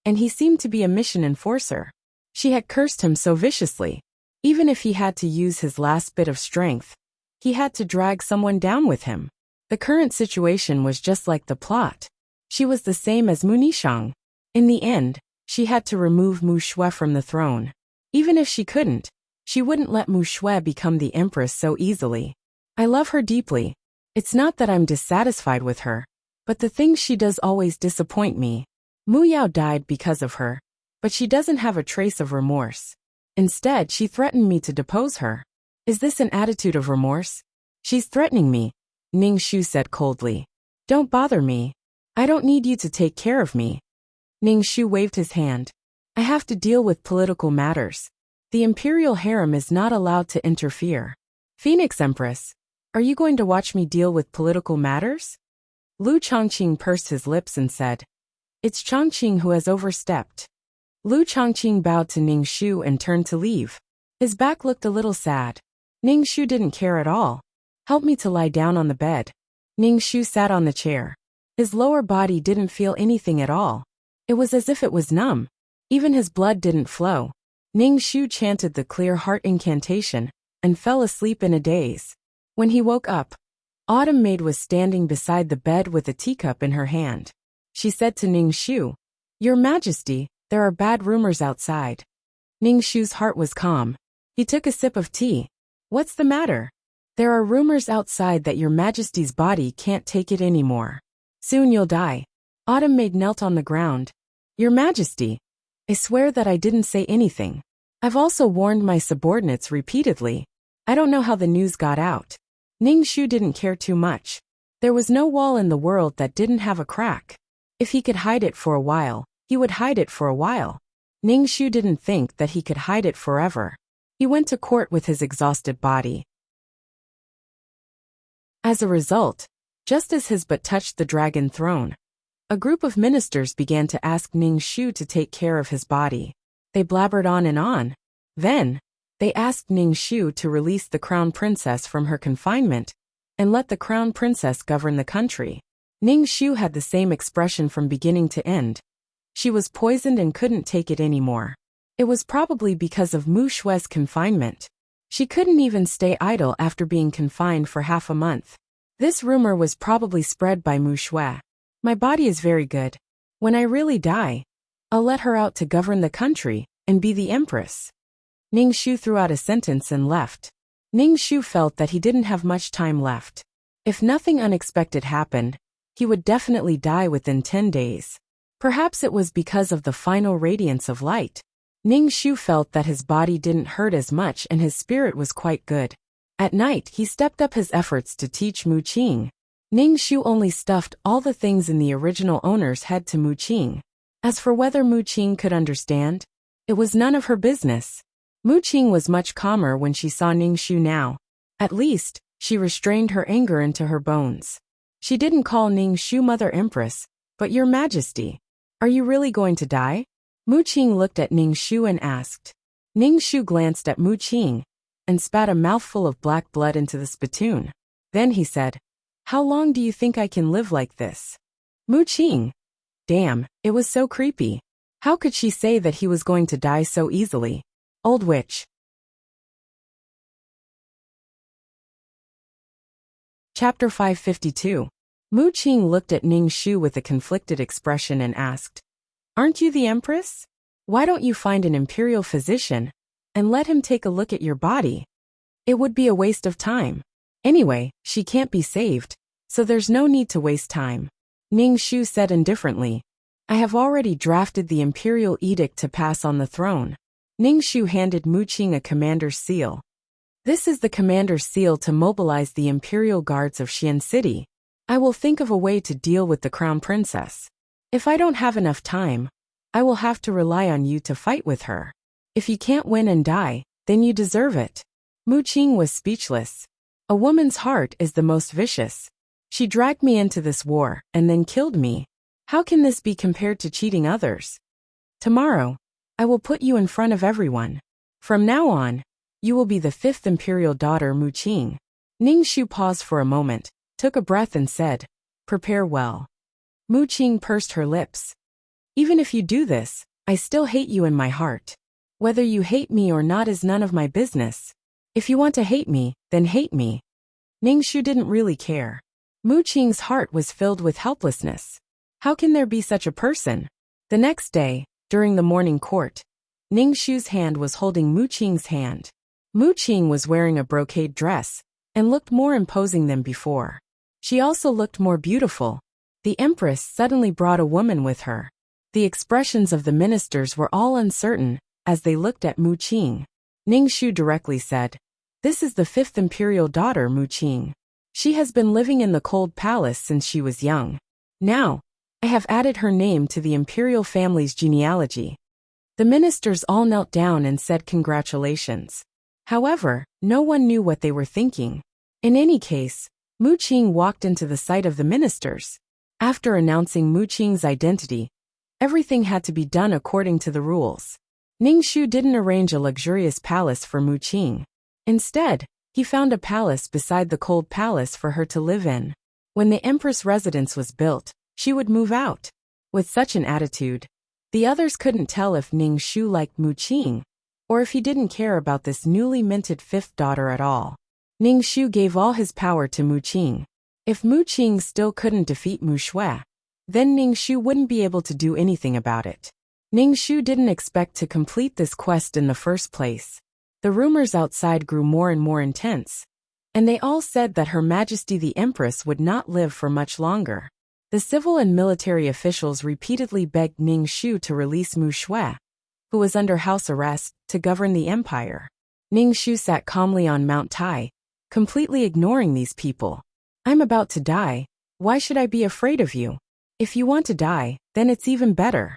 and he seemed to be a mission enforcer. She had cursed him so viciously. Even if he had to use his last bit of strength, he had to drag someone down with him. The current situation was just like the plot. She was the same as Mu Nishang. In the end, she had to remove Mu Shui from the throne. Even if she couldn't, she wouldn't let Mu Shui become the empress so easily. I love her deeply. It's not that I'm dissatisfied with her, but the things she does always disappoint me. Mu Yao died because of her, but she doesn't have a trace of remorse. Instead, she threatened me to depose her. Is this an attitude of remorse? She's threatening me, Ning Shu said coldly. Don't bother me. I don't need you to take care of me. Ning Shu waved his hand. I have to deal with political matters. The imperial harem is not allowed to interfere. Phoenix Empress, are you going to watch me deal with political matters? Lu Chongqing pursed his lips and said, It's Chongqing who has overstepped. Lu Chongqing bowed to Ning Shu and turned to leave. His back looked a little sad. Ning Shu didn't care at all. Help me to lie down on the bed. Ning Shu sat on the chair. His lower body didn't feel anything at all. It was as if it was numb. Even his blood didn't flow. Ning Shu chanted the clear heart incantation and fell asleep in a daze. When he woke up, Autumn Maid was standing beside the bed with a teacup in her hand. She said to Ning Shu, Your Majesty, there are bad rumors outside. Ning Shu's heart was calm. He took a sip of tea. What's the matter? There are rumors outside that your Majesty's body can't take it anymore. Soon you'll die. Autumn Maid knelt on the ground. Your Majesty, I swear that I didn't say anything. I've also warned my subordinates repeatedly. I don't know how the news got out. Ning Shu didn't care too much. There was no wall in the world that didn't have a crack. If he could hide it for a while, he would hide it for a while. Ning Shu didn't think that he could hide it forever. He went to court with his exhausted body. As a result, just as his butt touched the dragon throne, a group of ministers began to ask Ning Shu to take care of his body. They blabbered on and on. Then, they asked Ning Shu to release the crown princess from her confinement and let the crown princess govern the country. Ning Shu had the same expression from beginning to end. She was poisoned and couldn't take it anymore. It was probably because of Mu Shui's confinement. She couldn't even stay idle after being confined for half a month. This rumor was probably spread by Mu Shui. My body is very good. When I really die, I'll let her out to govern the country and be the empress. Ning Shu threw out a sentence and left. Ning Shu felt that he didn't have much time left. If nothing unexpected happened, he would definitely die within 10 days. Perhaps it was because of the final radiance of light. Ning Shu felt that his body didn't hurt as much and his spirit was quite good. At night, he stepped up his efforts to teach Mu Qing. Ning Shu only stuffed all the things in the original owner's head to Mu Qing. As for whether Mu Qing could understand, it was none of her business. Mu Qing was much calmer when she saw Ning Shu now. At least, she restrained her anger into her bones. She didn't call Ning Shu Mother Empress, but Your Majesty. Are you really going to die? Mu Qing looked at Ning Shu and asked. Ning Shu glanced at Mu Qing and spat a mouthful of black blood into the spittoon. Then he said, How long do you think I can live like this? Mu Qing. Damn, it was so creepy. How could she say that he was going to die so easily? Old witch. Chapter 552. Mu Qing looked at Ning Shu with a conflicted expression and asked, Aren't you the empress? Why don't you find an imperial physician and let him take a look at your body? It would be a waste of time. Anyway, she can't be saved, so there's no need to waste time. Ning Shu said indifferently. I have already drafted the imperial edict to pass on the throne. Ning Shu handed Mu Qing a commander's seal. This is the commander's seal to mobilize the imperial guards of Xian City. I will think of a way to deal with the crown princess. If I don't have enough time, I will have to rely on you to fight with her. If you can't win and die, then you deserve it. Mu Qing was speechless. A woman's heart is the most vicious. She dragged me into this war and then killed me. How can this be compared to cheating others? Tomorrow, I will put you in front of everyone. From now on, you will be the 5th imperial daughter Mu Qing. Ning Shu paused for a moment, took a breath and said, prepare well. Mu Qing pursed her lips. Even if you do this, I still hate you in my heart. Whether you hate me or not is none of my business. If you want to hate me, then hate me. Ning Shu didn't really care. Mu Qing's heart was filled with helplessness. How can there be such a person? The next day, during the morning court, Ning Shu's hand was holding Mu Qing's hand. Mu Qing was wearing a brocade dress and looked more imposing than before. She also looked more beautiful. The empress suddenly brought a woman with her. The expressions of the ministers were all uncertain as they looked at Mu Qing. Ning Shu directly said, this is the 5th imperial daughter Mu Qing. She has been living in the cold palace since she was young. Now, I have added her name to the imperial family's genealogy. The ministers all knelt down and said congratulations. However, no one knew what they were thinking. In any case, Mu Qing walked into the sight of the ministers. After announcing Mu Qing's identity, everything had to be done according to the rules. Ning Shu didn't arrange a luxurious palace for Mu Qing. Instead, he found a palace beside the cold palace for her to live in. When the empress residence was built, she would move out. With such an attitude, the others couldn't tell if Ning Shu liked Mu Qing, or if he didn't care about this newly minted 5th daughter at all. Ning Shu gave all his power to Mu Qing. If Mu Qing still couldn't defeat Mu Shui, then Ning Shu wouldn't be able to do anything about it. Ning Shu didn't expect to complete this quest in the first place. The rumors outside grew more and more intense, and they all said that Her Majesty the Empress would not live for much longer. The civil and military officials repeatedly begged Ning Shu to release Mu Shui, who was under house arrest, to govern the empire. Ning Shu sat calmly on Mount Tai, completely ignoring these people. I'm about to die. Why should I be afraid of you? If you want to die, then it's even better.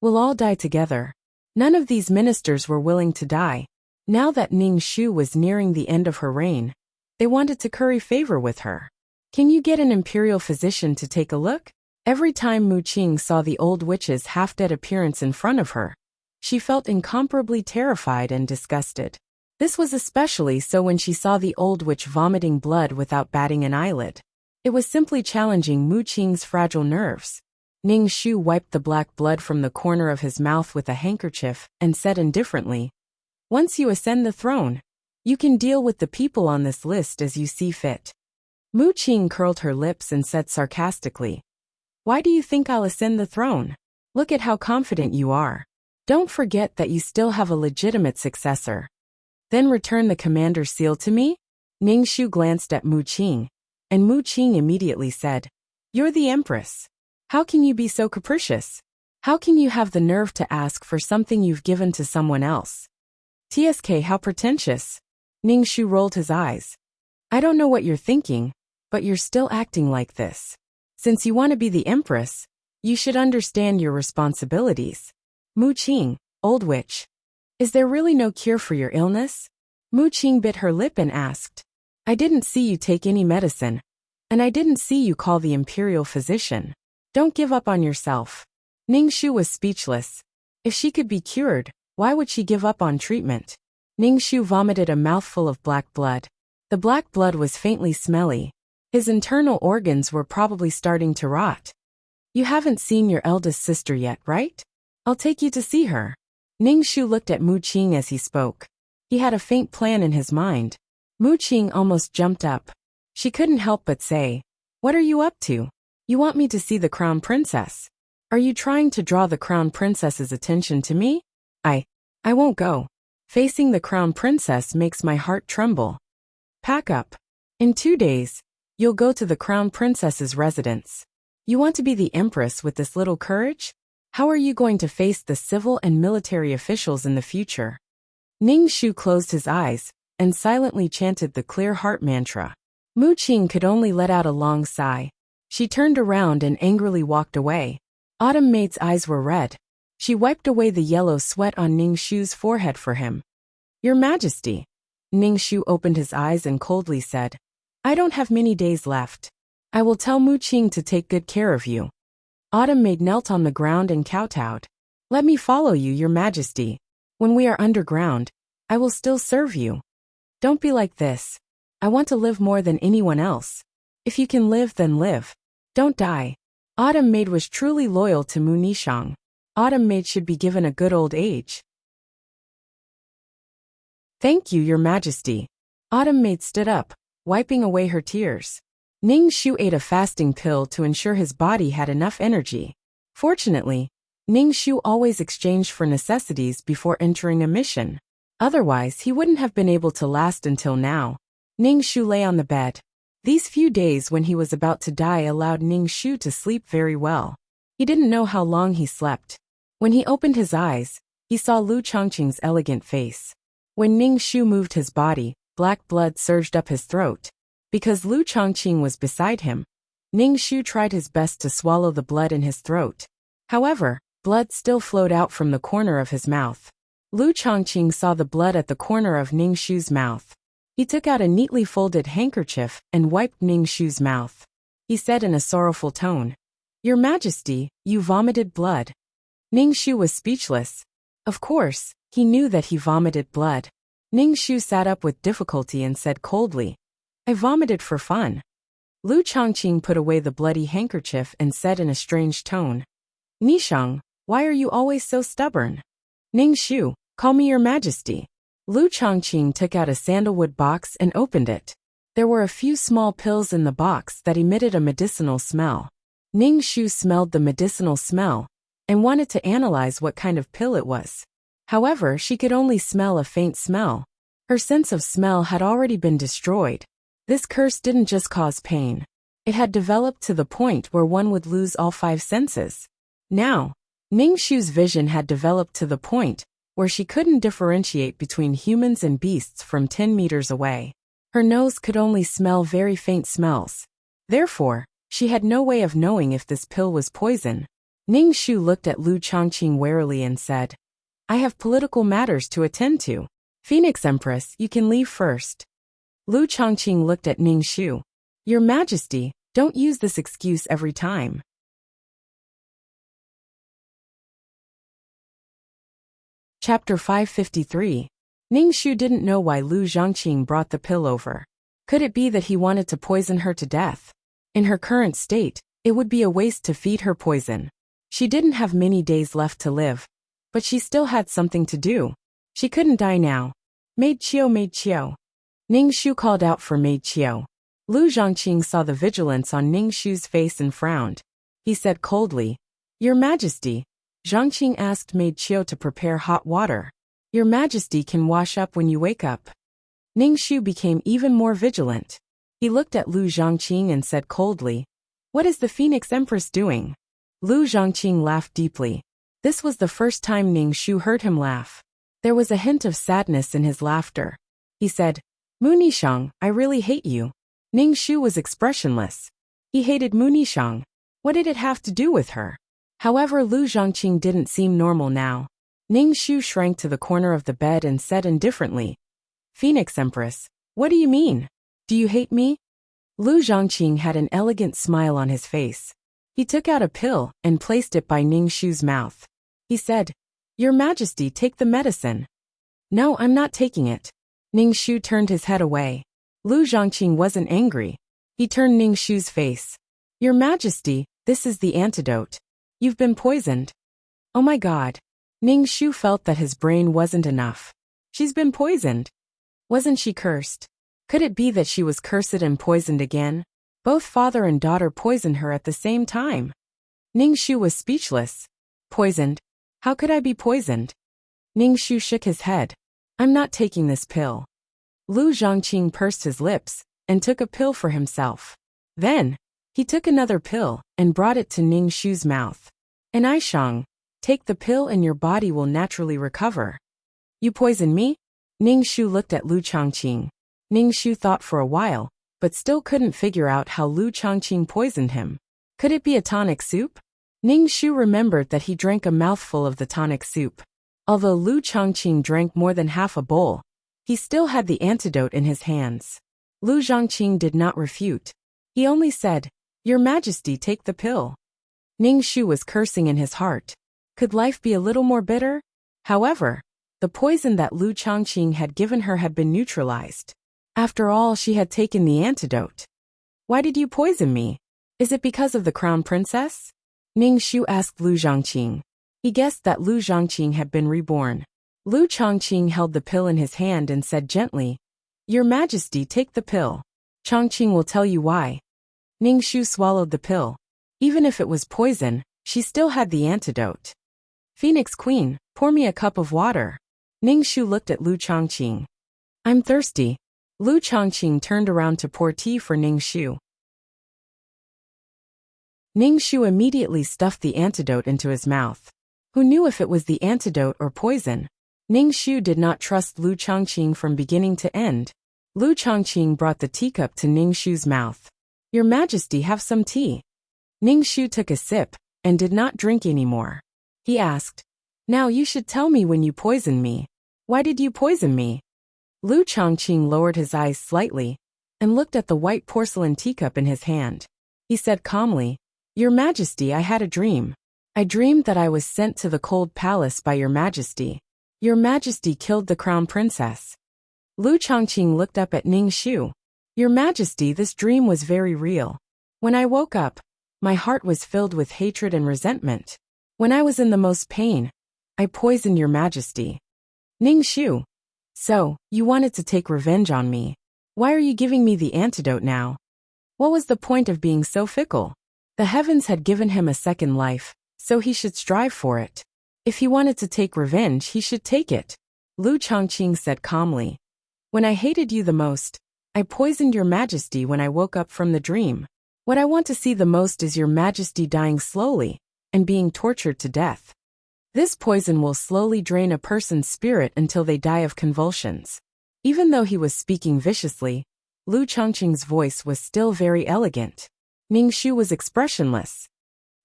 We'll all die together. None of these ministers were willing to die. Now that Ning Shu was nearing the end of her reign, they wanted to curry favor with her. Can you get an imperial physician to take a look? Every time Mu Qing saw the old witch's half-dead appearance in front of her, she felt incomparably terrified and disgusted. This was especially so when she saw the old witch vomiting blood without batting an eyelid. It was simply challenging Mu Qing's fragile nerves. Ning Shu wiped the black blood from the corner of his mouth with a handkerchief and said indifferently, once you ascend the throne, you can deal with the people on this list as you see fit. Mu Qing curled her lips and said sarcastically, why do you think I'll ascend the throne? Look at how confident you are. Don't forget that you still have a legitimate successor. Then return the commander's seal to me? Ning Shu glanced at Mu Qing, and Mu Qing immediately said, you're the empress. How can you be so capricious? How can you have the nerve to ask for something you've given to someone else? TSK, how pretentious. Ning Shu rolled his eyes. I don't know what you're thinking, but you're still acting like this. Since you want to be the empress, you should understand your responsibilities. Mu Qing, old witch. Is there really no cure for your illness? Mu Qing bit her lip and asked. I didn't see you take any medicine, and I didn't see you call the imperial physician. Don't give up on yourself. Ning Shu was speechless. If she could be cured, why would she give up on treatment? Ning Shu vomited a mouthful of black blood. The black blood was faintly smelly. His internal organs were probably starting to rot. You haven't seen your eldest sister yet, right? I'll take you to see her. Ning Shu looked at Mu Qing as he spoke. He had a faint plan in his mind. Mu Qing almost jumped up. She couldn't help but say, what are you up to? You want me to see the crown princess? Are you trying to draw the crown princess's attention to me? I won't go. Facing the crown princess makes my heart tremble. Pack up. In 2 days, you'll go to the crown princess's residence. You want to be the empress with this little courage? How are you going to face the civil and military officials in the future? Ning Shu closed his eyes and silently chanted the clear heart mantra. Mu Qing could only let out a long sigh. She turned around and angrily walked away. Autumn Maid's eyes were red. She wiped away the yellow sweat on Ning Shu's forehead for him. Your Majesty. Ning Shu opened his eyes and coldly said, I don't have many days left. I will tell Mu Qing to take good care of you. Autumn Maid knelt on the ground and kowtowed. Let me follow you, Your Majesty. When we are underground, I will still serve you. Don't be like this. I want to live more than anyone else. If you can live, then live. Don't die. Autumn Maid was truly loyal to Mu Nishang. Autumn Maid should be given a good old age. Thank you, Your Majesty. Autumn Maid stood up, wiping away her tears. Ning Shu ate a fasting pill to ensure his body had enough energy. Fortunately, Ning Shu always exchanged for necessities before entering a mission. Otherwise, he wouldn't have been able to last until now. Ning Shu lay on the bed. These few days when he was about to die allowed Ning Shu to sleep very well. He didn't know how long he slept. When he opened his eyes, he saw Lu Chongqing's elegant face. When Ning Shu moved his body, black blood surged up his throat. Because Lu Chongqing was beside him, Ning Shu tried his best to swallow the blood in his throat. However, blood still flowed out from the corner of his mouth. Lu Chongqing saw the blood at the corner of Ning Shu's mouth. He took out a neatly folded handkerchief and wiped Ning Shu's mouth. He said in a sorrowful tone, Your Majesty, you vomited blood. Ning Shu was speechless. Of course, he knew that he vomited blood. Ning Shu sat up with difficulty and said coldly, I vomited for fun. Lu Chongqing put away the bloody handkerchief and said in a strange tone, Nishang, why are you always so stubborn? Ning Shu, call me Your Majesty. Lu Chongqing took out a sandalwood box and opened it. There were a few small pills in the box that emitted a medicinal smell. Ning Shu smelled the medicinal smell and wanted to analyze what kind of pill it was. However, she could only smell a faint smell. Her sense of smell had already been destroyed. This curse didn't just cause pain. It had developed to the point where one would lose all 5 senses. Now, Ning Shu's vision had developed to the point where she couldn't differentiate between humans and beasts from 10 meters away. Her nose could only smell very faint smells. Therefore, she had no way of knowing if this pill was poison. Ning Shu looked at Lu Chongqing warily and said, I have political matters to attend to. Phoenix Empress, you can leave first. Lu Chongqing looked at Ning Shu. Your Majesty, don't use this excuse every time. Chapter 553. Ning Shu didn't know why Lu Zhongqing brought the pill over. Could it be that he wanted to poison her to death? In her current state, it would be a waste to feed her poison. She didn't have many days left to live, but she still had something to do. She couldn't die now. Maid Qiu, Maid Qiu. Ning Shu called out for Maid Qiu. Lu Zhongqing saw the vigilance on Ning Shu's face and frowned. He said coldly, Your Majesty. Zhongqing asked Maid Qiu to prepare hot water. Your Majesty can wash up when you wake up. Ning Shu became even more vigilant. He looked at Lu Zhongqing and said coldly, What is the Phoenix Empress doing? Lu Zhongqing laughed deeply. This was the first time Ning Shu heard him laugh. There was a hint of sadness in his laughter. He said, Mu Nishang, I really hate you. Ning Shu was expressionless. He hated Mu Nishang. What did it have to do with her? However, Lu Zhongqing didn't seem normal now. Ning Shu shrank to the corner of the bed and said indifferently, Phoenix Empress, what do you mean? Do you hate me? Lu Zhongqing had an elegant smile on his face. He took out a pill and placed it by Ning Shu's mouth. He said, Your Majesty, take the medicine. No, I'm not taking it. Ning Shu turned his head away. Lu Zhongqing wasn't angry. He turned Ning Shu's face. Your Majesty, this is the antidote. You've been poisoned. Oh my God. Ning Shu felt that his brain wasn't enough. She's been poisoned. Wasn't she cursed? Could it be that she was cursed and poisoned again? Both father and daughter poisoned her at the same time. Ningshu was speechless. Poisoned? How could I be poisoned? Ningshu shook his head. I'm not taking this pill. Lu Zhongqing pursed his lips and took a pill for himself. Then, he took another pill and brought it to Ningshu's mouth. And Aishang, take the pill and your body will naturally recover. You poison me? Ningshu looked at Lu Chongqing. Ningshu thought for a while, but still couldn't figure out how Lu Chongqing poisoned him. Could it be a tonic soup? Ningshu remembered that he drank a mouthful of the tonic soup. Although Lu Chongqing drank more than half a bowl, he still had the antidote in his hands. Lu Zhongqing did not refute. He only said, Your Majesty, take the pill. Ningshu was cursing in his heart. Could life be a little more bitter? However, the poison that Lu Chongqing had given her had been neutralized. After all, she had taken the antidote. Why did you poison me? Is it because of the crown princess? Ningshu asked Lu Zhongqing. He guessed that Lu Zhongqing had been reborn. Lu Chongqing held the pill in his hand and said gently, Your Majesty, take the pill. Chongqing will tell you why. Ningshu swallowed the pill. Even if it was poison, she still had the antidote. Phoenix Queen, pour me a cup of water. Ningshu looked at Lu Chongqing. I'm thirsty. Lu Chongqing turned around to pour tea for Ningshu. Ningshu immediately stuffed the antidote into his mouth. Who knew if it was the antidote or poison? Ningshu did not trust Lu Chongqing from beginning to end. Lu Chongqing brought the teacup to Ningshu's mouth. Your Majesty, have some tea. Ningshu took a sip and did not drink anymore. He asked, Now you should tell me when you poisoned me. Why did you poison me? Lu Chongqing lowered his eyes slightly and looked at the white porcelain teacup in his hand. He said calmly, Your Majesty, I had a dream. I dreamed that I was sent to the cold palace by Your Majesty. Your Majesty killed the crown princess. Lu Chongqing looked up at Ningshu. Your Majesty, this dream was very real. When I woke up, my heart was filled with hatred and resentment. When I was in the most pain, I poisoned Your Majesty. Ningshu. So, you wanted to take revenge on me. Why are you giving me the antidote now? What was the point of being so fickle? The heavens had given him a second life, so he should strive for it. If he wanted to take revenge, he should take it. Lu Chongqing said calmly. When I hated you the most, I poisoned Your Majesty when I woke up from the dream. What I want to see the most is Your Majesty dying slowly and being tortured to death. This poison will slowly drain a person's spirit until they die of convulsions. Even though he was speaking viciously, Lu Chongqing's voice was still very elegant. Ningshu was expressionless.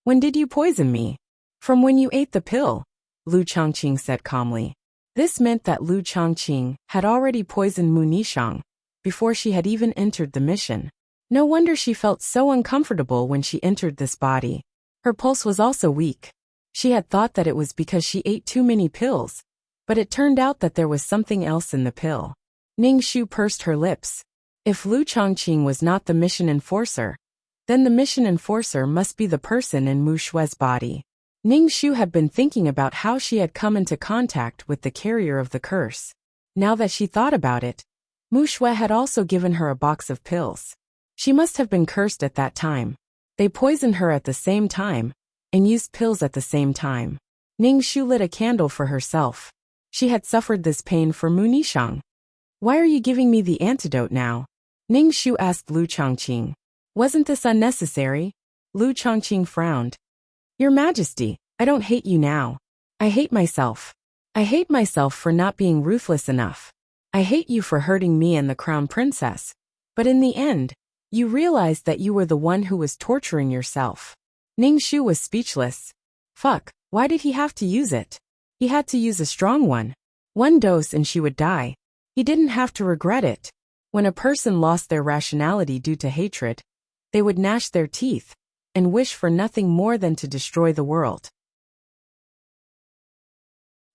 When did you poison me? From when you ate the pill, Lu Chongqing said calmly. This meant that Lu Chongqing had already poisoned Mu Nishang before she had even entered the mission. No wonder she felt so uncomfortable when she entered this body. Her pulse was also weak. She had thought that it was because she ate too many pills, but it turned out that there was something else in the pill. Ningshu pursed her lips. If Lu Chongqing was not the mission enforcer, then the mission enforcer must be the person in Mu Shue's body. Ningshu had been thinking about how she had come into contact with the carrier of the curse. Now that she thought about it, Mu Shue had also given her a box of pills. She must have been cursed at that time. They poisoned her at the same time and used pills at the same time. Ningshu lit a candle for herself. She had suffered this pain for Mu Nishang. Why are you giving me the antidote now? Ningshu asked Lu Chongqing. Wasn't this unnecessary? Lu Chongqing frowned. Your Majesty, I don't hate you now. I hate myself. I hate myself for not being ruthless enough. I hate you for hurting me and the crown princess. But in the end, you realized that you were the one who was torturing yourself. Ningshu was speechless. Fuck, why did he have to use it? He had to use a strong one. One dose and she would die. He didn't have to regret it. When a person lost their rationality due to hatred, they would gnash their teeth and wish for nothing more than to destroy the world.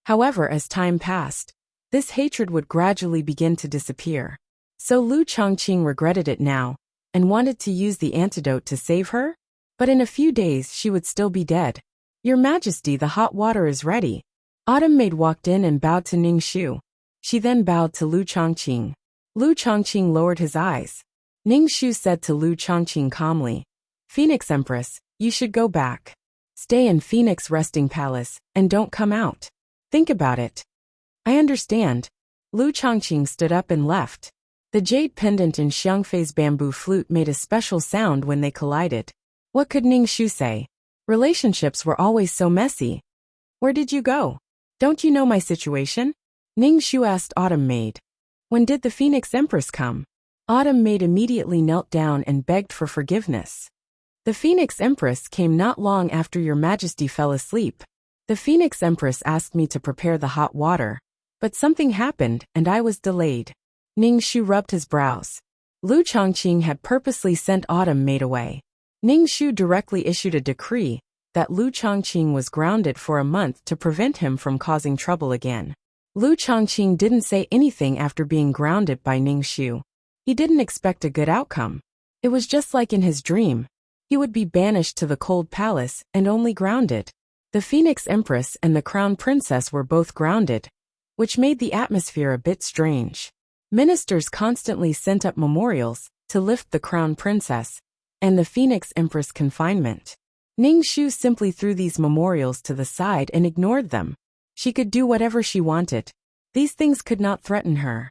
However, as time passed, this hatred would gradually begin to disappear. So Lu Chongqing regretted it now and wanted to use the antidote to save her? But in a few days she would still be dead. Your Majesty, the hot water is ready. Autumn Maid walked in and bowed to Ningshu. She then bowed to Lu Chongqing. Lu Chongqing lowered his eyes. Ningshu said to Lu Chongqing calmly, Phoenix Empress, you should go back. Stay in Phoenix Resting Palace, and don't come out. Think about it. I understand. Lu Chongqing stood up and left. The jade pendant in Xiangfei's bamboo flute made a special sound when they collided. What could Ning Shu say? Relationships were always so messy. Where did you go? Don't you know my situation? Ning Shu asked Autumn Maid. When did the Phoenix Empress come? Autumn Maid immediately knelt down and begged for forgiveness. The Phoenix Empress came not long after your majesty fell asleep. The Phoenix Empress asked me to prepare the hot water, but something happened and I was delayed. Ning Shu rubbed his brows. Lu Chongqing had purposely sent Autumn Maid away. Ning Shu directly issued a decree that Lu Chongqing was grounded for a month to prevent him from causing trouble again. Lu Chongqing didn't say anything after being grounded by Ning Shu. He didn't expect a good outcome. It was just like in his dream. He would be banished to the cold palace and only grounded. The Phoenix Empress and the Crown Princess were both grounded, which made the atmosphere a bit strange. Ministers constantly sent up memorials to lift the Crown Princess and the Phoenix Empress confinement. Ning Shu simply threw these memorials to the side and ignored them. She could do whatever she wanted. These things could not threaten her.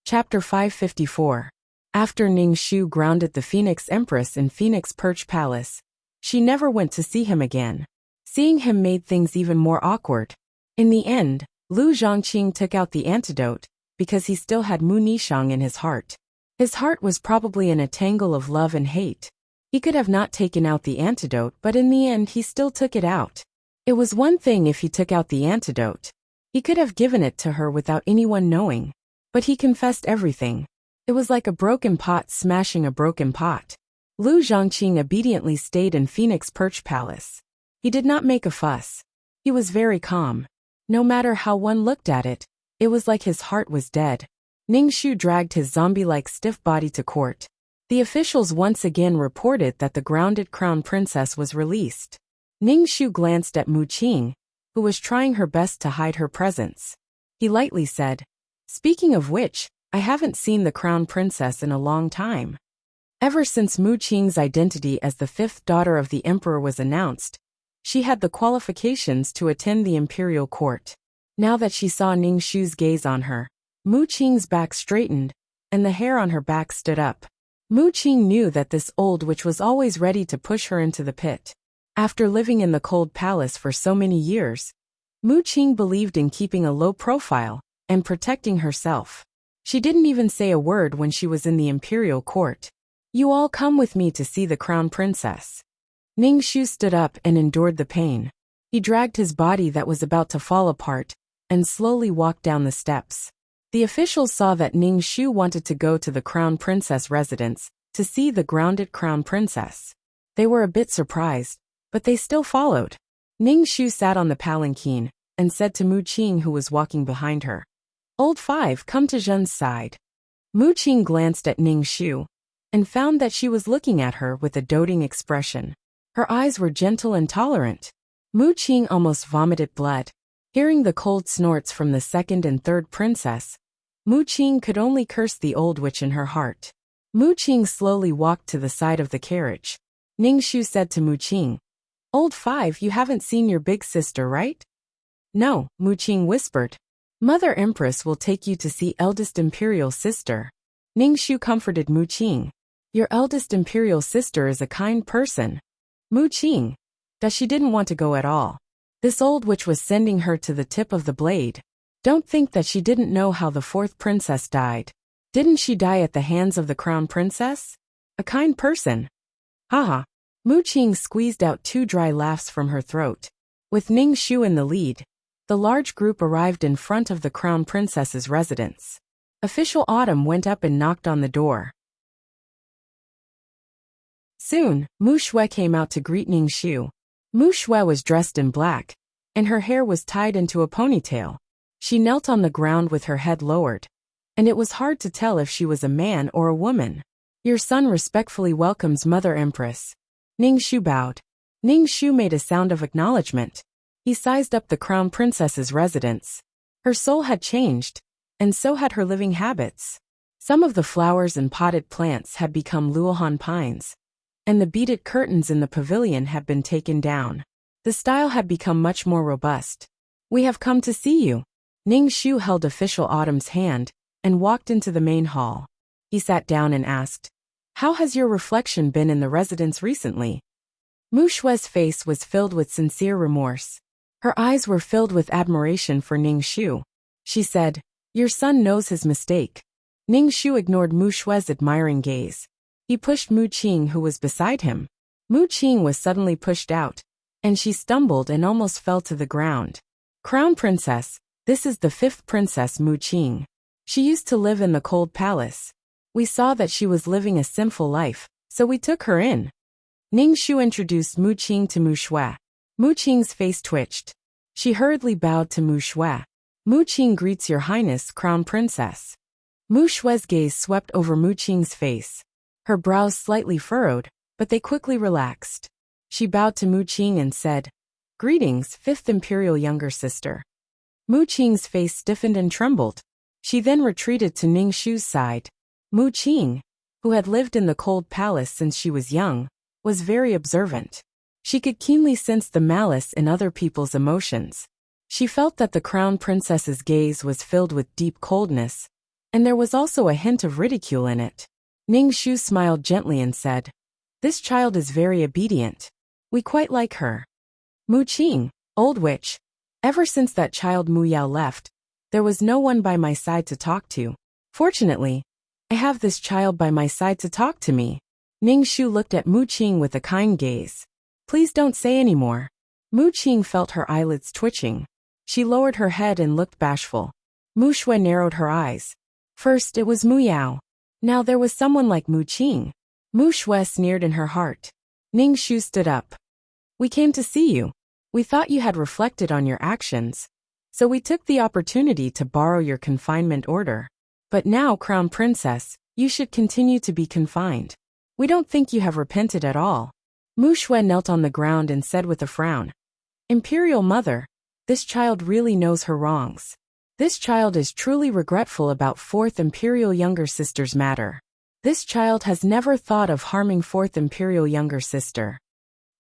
Chapter 554. After Ning Shu grounded the Phoenix Empress in Phoenix Perch Palace, she never went to see him again. Seeing him made things even more awkward. In the end, Lu Zhongqing took out the antidote because he still had Mu Nishang in his heart. His heart was probably in a tangle of love and hate. He could have not taken out the antidote, but in the end he still took it out. It was one thing if he took out the antidote. He could have given it to her without anyone knowing. But he confessed everything. It was like a broken pot smashing a broken pot. Lu Zhongqing obediently stayed in Phoenix Perch Palace. He did not make a fuss. He was very calm. No matter how one looked at it, it was like his heart was dead. Ning Shu dragged his zombie-like stiff body to court. The officials once again reported that the grounded Crown Princess was released. Ning Shu glanced at Mu Qing, who was trying her best to hide her presence. He lightly said, "Speaking of which, I haven't seen the Crown Princess in a long time." Ever since Mu Qing's identity as the fifth daughter of the emperor was announced, she had the qualifications to attend the imperial court. Now that she saw Ning Shu's gaze on her, Mu Qing's back straightened, and the hair on her back stood up. Mu Qing knew that this old witch was always ready to push her into the pit. After living in the cold palace for so many years, Mu Qing believed in keeping a low profile and protecting herself. She didn't even say a word when she was in the imperial court. "You all come with me to see the Crown Princess." Ning Shu stood up and endured the pain. He dragged his body that was about to fall apart and slowly walked down the steps. The officials saw that Ning Shu wanted to go to the Crown Princess residence to see the grounded Crown Princess. They were a bit surprised, but they still followed. Ning Shu sat on the palanquin and said to Mu Qing, who was walking behind her, "Old Five, come to Zhen's side." Mu Qing glanced at Ning Shu and found that she was looking at her with a doting expression. Her eyes were gentle and tolerant. Mu Qing almost vomited blood. Hearing the cold snorts from the second and third princess, Mu Qing could only curse the old witch in her heart. Mu Qing slowly walked to the side of the carriage. Ning Shu said to Mu Qing, "Old Five, you haven't seen your big sister, right?" "No," Mu Qing whispered. "Mother Empress will take you to see eldest imperial sister." Ning Shu comforted Mu Qing. "Your eldest imperial sister is a kind person." Mu Qing, that she didn't want to go at all. This old witch was sending her to the tip of the blade. Don't think that she didn't know how the fourth princess died. Didn't she die at the hands of the Crown Princess? A kind person. Haha. Mu Qing squeezed out two dry laughs from her throat. With Ning Shu in the lead, the large group arrived in front of the Crown Princess's residence. Official Autumn went up and knocked on the door. Soon, Mu Shui came out to greet Ning Shu. Mu Shui was dressed in black, and her hair was tied into a ponytail. She knelt on the ground with her head lowered, and it was hard to tell if she was a man or a woman. "Your son respectfully welcomes Mother Empress." Ning Shu bowed. Ning Shu made a sound of acknowledgement. He sized up the Crown Princess's residence. Her soul had changed, and so had her living habits. Some of the flowers and potted plants had become Luohan pines, and the beaded curtains in the pavilion had been taken down. The style had become much more robust. We have come to see you. Ning Shu held official Autumn's hand and walked into the main hall. He sat down and asked, "How has your reflection been in the residence recently?" Mu Shue's face was filled with sincere remorse. Her eyes were filled with admiration for Ning Shu. She said, "Your son knows his mistake." Ning Shu ignored Mu Shue's admiring gaze. He pushed Mu Qing, who was beside him. Mu Qing was suddenly pushed out, and she stumbled and almost fell to the ground. "Crown Princess, this is the 5th Princess Mu Qing. She used to live in the cold palace. We saw that she was living a sinful life, so we took her in." Ning Shu introduced Mu Qing to Mu Shue. Mu Qing's face twitched. She hurriedly bowed to Mu Shue. "Mu Qing greets your highness, Crown Princess." Mu Shue's gaze swept over Mu Qing's face. Her brows slightly furrowed, but they quickly relaxed. She bowed to Mu Qing and said, "Greetings, 5th Imperial younger sister." Mu Qing's face stiffened and trembled. She then retreated to Ning Shu's side. Mu Qing, who had lived in the cold palace since she was young, was very observant. She could keenly sense the malice in other people's emotions. She felt that the crown princess's gaze was filled with deep coldness, and there was also a hint of ridicule in it. Ning Shu smiled gently and said, "This child is very obedient. We quite like her." "Mu Qing, old witch, ever since that child Mu Yao left, there was no one by my side to talk to. Fortunately, I have this child by my side to talk to me." Ning Shu looked at Mu Qing with a kind gaze. "Please don't say any more." Mu Qing felt her eyelids twitching. She lowered her head and looked bashful. Mu Shue narrowed her eyes. First it was Mu Yao. Now there was someone like Mu Qing. Mu Shue sneered in her heart. Ning Shu stood up. "We came to see you. We thought you had reflected on your actions, so we took the opportunity to borrow your confinement order. But now, Crown Princess, you should continue to be confined. We don't think you have repented at all." Mu Shue knelt on the ground and said with a frown, "Imperial Mother, this child really knows her wrongs. This child is truly regretful about 4th Imperial younger sister's matter. This child has never thought of harming 4th Imperial younger sister."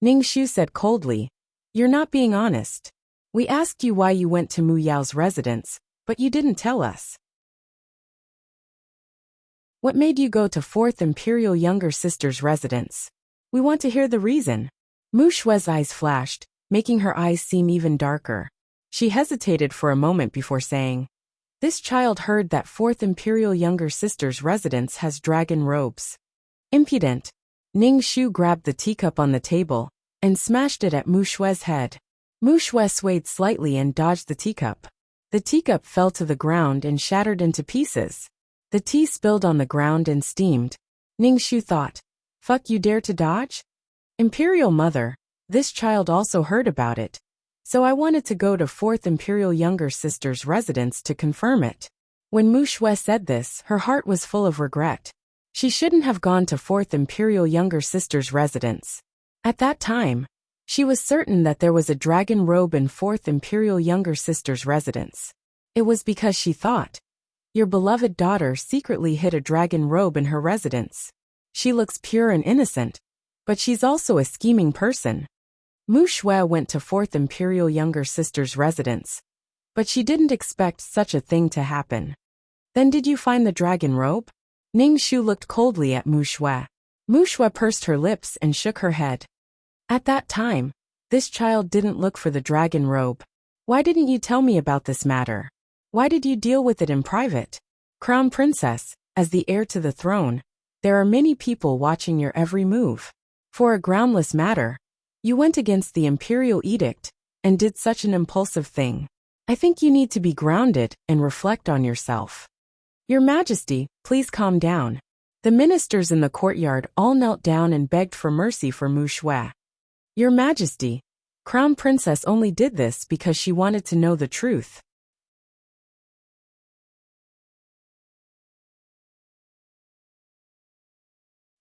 Ning Shu said coldly, "You're not being honest. We asked you why you went to Mu Yao's residence, but you didn't tell us. What made you go to 4th Imperial younger sister's residence? We want to hear the reason." Mu Shue's eyes flashed, making her eyes seem even darker. She hesitated for a moment before saying, "This child heard that 4th Imperial younger sister's residence has dragon robes." "Impudent." Ning Shu grabbed the teacup on the table and smashed it at Mu Shue's head. Mu Shue swayed slightly and dodged the teacup. The teacup fell to the ground and shattered into pieces. The tea spilled on the ground and steamed. Ning Shu thought, "Fuck, you dare to dodge?" "Imperial Mother, this child also heard about it. So I wanted to go to 4th Imperial younger sister's residence to confirm it." When Mu Shue said this, her heart was full of regret. She shouldn't have gone to 4th Imperial younger sister's residence. At that time, she was certain that there was a dragon robe in 4th Imperial younger sister's residence. It was because she thought, "Your beloved daughter secretly hid a dragon robe in her residence. She looks pure and innocent, but she's also a scheming person." Mu Shue went to 4th Imperial younger sister's residence, but she didn't expect such a thing to happen. "Then did you find the dragon robe?" Ning Shu looked coldly at Mu Shue. Mu Shue pursed her lips and shook her head. "At that time, this child didn't look for the dragon robe. Why didn't you tell me about this matter? Why did you deal with it in private? Crown Princess, as the heir to the throne, there are many people watching your every move. For a groundless matter, you went against the imperial edict and did such an impulsive thing. I think you need to be grounded and reflect on yourself." "Your Majesty, please calm down." The ministers in the courtyard all knelt down and begged for mercy for Mu Shue. "Your Majesty, Crown Princess only did this because she wanted to know the truth."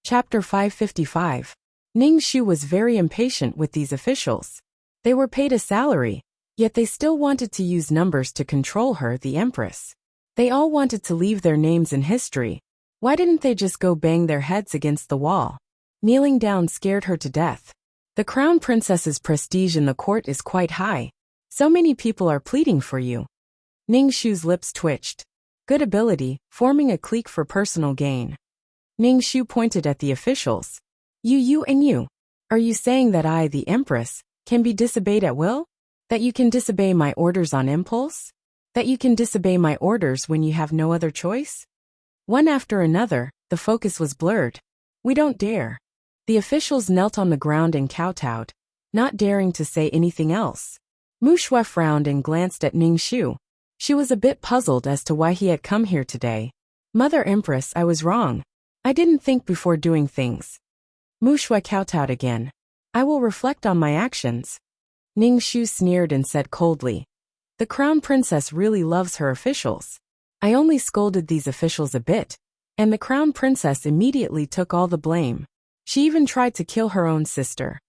Chapter 555. Ning Shu was very impatient with these officials. They were paid a salary, yet they still wanted to use numbers to control her, the Empress. They all wanted to leave their names in history, Why didn't they just go bang their heads against the wall? Kneeling down scared her to death. The crown princess's prestige in the court is quite high. So many people are pleading for you. Ningshu's lips twitched. Good ability, forming a clique for personal gain. Ningshu pointed at the officials. You and you. Are you saying that I, the Empress, can be disobeyed at will? That you can disobey my orders on impulse? That you can disobey my orders when you have no other choice? One after another, the focus was blurred. We don't dare. The officials knelt on the ground and kowtowed, not daring to say anything else. Mu Shui frowned and glanced at Ningshu. She was a bit puzzled as to why he had come here today. Mother Empress, I was wrong. I didn't think before doing things. Mu Shui kowtowed again. I will reflect on my actions. Ningshu sneered and said coldly. The crown princess really loves her officials. I only scolded these officials a bit, and the crown princess immediately took all the blame. She even tried to kill her own sister.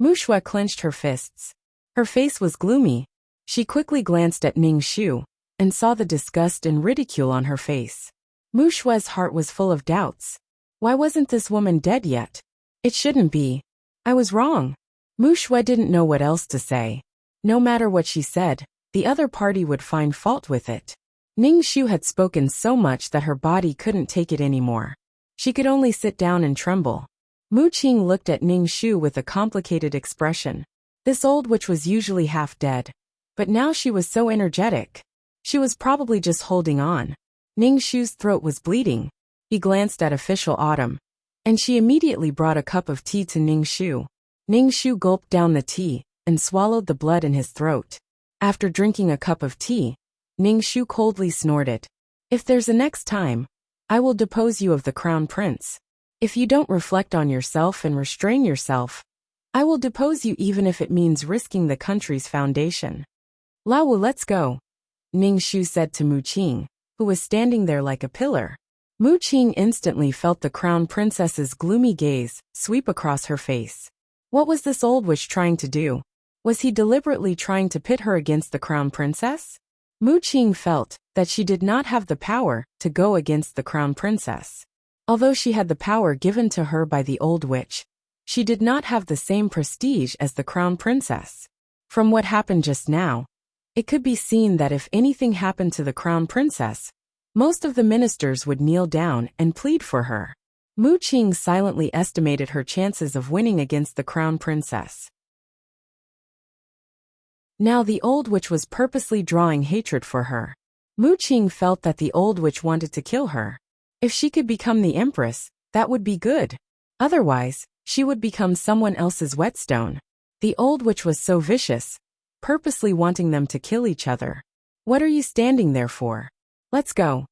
Mu Shui clenched her fists. Her face was gloomy. She quickly glanced at Ningshu, and saw the disgust and ridicule on her face. Mu Shui's heart was full of doubts. Why wasn't this woman dead yet? It shouldn't be. I was wrong. Mu Shui didn't know what else to say. No matter what she said, the other party would find fault with it. Ningshu had spoken so much that her body couldn't take it anymore. She could only sit down and tremble. Mu Qing looked at Ningshu with a complicated expression. This old witch was usually half dead, but now she was so energetic. She was probably just holding on. Ningshu's throat was bleeding. He glanced at official Autumn, and she immediately brought a cup of tea to Ningshu. Ningshu gulped down the tea and swallowed the blood in his throat. After drinking a cup of tea, Ningshu coldly snorted. If there's a next time, I will depose you of the crown prince. If you don't reflect on yourself and restrain yourself, I will depose you even if it means risking the country's foundation. Lao Wu, let's go, Ningshu said to Mu Qing, who was standing there like a pillar. Mu Qing instantly felt the crown princess's gloomy gaze sweep across her face. What was this old witch trying to do? Was he deliberately trying to pit her against the crown princess? Mu Qing felt that she did not have the power to go against the crown princess. Although she had the power given to her by the old witch, she did not have the same prestige as the crown princess. From what happened just now, it could be seen that if anything happened to the crown princess, most of the ministers would kneel down and plead for her. Mu Qing silently estimated her chances of winning against the crown princess. Now the old witch was purposely drawing hatred for her. Mu Qing felt that the old witch wanted to kill her. If she could become the empress, that would be good. Otherwise, she would become someone else's whetstone. The old witch was so vicious, purposely wanting them to kill each other. What are you standing there for? Let's go.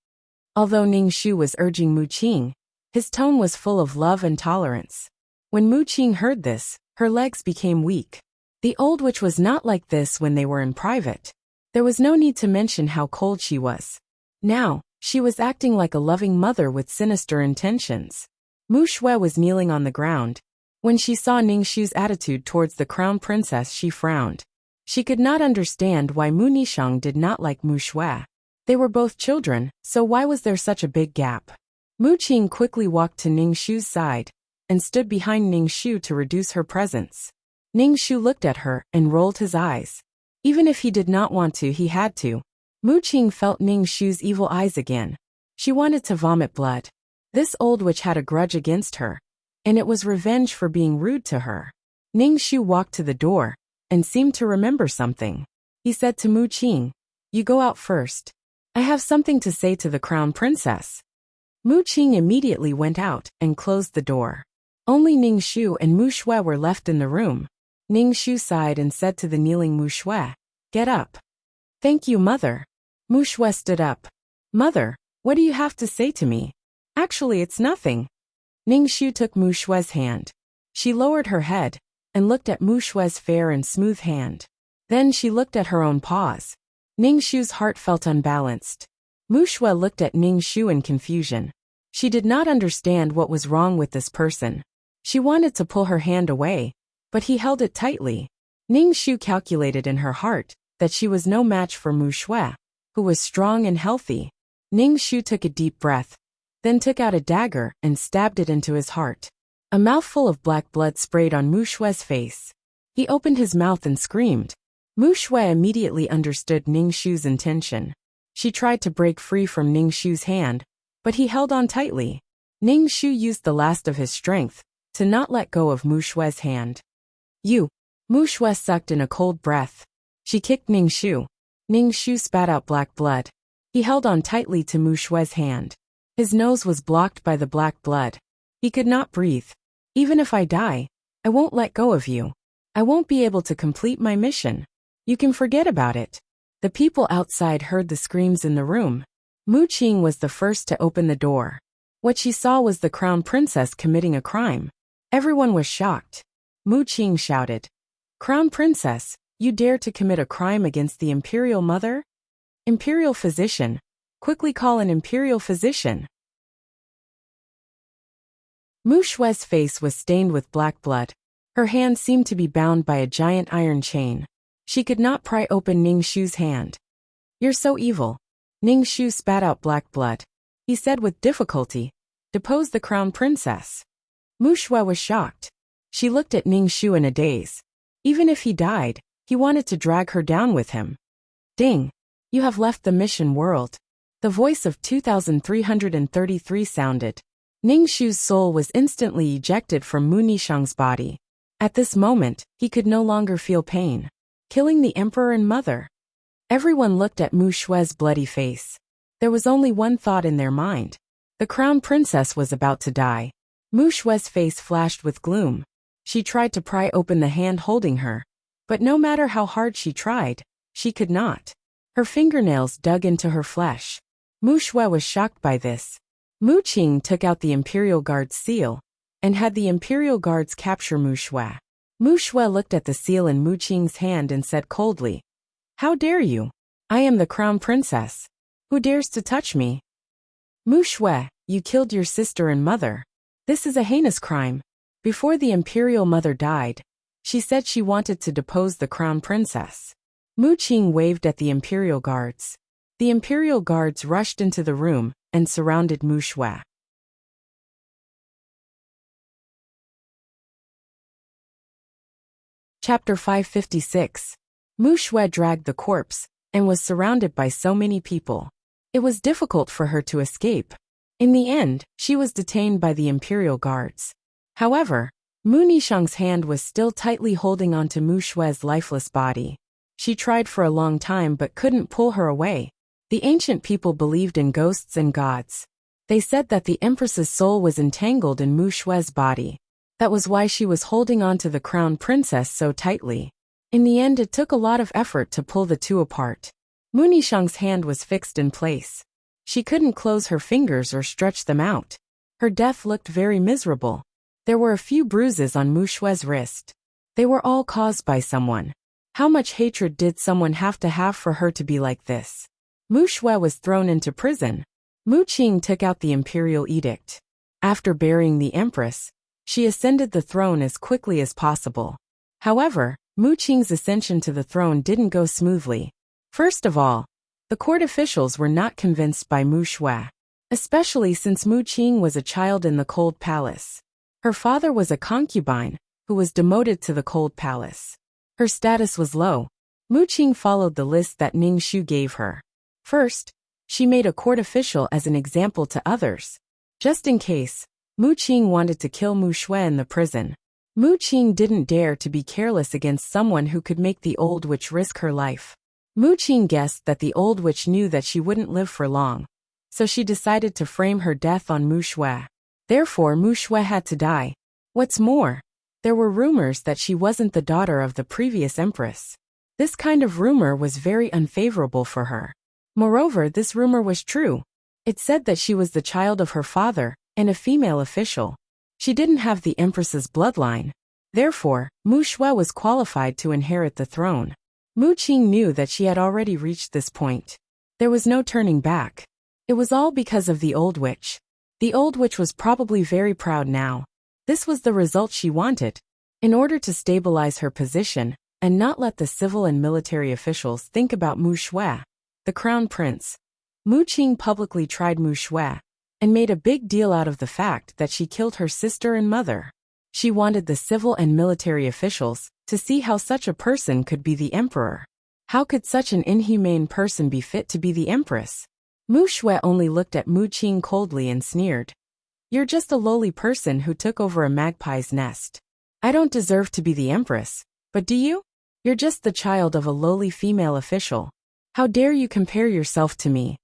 Although Ningshu was urging Mu Qing, his tone was full of love and tolerance. When Mu Qing heard this, her legs became weak. The old witch was not like this when they were in private. There was no need to mention how cold she was. Now, she was acting like a loving mother with sinister intentions. Mu Shui was kneeling on the ground. When she saw Ningshu's attitude towards the crown princess, she frowned. She could not understand why Mu Nishang did not like Mu Shui. They were both children, so why was there such a big gap? Mu Qing quickly walked to Ningshu's side and stood behind Ningshu to reduce her presence. Ningshu looked at her and rolled his eyes. Even if he did not want to, he had to. Mu Qing felt Ningshu's evil eyes again. She wanted to vomit blood. This old witch had a grudge against her, and it was revenge for being rude to her. Ningshu walked to the door and seemed to remember something. He said to Mu Qing, "You go out first. I have something to say to the crown princess." Mu Qing immediately went out and closed the door. Only Ningshu and Mu Shui were left in the room. Ningshu sighed and said to the kneeling Mu Shui, "Get up." "Thank you, mother." Mu Shui stood up. "Mother, what do you have to say to me?" "Actually, it's nothing." Ningshu took Mu Shui's hand. She lowered her head and looked at Mu Shui's fair and smooth hand. Then she looked at her own paws. Ningshu's heart felt unbalanced. Mu Shui looked at Ningshu in confusion. She did not understand what was wrong with this person. She wanted to pull her hand away, but he held it tightly. Ningshu calculated in her heart that she was no match for Mu Shui, who was strong and healthy. Ningshu took a deep breath then took out a dagger and stabbed it into his heart. A mouthful of black blood sprayed on Mu Xue's face. He opened his mouth and screamed. Mu Xue immediately understood Ning Xu's intention. She tried to break free from Ning Xu's hand, but he held on tightly. Ning Xu used the last of his strength to not let go of Mu Xue's hand. You! Mu Xue sucked in a cold breath. She kicked Ning Xu. Ning Xu spat out black blood. He held on tightly to Mu Xue's hand. His nose was blocked by the black blood. He could not breathe. Even if I die, I won't let go of you. I won't be able to complete my mission. You can forget about it. The people outside heard the screams in the room. Mu Qing was the first to open the door. What she saw was the crown princess committing a crime. Everyone was shocked. Mu Qing shouted, "Crown princess, you dare to commit a crime against the imperial mother? Imperial physician, quickly call an imperial physician." Mu Xue's face was stained with black blood. Her hand seemed to be bound by a giant iron chain. She could not pry open Ning Xu's hand. "You're so evil." Ning Xu spat out black blood. He said with difficulty, "Depose the crown princess." Mu Xue was shocked. She looked at Ning Xu in a daze. Even if he died, he wanted to drag her down with him. "Ding! You have left the mission world." The voice of 2333 sounded. Ning Xu's soul was instantly ejected from Mu Nishang's body. At this moment, he could no longer feel pain. Killing the emperor and mother. Everyone looked at Mu Xue's bloody face. There was only one thought in their mind. The crown princess was about to die. Mu Xue's face flashed with gloom. She tried to pry open the hand holding her. But no matter how hard she tried, she could not. Her fingernails dug into her flesh. Mu Xue was shocked by this. Mu Qing took out the Imperial Guard's seal and had the Imperial Guards capture Mu Xue. Mu Xue looked at the seal in Mu Qing's hand and said coldly, "How dare you? I am the crown princess. Who dares to touch me?" "Mu Xue, you killed your sister and mother. This is a heinous crime." Before the imperial mother died, she said she wanted to depose the crown princess. Mu Qing waved at the Imperial Guards. The Imperial Guards rushed into the room and surrounded Mu Xue. Chapter 556. Mu Xue dragged the corpse and was surrounded by so many people. It was difficult for her to escape. In the end, she was detained by the Imperial Guards. However, Mu Nishang's hand was still tightly holding onto Mu Xue's lifeless body. She tried for a long time but couldn't pull her away. The ancient people believed in ghosts and gods. They said that the Empress's soul was entangled in Mu Xue's body. That was why she was holding on to the crown princess so tightly. In the end, it took a lot of effort to pull the two apart. Mu Nishang's hand was fixed in place. She couldn't close her fingers or stretch them out. Her death looked very miserable. There were a few bruises on Mu Xue's wrist. They were all caused by someone. How much hatred did someone have for her to be like this? Mu Xue was thrown into prison. Mu Qing took out the imperial edict. After burying the empress, she ascended the throne as quickly as possible. However, Mu Qing's ascension to the throne didn't go smoothly. First of all, the court officials were not convinced by Mu Xue, especially since Mu Qing was a child in the Cold Palace. Her father was a concubine, who was demoted to the Cold Palace. Her status was low. Mu Qing followed the list that Ning Xu gave her. First, she made a court official as an example to others. Just in case, Mu Qing wanted to kill Mu Xue in the prison. Mu Qing didn't dare to be careless against someone who could make the old witch risk her life. Mu Qing guessed that the old witch knew that she wouldn't live for long, so she decided to frame her death on Mu Xue. Therefore, Mu Xue had to die. What's more, there were rumors that she wasn't the daughter of the previous empress. This kind of rumor was very unfavorable for her. Moreover, this rumor was true. It said that she was the child of her father and a female official. She didn't have the empress's bloodline. Therefore, Mu Xue was qualified to inherit the throne. Mu Qing knew that she had already reached this point. There was no turning back. It was all because of the old witch. The old witch was probably very proud now. This was the result she wanted. In order to stabilize her position and not let the civil and military officials think about Mu Xue, the crown prince, Mu Qing publicly tried Mu Xue. and made a big deal out of the fact that she killed her sister and mother. She wanted the civil and military officials to see how such a person could be the emperor. How could such an inhumane person be fit to be the empress? Mu Shui only looked at Mu Qing coldly and sneered. You're just a lowly person who took over a magpie's nest. I don't deserve to be the empress, but do you? You're just the child of a lowly female official. How dare you compare yourself to me?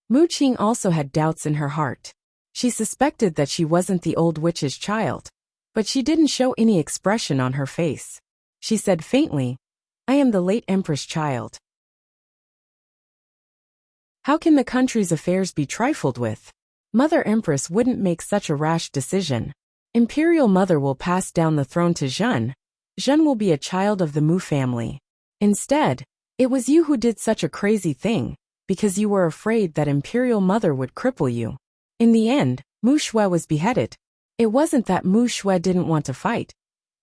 Mu Qing also had doubts in her heart. She suspected that she wasn't the old witch's child, but she didn't show any expression on her face. She said faintly, I am the late empress' child. How can the country's affairs be trifled with? Mother Empress wouldn't make such a rash decision. Imperial Mother will pass down the throne to Zhen. Zhen will be a child of the Mu family. Instead, it was you who did such a crazy thing, because you were afraid that Imperial Mother would cripple you. In the end, Mu Shui was beheaded. It wasn't that Mu Shui didn't want to fight,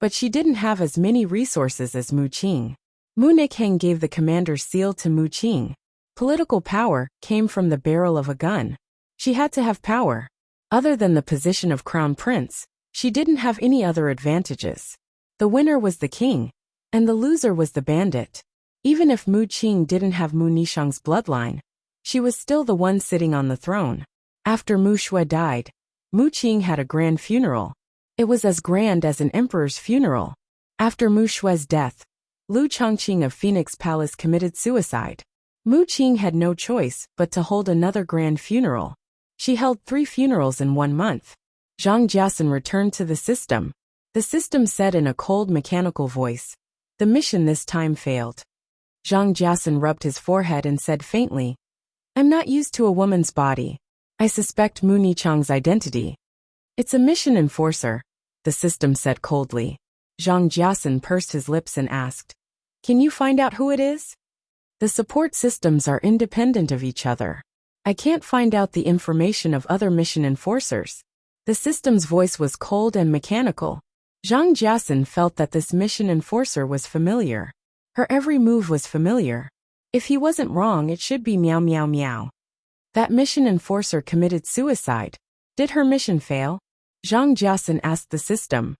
but she didn't have as many resources as Mu Qing. Mu Nikhang gave the commander's seal to Mu Qing. Political power came from the barrel of a gun. She had to have power. Other than the position of crown prince, she didn't have any other advantages. The winner was the king, and the loser was the bandit. Even if Mu Qing didn't have Mu Nishang's bloodline, she was still the one sitting on the throne. After Mu Shui died, Mu Qing had a grand funeral. It was as grand as an emperor's funeral. After Mu Shui's death, Lu Chongqing of Phoenix Palace committed suicide. Mu Qing had no choice but to hold another grand funeral. She held 3 funerals in 1 month. Zhang Jiasun returned to the system. The system said in a cold mechanical voice, the mission this time failed. Zhang Jiasun rubbed his forehead and said faintly, I'm not used to a woman's body. I suspect Mu Nichang's identity. It's a mission enforcer, the system said coldly. Zhang Jiasun pursed his lips and asked, Can you find out who it is? The support systems are independent of each other. I can't find out the information of other mission enforcers. The system's voice was cold and mechanical. Zhang Jiasun felt that this mission enforcer was familiar. Her every move was familiar. If he wasn't wrong, it should be meow meow meow. That mission enforcer committed suicide. Did her mission fail? Zhang Jiasun asked the system.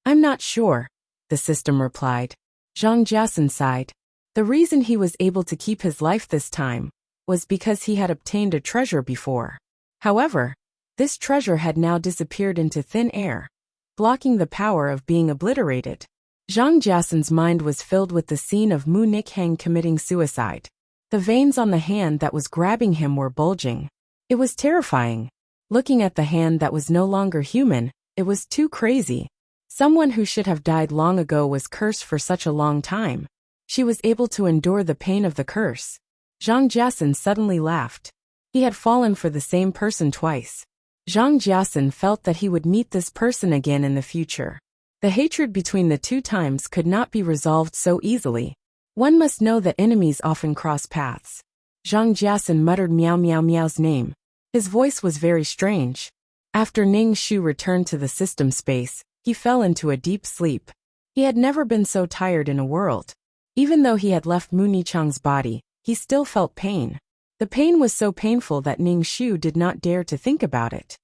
I'm not sure, the system replied. Zhang Jiasun sighed. The reason he was able to keep his life this time was because he had obtained a treasure before. However, this treasure had now disappeared into thin air, blocking the power of being obliterated. Zhang Jiasun's mind was filled with the scene of Mu Nikhang committing suicide. The veins on the hand that was grabbing him were bulging. It was terrifying. Looking at the hand that was no longer human, it was too crazy. Someone who should have died long ago was cursed for such a long time. She was able to endure the pain of the curse. Zhang Jiasun suddenly laughed. He had fallen for the same person twice. Zhang Jiasun felt that he would meet this person again in the future. The hatred between the 2 times could not be resolved so easily. One must know that enemies often cross paths. Zhang Jiasun muttered Meow Meow Meow's name. His voice was very strange. After Ning Shu returned to the system space, he fell into a deep sleep. He had never been so tired in a world. Even though he had left Mu Nichang's body, he still felt pain. The pain was so painful that Ning Shu did not dare to think about it.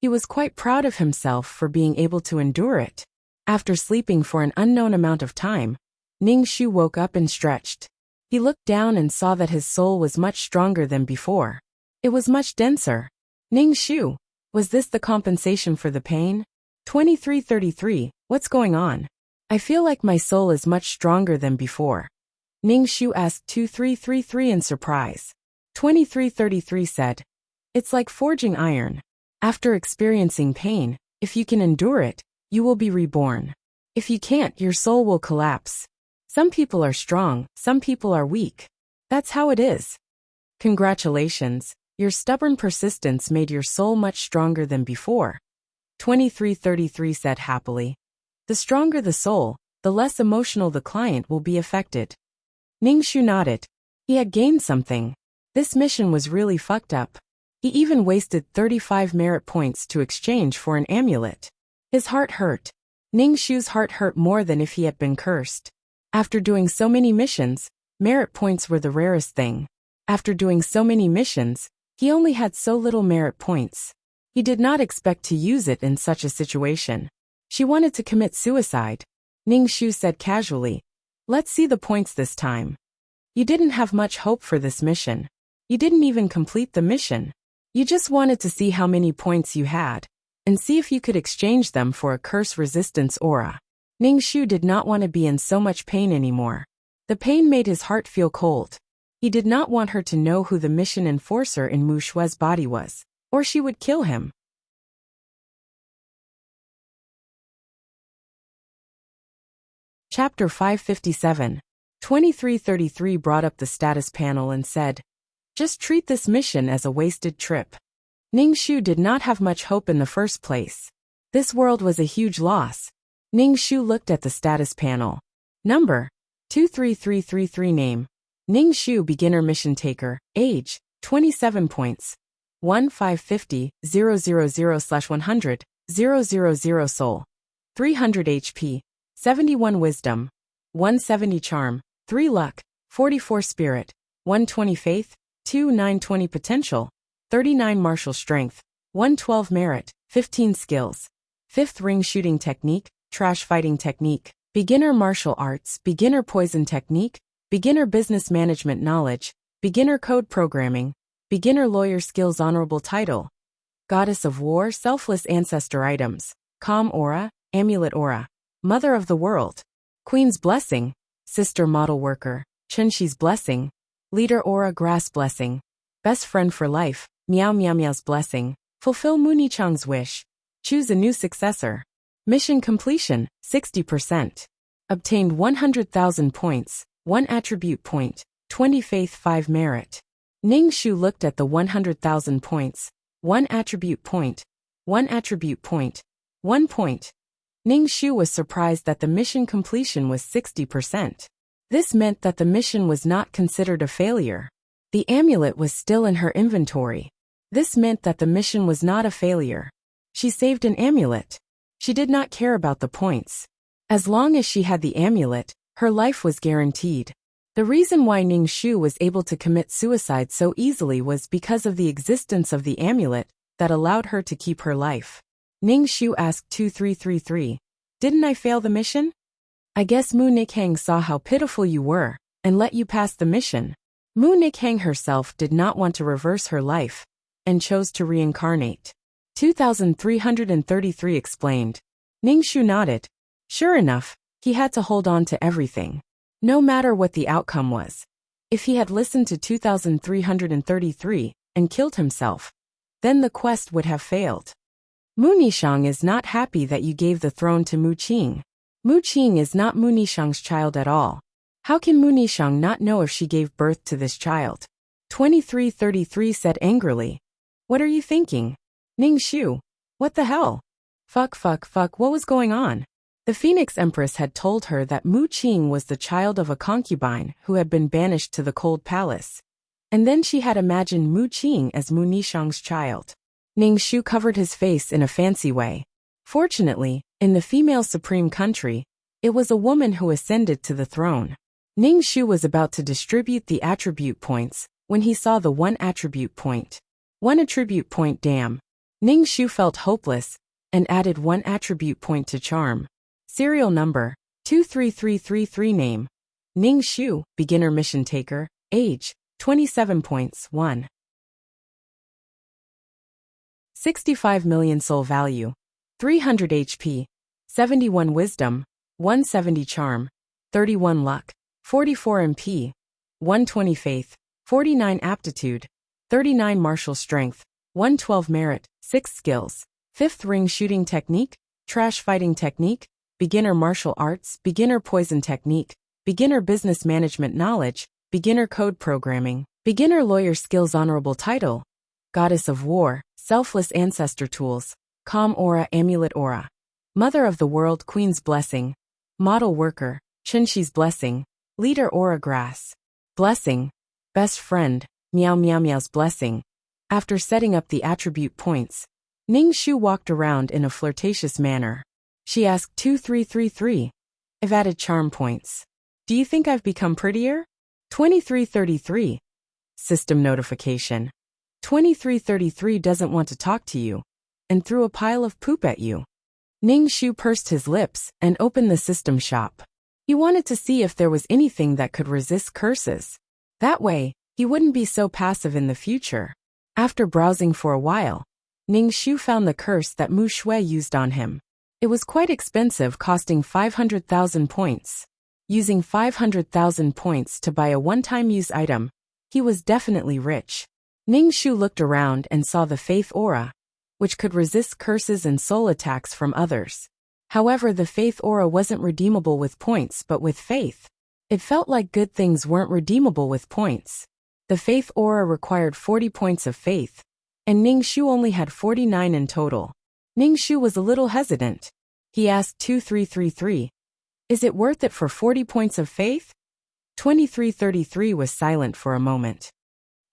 He was quite proud of himself for being able to endure it. After sleeping for an unknown amount of time, Ning Shu woke up and stretched. He looked down and saw that his soul was much stronger than before. It was much denser. Ning Shu, was this the compensation for the pain? 2333, what's going on? I feel like my soul is much stronger than before. Ning Shu asked 2333 in surprise. 2333 said, It's like forging iron. After experiencing pain, if you can endure it, you will be reborn. If you can't, your soul will collapse. Some people are strong, some people are weak. That's how it is. Congratulations, your stubborn persistence made your soul much stronger than before. 2333 said happily. The stronger the soul, the less emotional the client will be affected. Ning Shu nodded. He had gained something. This mission was really fucked up. He even wasted 35 merit points to exchange for an amulet. His heart hurt. Ning Shu's heart hurt more than if he had been cursed. After doing so many missions, merit points were the rarest thing. After doing so many missions, He only had so little merit points. He did not expect to use it in such a situation. She wanted to commit suicide. Ning Shu said casually, "Let's see the points this time. You didn't have much hope for this mission. You didn't even complete the mission. You just wanted to see how many points you had, and see if you could exchange them for a curse resistance aura." Ning Shu did not want to be in so much pain anymore. The pain made his heart feel cold. He did not want her to know who the mission enforcer in Mu Shue's body was, or she would kill him. Chapter 557. 2333 brought up the status panel and said, "Just treat this mission as a wasted trip." Ning Shu did not have much hope in the first place. This world was a huge loss. Ning Shu looked at the status panel. Number 23333 name. Ning Shu beginner mission taker. Age 27 points. 1550 000/100 000 soul. 300 HP. 71 wisdom. 170 charm. 3 luck. 44 spirit. 120 faith. 2920 potential. 39 martial strength. 112 merit. 15 skills. 5th ring shooting technique. Trash fighting technique. Beginner martial arts. Beginner poison technique. Beginner business management knowledge. Beginner code programming. Beginner lawyer skills honorable title. Goddess of war selfless ancestor items. Calm aura. Amulet aura. Mother of the world. Queen's blessing. Sister model worker. Chenshi's blessing. Leader aura grass blessing. Best friend for life. Meow Meow Meow's blessing. Fulfill Munichang's wish. Choose a new successor. Mission completion, 60%. Obtained 100,000 points, 1 attribute point, 20 faith 5 merit. Ning Shu looked at the 100,000 points, 1 attribute point, 1 attribute point, 1 point. Ning Shu was surprised that the mission completion was 60%. This meant that the mission was not considered a failure. The amulet was still in her inventory. This meant that the mission was not a failure. She saved an amulet. She did not care about the points. As long as she had the amulet, her life was guaranteed. The reason why Ning Shu was able to commit suicide so easily was because of the existence of the amulet that allowed her to keep her life. Ning Shu asked 2333, "Didn't I fail the mission? I guess Mu Nikhang saw how pitiful you were, and let you pass the mission." Mu Nikhang herself did not want to reverse her life, and chose to reincarnate. 2333 explained. Ning Shu nodded. Sure enough, he had to hold on to everything. No matter what the outcome was. If he had listened to 2333 and killed himself, then the quest would have failed. Mu Nishang is not happy that you gave the throne to Mu Qing. Mu Qing is not Mu Nishang's child at all. How can Mu Nishang not know if she gave birth to this child? 2333 said angrily. What are you thinking? Ning Shu. What the hell? Fuck, what was going on? The Phoenix Empress had told her that Mu Qing was the child of a concubine who had been banished to the cold palace. And then she had imagined Mu Qing as Mu Nishang's child. Ning Shu covered his face in a fancy way. Fortunately, in the female supreme country, it was a woman who ascended to the throne. Ning Shu was about to distribute the attribute points when he saw the 1 attribute point. 1 attribute point damn. Ning Shu felt hopeless and added 1 attribute point to charm. Serial number 23333 name. Ning Shu, beginner mission taker, age 27 points 1. 65 million soul value, 300 HP, 71 wisdom, 170 charm, 31 luck, 44 MP, 120 faith, 49 aptitude, 39 martial strength, 112 merit, 6 skills, 5th ring shooting technique, trash fighting technique, beginner martial arts, beginner poison technique, beginner business management knowledge, beginner code programming, beginner lawyer skills honorable title, goddess of war, selfless ancestor tools, calm aura amulet aura, mother of the world queen's blessing, model worker, Chenshi's blessing, leader aura grass, blessing, best friend, Meow Meow Meow's blessing. After setting up the attribute points, Ning Shu walked around in a flirtatious manner. She asked 2333. I've added charm points. Do you think I've become prettier? 2333. System notification. 2333 doesn't want to talk to you, and threw a pile of poop at you. Ning Shu pursed his lips and opened the system shop. He wanted to see if there was anything that could resist curses. That way, he wouldn't be so passive in the future. After browsing for a while, Ning Shu found the curse that Mu Shui used on him. It was quite expensive, costing 500,000 points. Using 500,000 points to buy a one-time use item, he was definitely rich. Ning Shu looked around and saw the Faith Aura, which could resist curses and soul attacks from others. However, the Faith Aura wasn't redeemable with points but with faith. It felt like good things weren't redeemable with points. The Faith Aura required 40 points of faith, and Ning Shu only had 49 in total. Ning Shu was a little hesitant. He asked 2333, "Is it worth it for 40 points of faith?" 2333 was silent for a moment.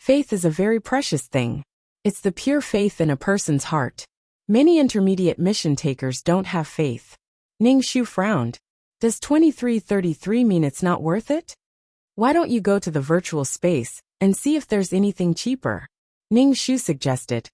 Faith is a very precious thing. It's the pure faith in a person's heart. Many intermediate mission takers don't have faith. Ning Shu frowned. Does 2333 mean it's not worth it? Why don't you go to the virtual space and see if there's anything cheaper? Ning Shu suggested.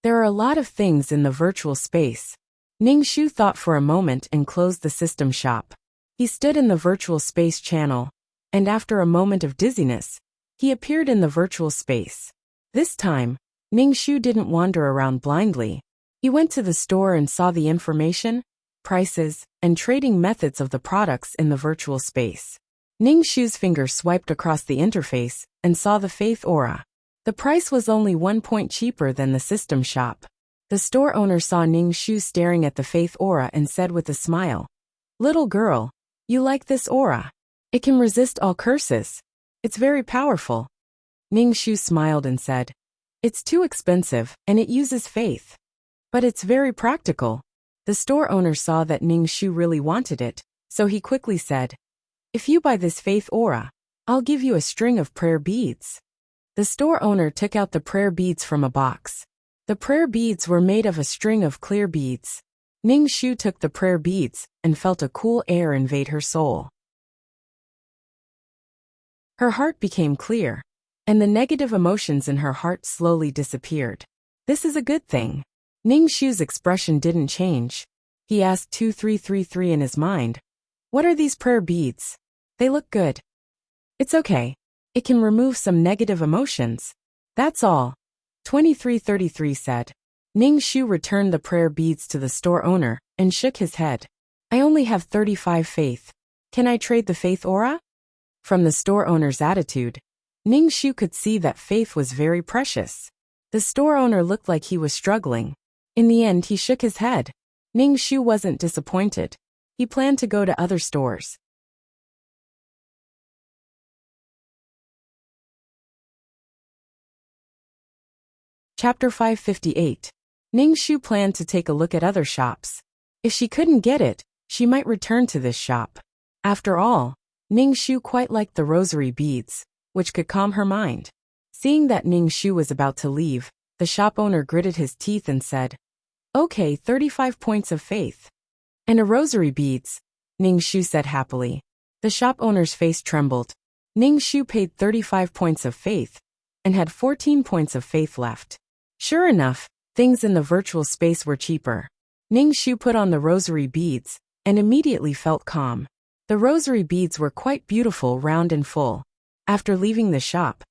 There are a lot of things in the virtual space. Ning Shu thought for a moment and closed the system shop. He stood in the virtual space channel, and after a moment of dizziness, he appeared in the virtual space. This time, Ning Shu didn't wander around blindly. He went to the store and saw the information, prices, and trading methods of the products in the virtual space. Ning Shu's finger swiped across the interface and saw the Faith Aura. The price was only 1 point cheaper than the system shop. The store owner saw Ning Shu staring at the Faith Aura and said with a smile, "Little girl, you like this aura? It can resist all curses. It's very powerful." Ning Shu smiled and said, "It's too expensive, and it uses faith. But it's very practical." The store owner saw that Ning Shu really wanted it, so he quickly said, "If you buy this Faith Aura, I'll give you a string of prayer beads." The store owner took out the prayer beads from a box. The prayer beads were made of a string of clear beads. Ning Shu took the prayer beads and felt a cool air invade her soul. Her heart became clear, and the negative emotions in her heart slowly disappeared. This is a good thing. Ning Shu's expression didn't change. He asked 2333 in his mind, "What are these prayer beads? They look good." "It's okay. It can remove some negative emotions. That's all," 2333 said. Ning Shu returned the prayer beads to the store owner and shook his head. "I only have 35 faith. Can I trade the Faith Aura?" From the store owner's attitude, Ning Shu could see that faith was very precious. The store owner looked like he was struggling. In the end, he shook his head. Ning Shu wasn't disappointed. He planned to go to other stores. Chapter 558. Ning Shu planned to take a look at other shops. If she couldn't get it, she might return to this shop. After all, Ning Shu quite liked the rosary beads, which could calm her mind. Seeing that Ning Shu was about to leave, the shop owner gritted his teeth and said, "Okay, 35 points of faith. And a rosary beads," Ning Shu said happily. The shop owner's face trembled. Ning Shu paid 35 points of faith and had 14 points of faith left. Sure enough, things in the virtual space were cheaper. Ning Shu put on the rosary beads and immediately felt calm. The rosary beads were quite beautiful, round and full. After leaving the shop,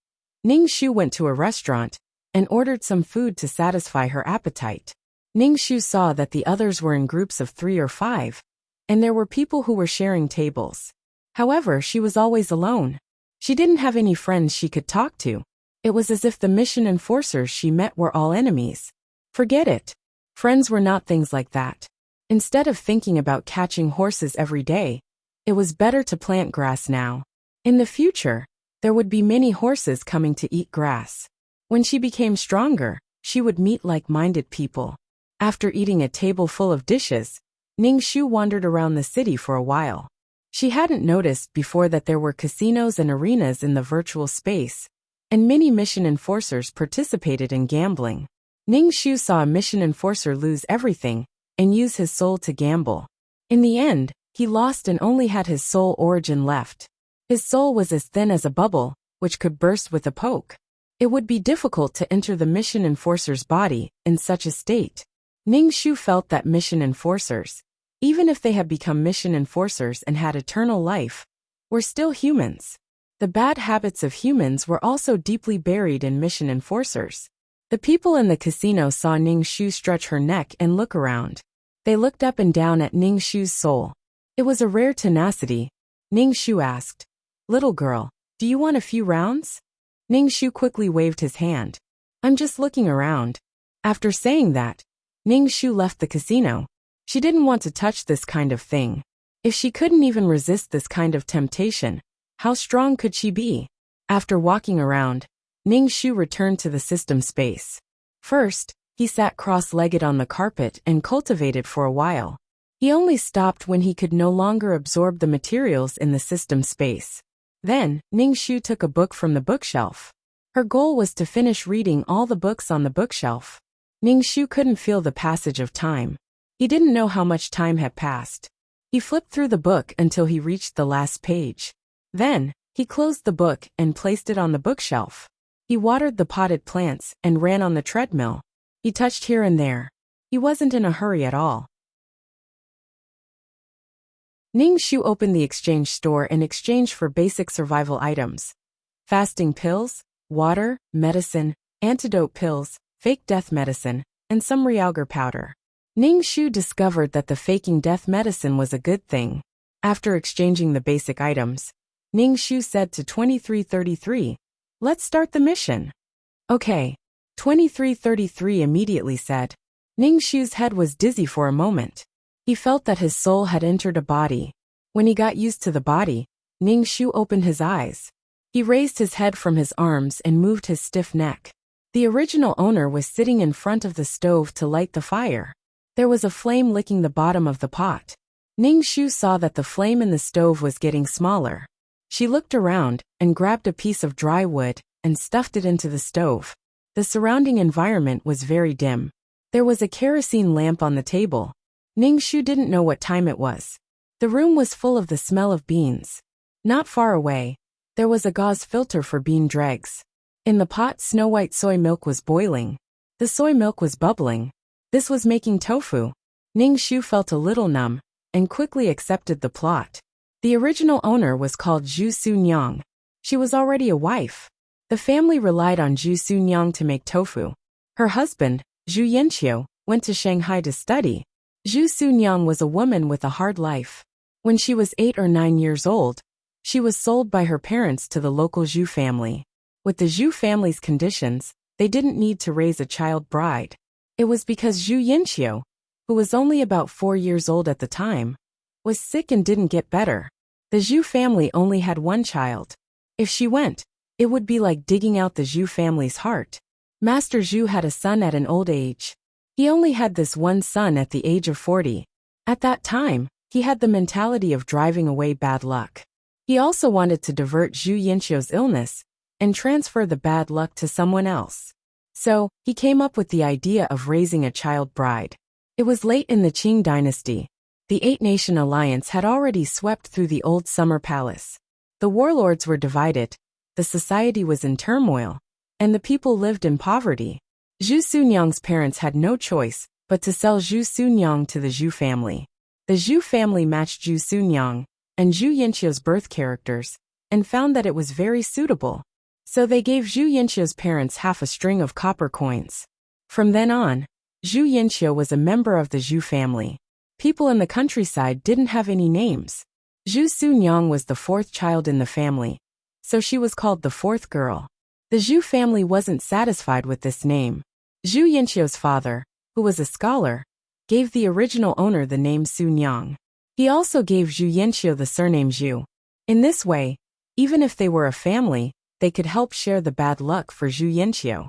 Ning Shu went to a restaurant and ordered some food to satisfy her appetite. Ning Shu saw that the others were in groups of 3 or 5, and there were people who were sharing tables. However, she was always alone. She didn't have any friends she could talk to. It was as if the mission enforcers she met were all enemies. Forget it. Friends were not things like that. Instead of thinking about catching horses every day, it was better to plant grass now. In the future, there would be many horses coming to eat grass. When she became stronger, she would meet like-minded people. After eating a table full of dishes, Ning Shu wandered around the city for a while. She hadn't noticed before that there were casinos and arenas in the virtual space, and many mission enforcers participated in gambling. Ning Shu saw a mission enforcer lose everything and use his soul to gamble. In the end, he lost and only had his soul origin left. His soul was as thin as a bubble, which could burst with a poke. It would be difficult to enter the mission enforcer's body in such a state. Ning Shu felt that mission enforcers, even if they had become mission enforcers and had eternal life, were still humans. The bad habits of humans were also deeply buried in mission enforcers. The people in the casino saw Ning Shu stretch her neck and look around. They looked up and down at Ning Shu's soul. It was a rare tenacity. Ning Shu asked, "Little girl, do you want a few rounds?" Ning Shu quickly waved his hand. "I'm just looking around." After saying that, Ning Shu left the casino. She didn't want to touch this kind of thing. If she couldn't even resist this kind of temptation, how strong could she be? After walking around, Ning Shu returned to the system space. First, he sat cross-legged on the carpet and cultivated for a while. He only stopped when he could no longer absorb the materials in the system space. Then, Ning Shu took a book from the bookshelf. Her goal was to finish reading all the books on the bookshelf. Ning Shu couldn't feel the passage of time. He didn't know how much time had passed. He flipped through the book until he reached the last page. Then, he closed the book and placed it on the bookshelf. He watered the potted plants and ran on the treadmill. He touched here and there. He wasn't in a hurry at all. Ning Shu opened the exchange store and exchanged for basic survival items. Fasting pills, water, medicine, antidote pills, fake death medicine, and some realgar powder. Ning Shu discovered that the faking death medicine was a good thing. After exchanging the basic items, Ning Shu said to 2333, "Let's start the mission." "Okay." 2333 immediately said. Ning Shu's head was dizzy for a moment. He felt that his soul had entered a body. When he got used to the body, Ning Shu opened his eyes. He raised his head from his arms and moved his stiff neck. The original owner was sitting in front of the stove to light the fire. There was a flame licking the bottom of the pot. Ning Shu saw that the flame in the stove was getting smaller. She looked around and grabbed a piece of dry wood and stuffed it into the stove. The surrounding environment was very dim. There was a kerosene lamp on the table. Ning Shu didn't know what time it was. The room was full of the smell of beans. Not far away, there was a gauze filter for bean dregs. In the pot, snow-white soy milk was boiling. The soy milk was bubbling. This was making tofu. Ning Shu felt a little numb and quickly accepted the plot. The original owner was called Zhu Sunyang. She was already a wife. The family relied on Zhu Sunyang to make tofu. Her husband, Zhu Yanqiu, went to Shanghai to study. Zhu Sunyang was a woman with a hard life. When she was 8 or 9 years old, she was sold by her parents to the local Zhu family. With the Zhu family's conditions, they didn't need to raise a child bride. It was because Zhu Yanqiu, who was only about 4 years old at the time, was sick and didn't get better. The Zhu family only had one child. If she went, it would be like digging out the Zhu family's heart. Master Zhu had a son at an old age. He only had this one son at the age of 40. At that time, he had the mentality of driving away bad luck. He also wanted to divert Zhu Yanqiu's illness and transfer the bad luck to someone else. So, he came up with the idea of raising a child bride. It was late in the Qing dynasty. The Eight-Nation Alliance had already swept through the old summer palace. The warlords were divided, the society was in turmoil, and the people lived in poverty. Zhu Sunyang's parents had no choice but to sell Zhu Sunyang to the Zhu family. The Zhu family matched Zhu Sunyang and Zhu Yanqiu's birth characters and found that it was very suitable. So they gave Zhu Yanqiu's parents half a string of copper coins. From then on, Zhu Yanqiu was a member of the Zhu family. People in the countryside didn't have any names. Zhu Sunyang was the fourth child in the family, so she was called the fourth girl. The Zhu family wasn't satisfied with this name. Zhu Yanqiu's father, who was a scholar, gave the original owner the name Sunyang. He also gave Zhu Yanqiu the surname Zhu. In this way, even if they were a family, they could help share the bad luck for Zhu Yanqiu.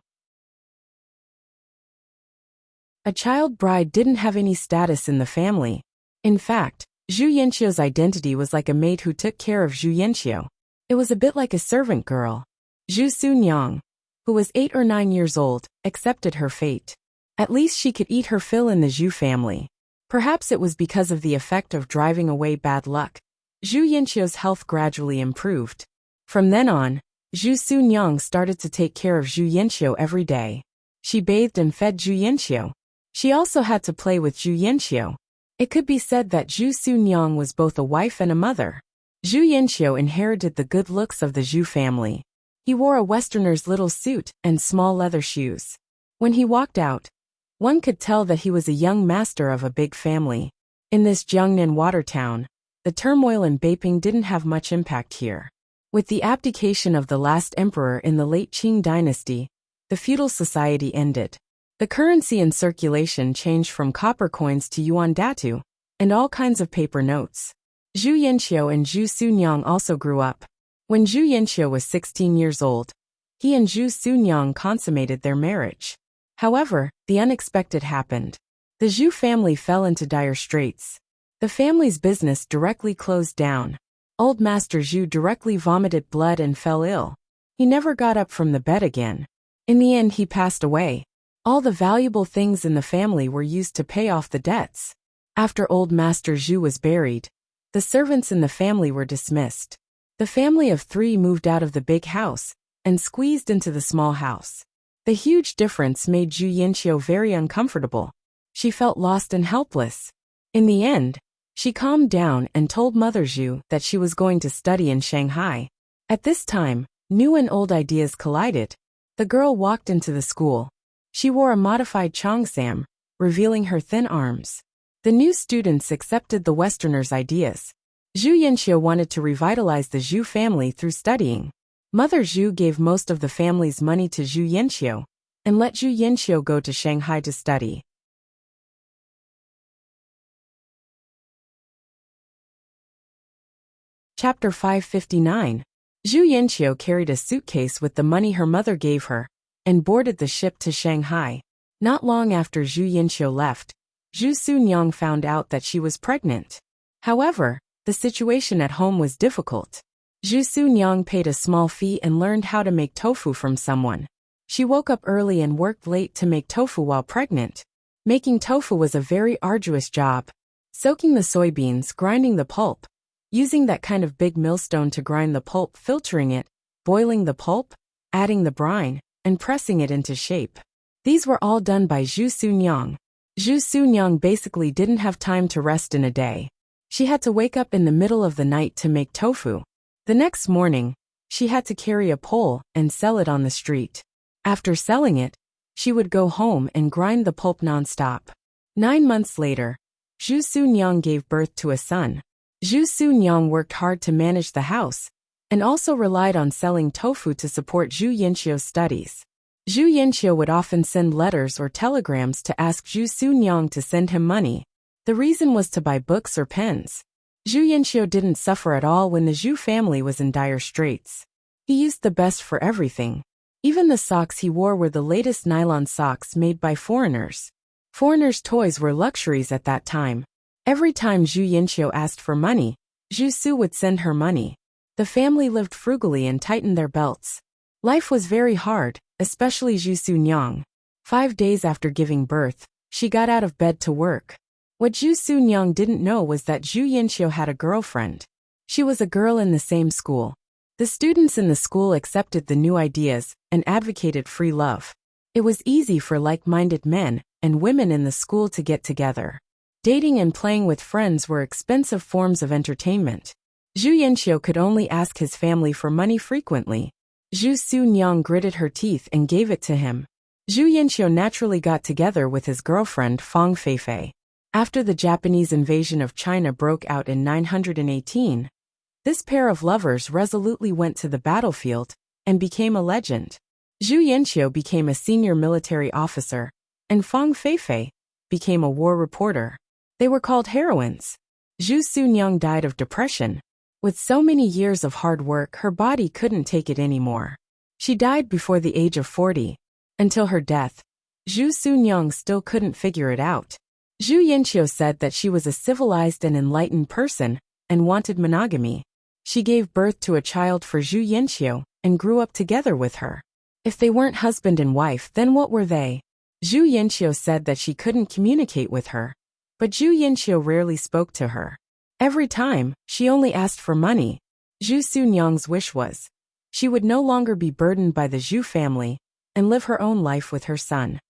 A child bride didn't have any status in the family. In fact, Zhu Yanqiu's identity was like a maid who took care of Zhu Yanqiu. It was a bit like a servant girl. Zhu Sunyang, who was 8 or 9 years old, accepted her fate. At least she could eat her fill in the Zhu family. Perhaps it was because of the effect of driving away bad luck. Zhu Yanqiu's health gradually improved. From then on, Zhu Sunyang started to take care of Zhu Yanxiu every day. She bathed and fed Zhu Yanxiu. She also had to play with Zhu Yanxiu. It could be said that Zhu Sunyang was both a wife and a mother. Zhu Yanxiu inherited the good looks of the Zhu family. He wore a Westerner's little suit and small leather shoes. When he walked out, one could tell that he was a young master of a big family. In this Jiangnan water town, the turmoil and Beiping didn't have much impact here. With the abdication of the last emperor in the late Qing dynasty, the feudal society ended. The currency in circulation changed from copper coins to yuan datu, and all kinds of paper notes. Zhu Yanxiu and Zhu Sunyang also grew up. When Zhu Yanxiu was 16 years old, he and Zhu Sunyang consummated their marriage. However, the unexpected happened. The Zhu family fell into dire straits. The family's business directly closed down. Old Master Zhu directly vomited blood and fell ill. He never got up from the bed again. In the end, he passed away. All the valuable things in the family were used to pay off the debts. After Old Master Zhu was buried, the servants in the family were dismissed. The family of 3 moved out of the big house and squeezed into the small house. The huge difference made Zhu Yanxiu very uncomfortable. She felt lost and helpless. In the end, she calmed down and told Mother Zhu that she was going to study in Shanghai. At this time, new and old ideas collided. The girl walked into the school. She wore a modified cheongsam, revealing her thin arms. The new students accepted the Westerners' ideas. Zhu Yanxiu wanted to revitalize the Zhu family through studying. Mother Zhu gave most of the family's money to Zhu Yanxiu and let Zhu Yanxiu go to Shanghai to study. Chapter 559. Zhu Yanxiu carried a suitcase with the money her mother gave her and boarded the ship to Shanghai. Not long after Zhu Yanxiu left, Zhu Sunyang found out that she was pregnant. However, the situation at home was difficult. Zhu Sunyang paid a small fee and learned how to make tofu from someone. She woke up early and worked late to make tofu while pregnant. Making tofu was a very arduous job. Soaking the soybeans, grinding the pulp, using that kind of big millstone to grind the pulp, filtering it, boiling the pulp, adding the brine, and pressing it into shape. These were all done by Zhu Sunyang. Zhu Sunyang basically didn't have time to rest in a day. She had to wake up in the middle of the night to make tofu. The next morning, she had to carry a pole and sell it on the street. After selling it, she would go home and grind the pulp non-stop. 9 months later, Zhu Sunyang gave birth to a son. Zhu Sunyang worked hard to manage the house and also relied on selling tofu to support Zhu Yanxiu's studies. Zhu Yanxiu would often send letters or telegrams to ask Zhu Sunyang to send him money. The reason was to buy books or pens. Zhu Yanxiu didn't suffer at all when the Zhu family was in dire straits. He used the best for everything. Even the socks he wore were the latest nylon socks made by foreigners. Foreigners' toys were luxuries at that time. Every time Zhu Yanxiu asked for money, Zhu Su would send her money. The family lived frugally and tightened their belts. Life was very hard, especially Zhu Sunyang. 5 days after giving birth, she got out of bed to work. What Zhu Sunyang didn't know was that Zhu Yanxiu had a girlfriend. She was a girl in the same school. The students in the school accepted the new ideas and advocated free love. It was easy for like-minded men and women in the school to get together. Dating and playing with friends were expensive forms of entertainment. Zhu Yanxiu could only ask his family for money frequently. Zhu Sunyang gritted her teeth and gave it to him. Zhu Yanxiu naturally got together with his girlfriend Fang Feifei. After the Japanese invasion of China broke out in 918, this pair of lovers resolutely went to the battlefield and became a legend. Zhu Yanxiu became a senior military officer, and Fang Feifei became a war reporter. They were called heroines. Zhu Sunyang died of depression. With so many years of hard work, her body couldn't take it anymore. She died before the age of 40. Until her death, Zhu Sunyang still couldn't figure it out. Zhu Yanxiu said that she was a civilized and enlightened person and wanted monogamy. She gave birth to a child for Zhu Yanxiu and grew up together with her. If they weren't husband and wife, then what were they? Zhu Yanxiu said that she couldn't communicate with her, but Zhu Yanxiu rarely spoke to her. Every time, she only asked for money. Zhu Sunyang's wish was, She would no longer be burdened by the Zhu family and live her own life with her son.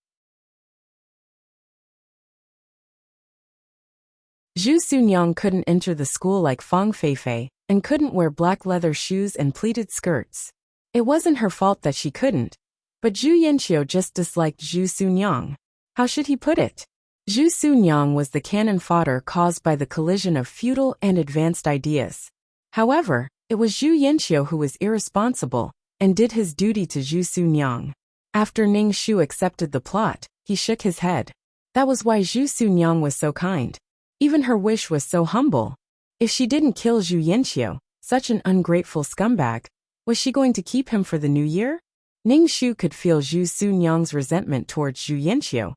Zhu Sunyang couldn't enter the school like Fang Feifei and couldn't wear black leather shoes and pleated skirts. It wasn't her fault that she couldn't, but Zhu Yanqiu just disliked Zhu Sunyang. How should he put it? Zhu Sunyang was the cannon fodder caused by the collision of feudal and advanced ideas. However, it was Zhu Yanqiu who was irresponsible and did his duty to Zhu Sunyang. After Ning Shu accepted the plot, he shook his head. That was why Zhu Sunyang was so kind. Even her wish was so humble. If she didn't kill Zhu Yanqiu, such an ungrateful scumbag, was she going to keep him for the new year? Ning Shu could feel Zhu Sunyang's resentment towards Zhu Yanqiu,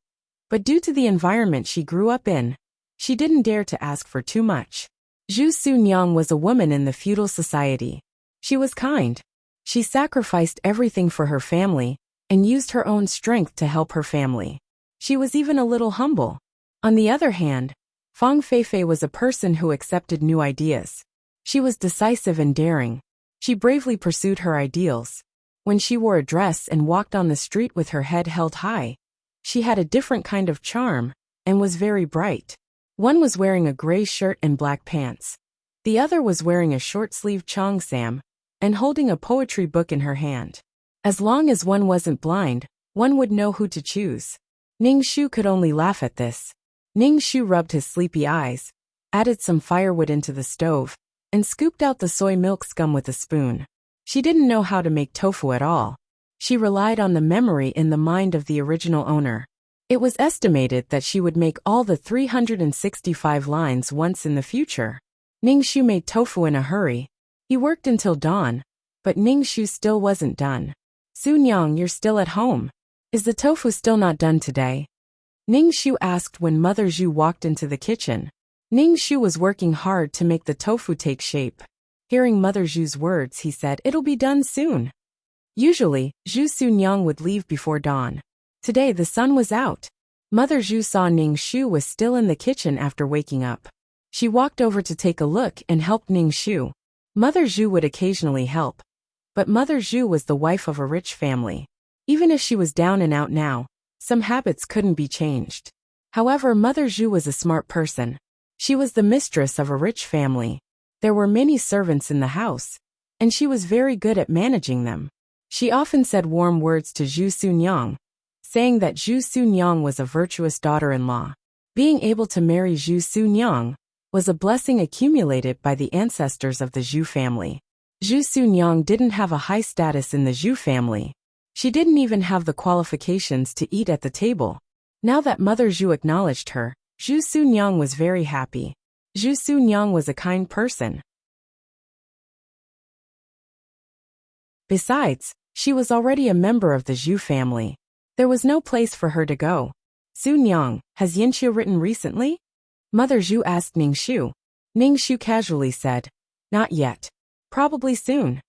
but due to the environment she grew up in, she didn't dare to ask for too much. Zhu Sunyang was a woman in the feudal society. She was kind. She sacrificed everything for her family and used her own strength to help her family. She was even a little humble. On the other hand, Fang Feifei was a person who accepted new ideas. She was decisive and daring. She bravely pursued her ideals. When she wore a dress and walked on the street with her head held high, she had a different kind of charm and was very bright. One was wearing a gray shirt and black pants. The other was wearing a short-sleeved cheongsam and holding a poetry book in her hand. As long as one wasn't blind, one would know who to choose. Ning Shu could only laugh at this. Ning Shu rubbed his sleepy eyes, added some firewood into the stove, and scooped out the soy milk scum with a spoon. She didn't know how to make tofu at all. She relied on the memory in the mind of the original owner. It was estimated that she would make all the 365 lines once in the future. Ning Shu made tofu in a hurry. He worked until dawn, but Ning Shu still wasn't done. Sunyang, you're still at home. Is the tofu still not done today? Ning Shu asked when Mother Zhu walked into the kitchen. Ning Shu was working hard to make the tofu take shape. Hearing Mother Zhu's words, he said, "It'll be done soon." Usually, Zhu Sunyang would leave before dawn. Today the sun was out. Mother Zhu saw Ning Shu was still in the kitchen after waking up. She walked over to take a look and helped Ning Shu. Mother Zhu would occasionally help, but Mother Zhu was the wife of a rich family. Even if she was down and out now, some habits couldn't be changed. However, Mother Zhu was a smart person. She was the mistress of a rich family. There were many servants in the house, and she was very good at managing them. She often said warm words to Zhu Sunyang, saying that Zhu Sunyang was a virtuous daughter-in-law. Being able to marry Zhu Sunyang was a blessing accumulated by the ancestors of the Zhu family. Zhu Sunyang didn't have a high status in the Zhu family. She didn't even have the qualifications to eat at the table. Now that Mother Zhu acknowledged her, Zhu Sunyang was very happy. Zhu Sunyang was a kind person. Besides, she was already a member of the Zhu family. There was no place for her to go. Sunyang, has Yanqiu written recently? Mother Zhu asked Ning Shu. Ning Shu casually said, "Not yet. Probably soon."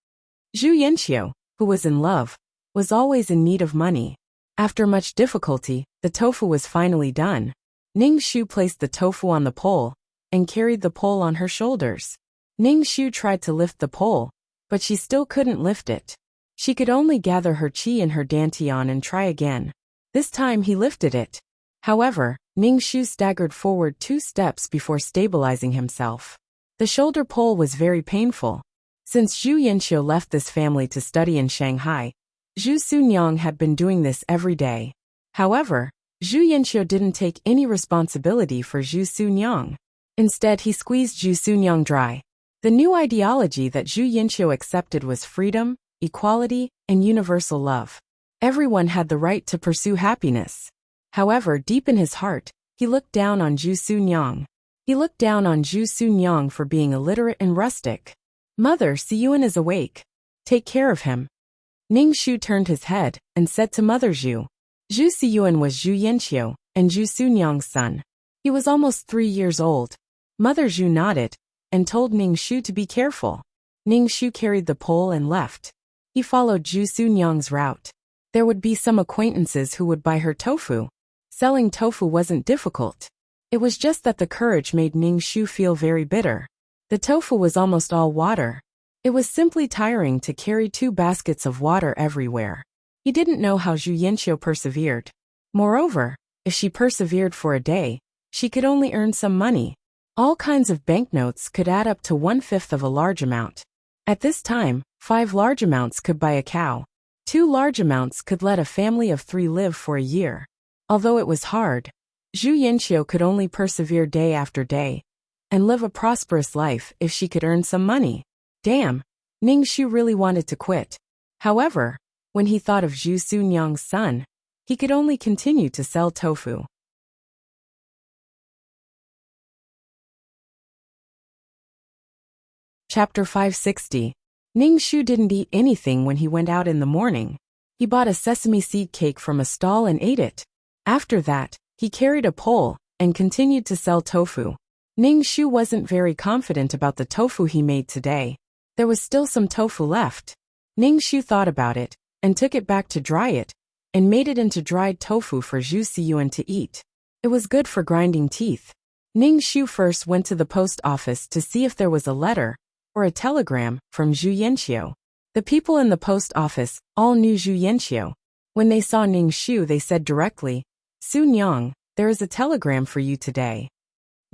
Zhu Yanqiu, who was in love, was always in need of money. After much difficulty, the tofu was finally done. Ning Shu placed the tofu on the pole and carried the pole on her shoulders. Ning Shu tried to lift the pole, but she still couldn't lift it. She could only gather her chi in her dantian and try again. This time he lifted it. However, Ning Shu staggered forward 2 steps before stabilizing himself. The shoulder pole was very painful. Since Zhu Yanqiu left this family to study in Shanghai, Zhu Sunyang had been doing this every day. However, Zhu Yanqiu didn't take any responsibility for Zhu Sunyang. Instead, he squeezed Zhu Sunyang dry. The new ideology that Zhu Yanqiu accepted was freedom, equality, and universal love. Everyone had the right to pursue happiness. However, deep in his heart, he looked down on Zhu Sunyang. He looked down on Zhu Sunyang for being illiterate and rustic. Mother Siyuan is awake. Take care of him. Ning Shu turned his head and said to Mother Zhu. Zhu Siyuan was Zhu Yanqiu and Zhu Sunyang's son. He was almost 3 years old. Mother Zhu nodded and told Ning Shu to be careful. Ning Shu carried the pole and left. He followed Zhu Sunyang's route. There would be some acquaintances who would buy her tofu. Selling tofu wasn't difficult. It was just that the courage made Ning Shu feel very bitter. The tofu was almost all water. It was simply tiring to carry 2 baskets of water everywhere. He didn't know how Zhu Yanqiu persevered. Moreover, if she persevered for a day, she could only earn some money. All kinds of banknotes could add up to 1/5 of a large amount. At this time, 5 large amounts could buy a cow. 2 large amounts could let a family of 3 live for a year. Although it was hard, Zhu Yanqiu could only persevere day after day and live a prosperous life if she could earn some money. Damn, Ningxu really wanted to quit. However, when he thought of Zhu Sunyang's son, he could only continue to sell tofu. Chapter 560. Ningxu didn't eat anything when he went out in the morning. He bought a sesame seed cake from a stall and ate it. After that, he carried a pole and continued to sell tofu. Ningxu wasn't very confident about the tofu he made today. There was still some tofu left. Ningxu thought about it and took it back to dry it and made it into dried tofu for Zhu Siyuan to eat. It was good for grinding teeth. Ningxu first went to the post office to see if there was a letter or a telegram from Zhu Yanqiu. The people in the post office all knew Zhu Yanqiu. When they saw Ningxu, they said directly, "Sunyang, there is a telegram for you today."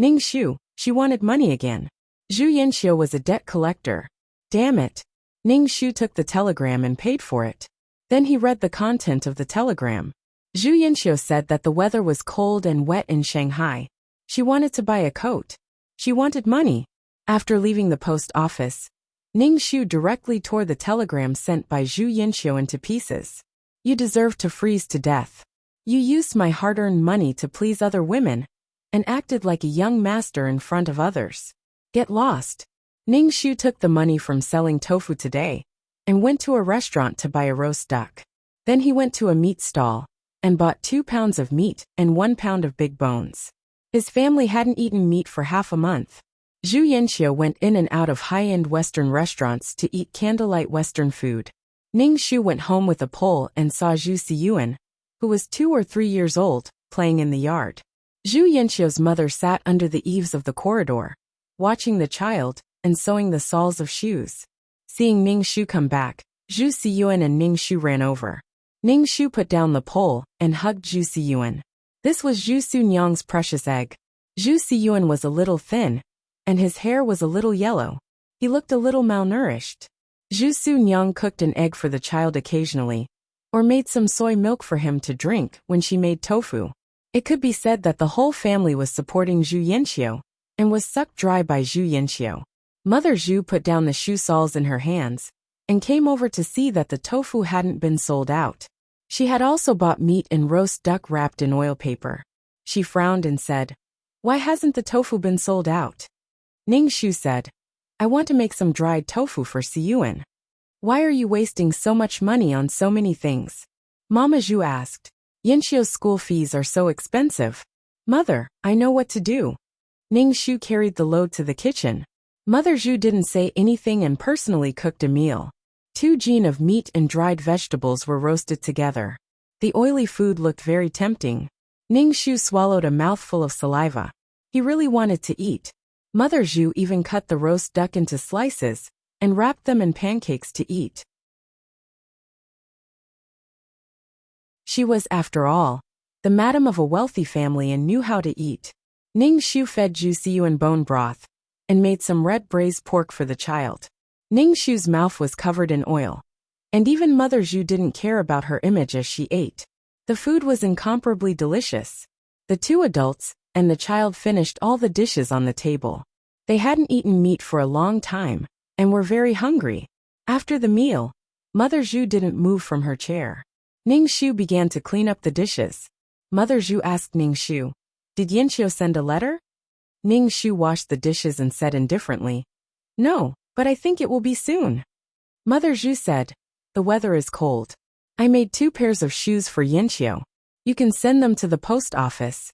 Ningxu, she wanted money again. Zhu Yanqiu was a debt collector. Damn it. Ningxu took the telegram and paid for it. Then he read the content of the telegram. Zhu Yanqiu said that the weather was cold and wet in Shanghai. She wanted to buy a coat. She wanted money. After leaving the post office, Ningxu directly tore the telegram sent by Zhu Yanqiu into pieces. "You deserve to freeze to death. You used my hard-earned money to please other women and acted like a young master in front of others. Get lost." Ningxu took the money from selling tofu today and went to a restaurant to buy a roast duck. Then he went to a meat stall and bought 2 pounds of meat and 1 pound of big bones. His family hadn't eaten meat for half a month. Zhu Yanqiu went in and out of high-end Western restaurants to eat candlelight Western food. Ningxu went home with a pole and saw Zhu Siyuan, who was 2 or 3 years old, playing in the yard. Zhu Yanqiu's mother sat under the eaves of the corridor, watching the child and sewing the soles of shoes. Seeing Ningxu come back, Zhu Siyuan and Ningxu ran over. Ningxu put down the pole and hugged Zhu Siyuan. This was Zhu Sunyang's precious egg. Zhu Siyuan was a little thin, and his hair was a little yellow. He looked a little malnourished. Zhu Sunyang cooked an egg for the child occasionally, or made some soy milk for him to drink when she made tofu. It could be said that the whole family was supporting Zhu Yanqiu and was sucked dry by Zhu Yanqiu. Mother Zhu put down the shoe soles in her hands and came over to see that the tofu hadn't been sold out. She had also bought meat and roast duck wrapped in oil paper. She frowned and said, "Why hasn't the tofu been sold out?" Ningxu said, "I want to make some dried tofu for Siyuan." "Why are you wasting so much money on so many things?" Mama Zhu asked. "Yanqiu's school fees are so expensive." "Mother, I know what to do." Ningxu carried the load to the kitchen. Mother Zhu didn't say anything and personally cooked a meal. 2 jin of meat and dried vegetables were roasted together. The oily food looked very tempting. Ningxu swallowed a mouthful of saliva. He really wanted to eat. Mother Zhu even cut the roast duck into slices and wrapped them in pancakes to eat. She was, after all, the madam of a wealthy family and knew how to eat. Ningxu fed Zhu Siyuan bone broth and made some red braised pork for the child. Ningxu's mouth was covered in oil, and even Mother Zhu didn't care about her image as she ate. The food was incomparably delicious. The 2 adults and the child finished all the dishes on the table. They hadn't eaten meat for a long time and were very hungry. After the meal, Mother Zhu didn't move from her chair. Ningxu began to clean up the dishes. Mother Zhu asked Ningxu, "Did Yanqiu send a letter?" Ningxu washed the dishes and said indifferently, "No, but I think it will be soon." Mother Zhu said, "The weather is cold. I made 2 pairs of shoes for Yanqiu. You can send them to the post office."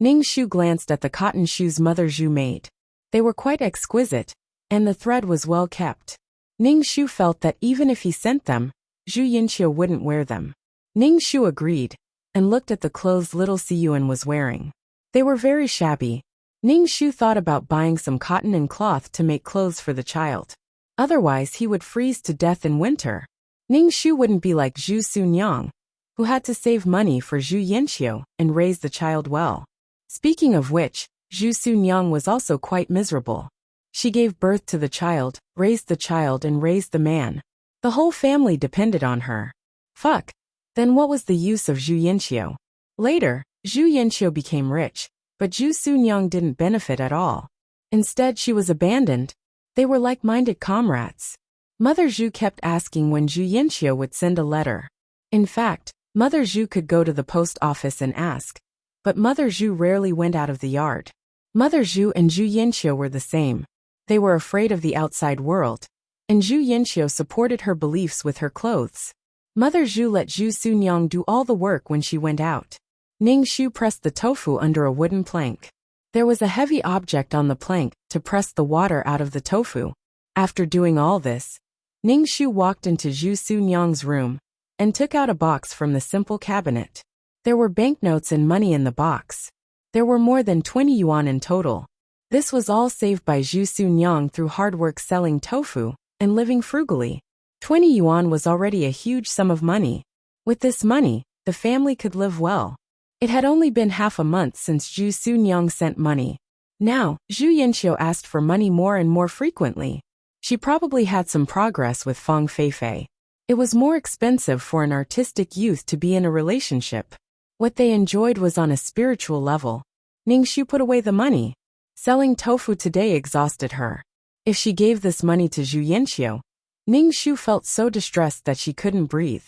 Ningxu glanced at the cotton shoes Mother Zhu made. They were quite exquisite, and the thread was well kept. Ningxu felt that even if he sent them, Zhu Yanqiu wouldn't wear them. Ningxu agreed, and looked at the clothes little Siyuan was wearing. They were very shabby. Ningxu thought about buying some cotton and cloth to make clothes for the child. Otherwise he would freeze to death in winter. Ning Shu wouldn't be like Zhu Sunyang, who had to save money for Zhu Yanqiu and raise the child well. Speaking of which, Zhu Sunyang was also quite miserable. She gave birth to the child, raised the child and raised the man. The whole family depended on her. Fuck. Then what was the use of Zhu Yanqiu? Later, Zhu Yanqiu became rich, but Zhu Sunyang didn't benefit at all. Instead she was abandoned. They were like-minded comrades. Mother Zhu kept asking when Zhu Yanqiu would send a letter. In fact, Mother Zhu could go to the post office and ask, but Mother Zhu rarely went out of the yard. Mother Zhu and Zhu Yanqiu were the same. They were afraid of the outside world, and Zhu Yanqiu supported her beliefs with her clothes. Mother Zhu let Zhu Sunyang do all the work when she went out. Ning Shu pressed the tofu under a wooden plank. There was a heavy object on the plank to press the water out of the tofu. After doing all this, Ning Shu walked into Zhu Sunyang's room and took out a box from the simple cabinet. There were banknotes and money in the box. There were more than 20 yuan in total. This was all saved by Zhu Sunyang through hard work selling tofu and living frugally. 20 yuan was already a huge sum of money. With this money, the family could live well. It had only been half a month since Zhu Sunyang sent money. Now, Zhu Yanqiu asked for money more and more frequently. She probably had some progress with Fang Feifei. It was more expensive for an artistic youth to be in a relationship. What they enjoyed was on a spiritual level. Ning Shu put away the money. Selling tofu today exhausted her. If she gave this money to Zhu Yanqiu, Ning Shu felt so distressed that she couldn't breathe.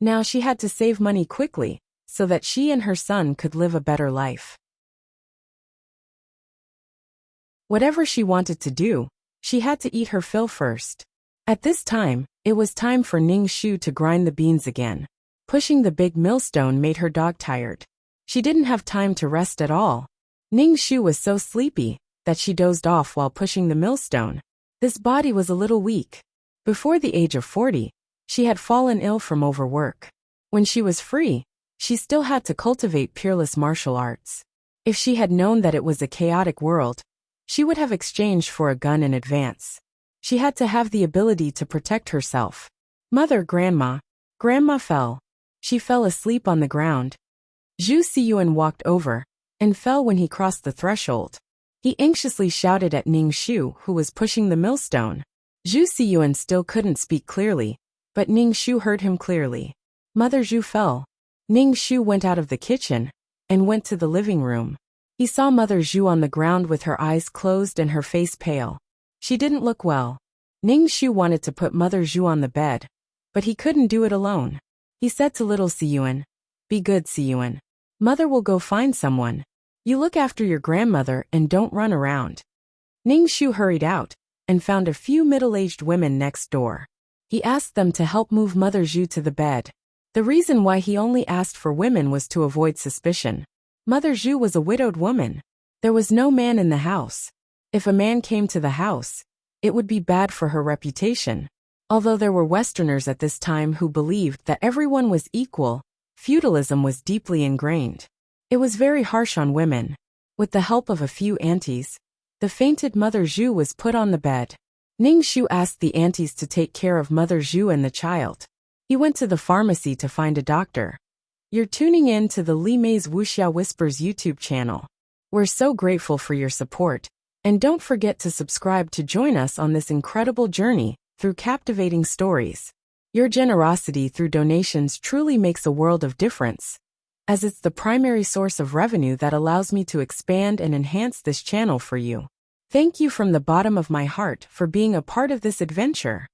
Now she had to save money quickly, so that she and her son could live a better life. Whatever she wanted to do, she had to eat her fill first. At this time, it was time for Ning Shu to grind the beans again. Pushing the big millstone made her dog tired. She didn't have time to rest at all. Ning Shu was so sleepy that she dozed off while pushing the millstone. This body was a little weak. Before the age of 40, she had fallen ill from overwork. When she was free, she still had to cultivate peerless martial arts. If she had known that it was a chaotic world, she would have exchanged for a gun in advance. She had to have the ability to protect herself. Grandma fell. She fell asleep on the ground. Zhu Siyuan walked over and fell when he crossed the threshold. He anxiously shouted at Ning Shu, who was pushing the millstone. Zhu Siyuan still couldn't speak clearly, but Ning Shu heard him clearly. Mother Zhu fell. Ning Shu went out of the kitchen and went to the living room. He saw Mother Zhu on the ground with her eyes closed and her face pale. She didn't look well. Ning Shu wanted to put Mother Zhu on the bed, but he couldn't do it alone. He said to little Siyuan, "Be good, Siyuan. Mother will go find someone. You look after your grandmother and don't run around." Ning Shu hurried out and found a few middle-aged women next door. He asked them to help move Mother Zhu to the bed. The reason why he only asked for women was to avoid suspicion. Mother Zhu was a widowed woman. There was no man in the house. If a man came to the house, it would be bad for her reputation. Although there were Westerners at this time who believed that everyone was equal, feudalism was deeply ingrained. It was very harsh on women. With the help of a few aunties, the fainted Mother Zhu was put on the bed. Ning Shu asked the aunties to take care of Mother Zhu and the child. He went to the pharmacy to find a doctor. You're tuning in to the Li Mei's Wuxia Whispers YouTube channel. We're so grateful for your support, and don't forget to subscribe to join us on this incredible journey through captivating stories. Your generosity through donations truly makes a world of difference, as it's the primary source of revenue that allows me to expand and enhance this channel for you. Thank you from the bottom of my heart for being a part of this adventure.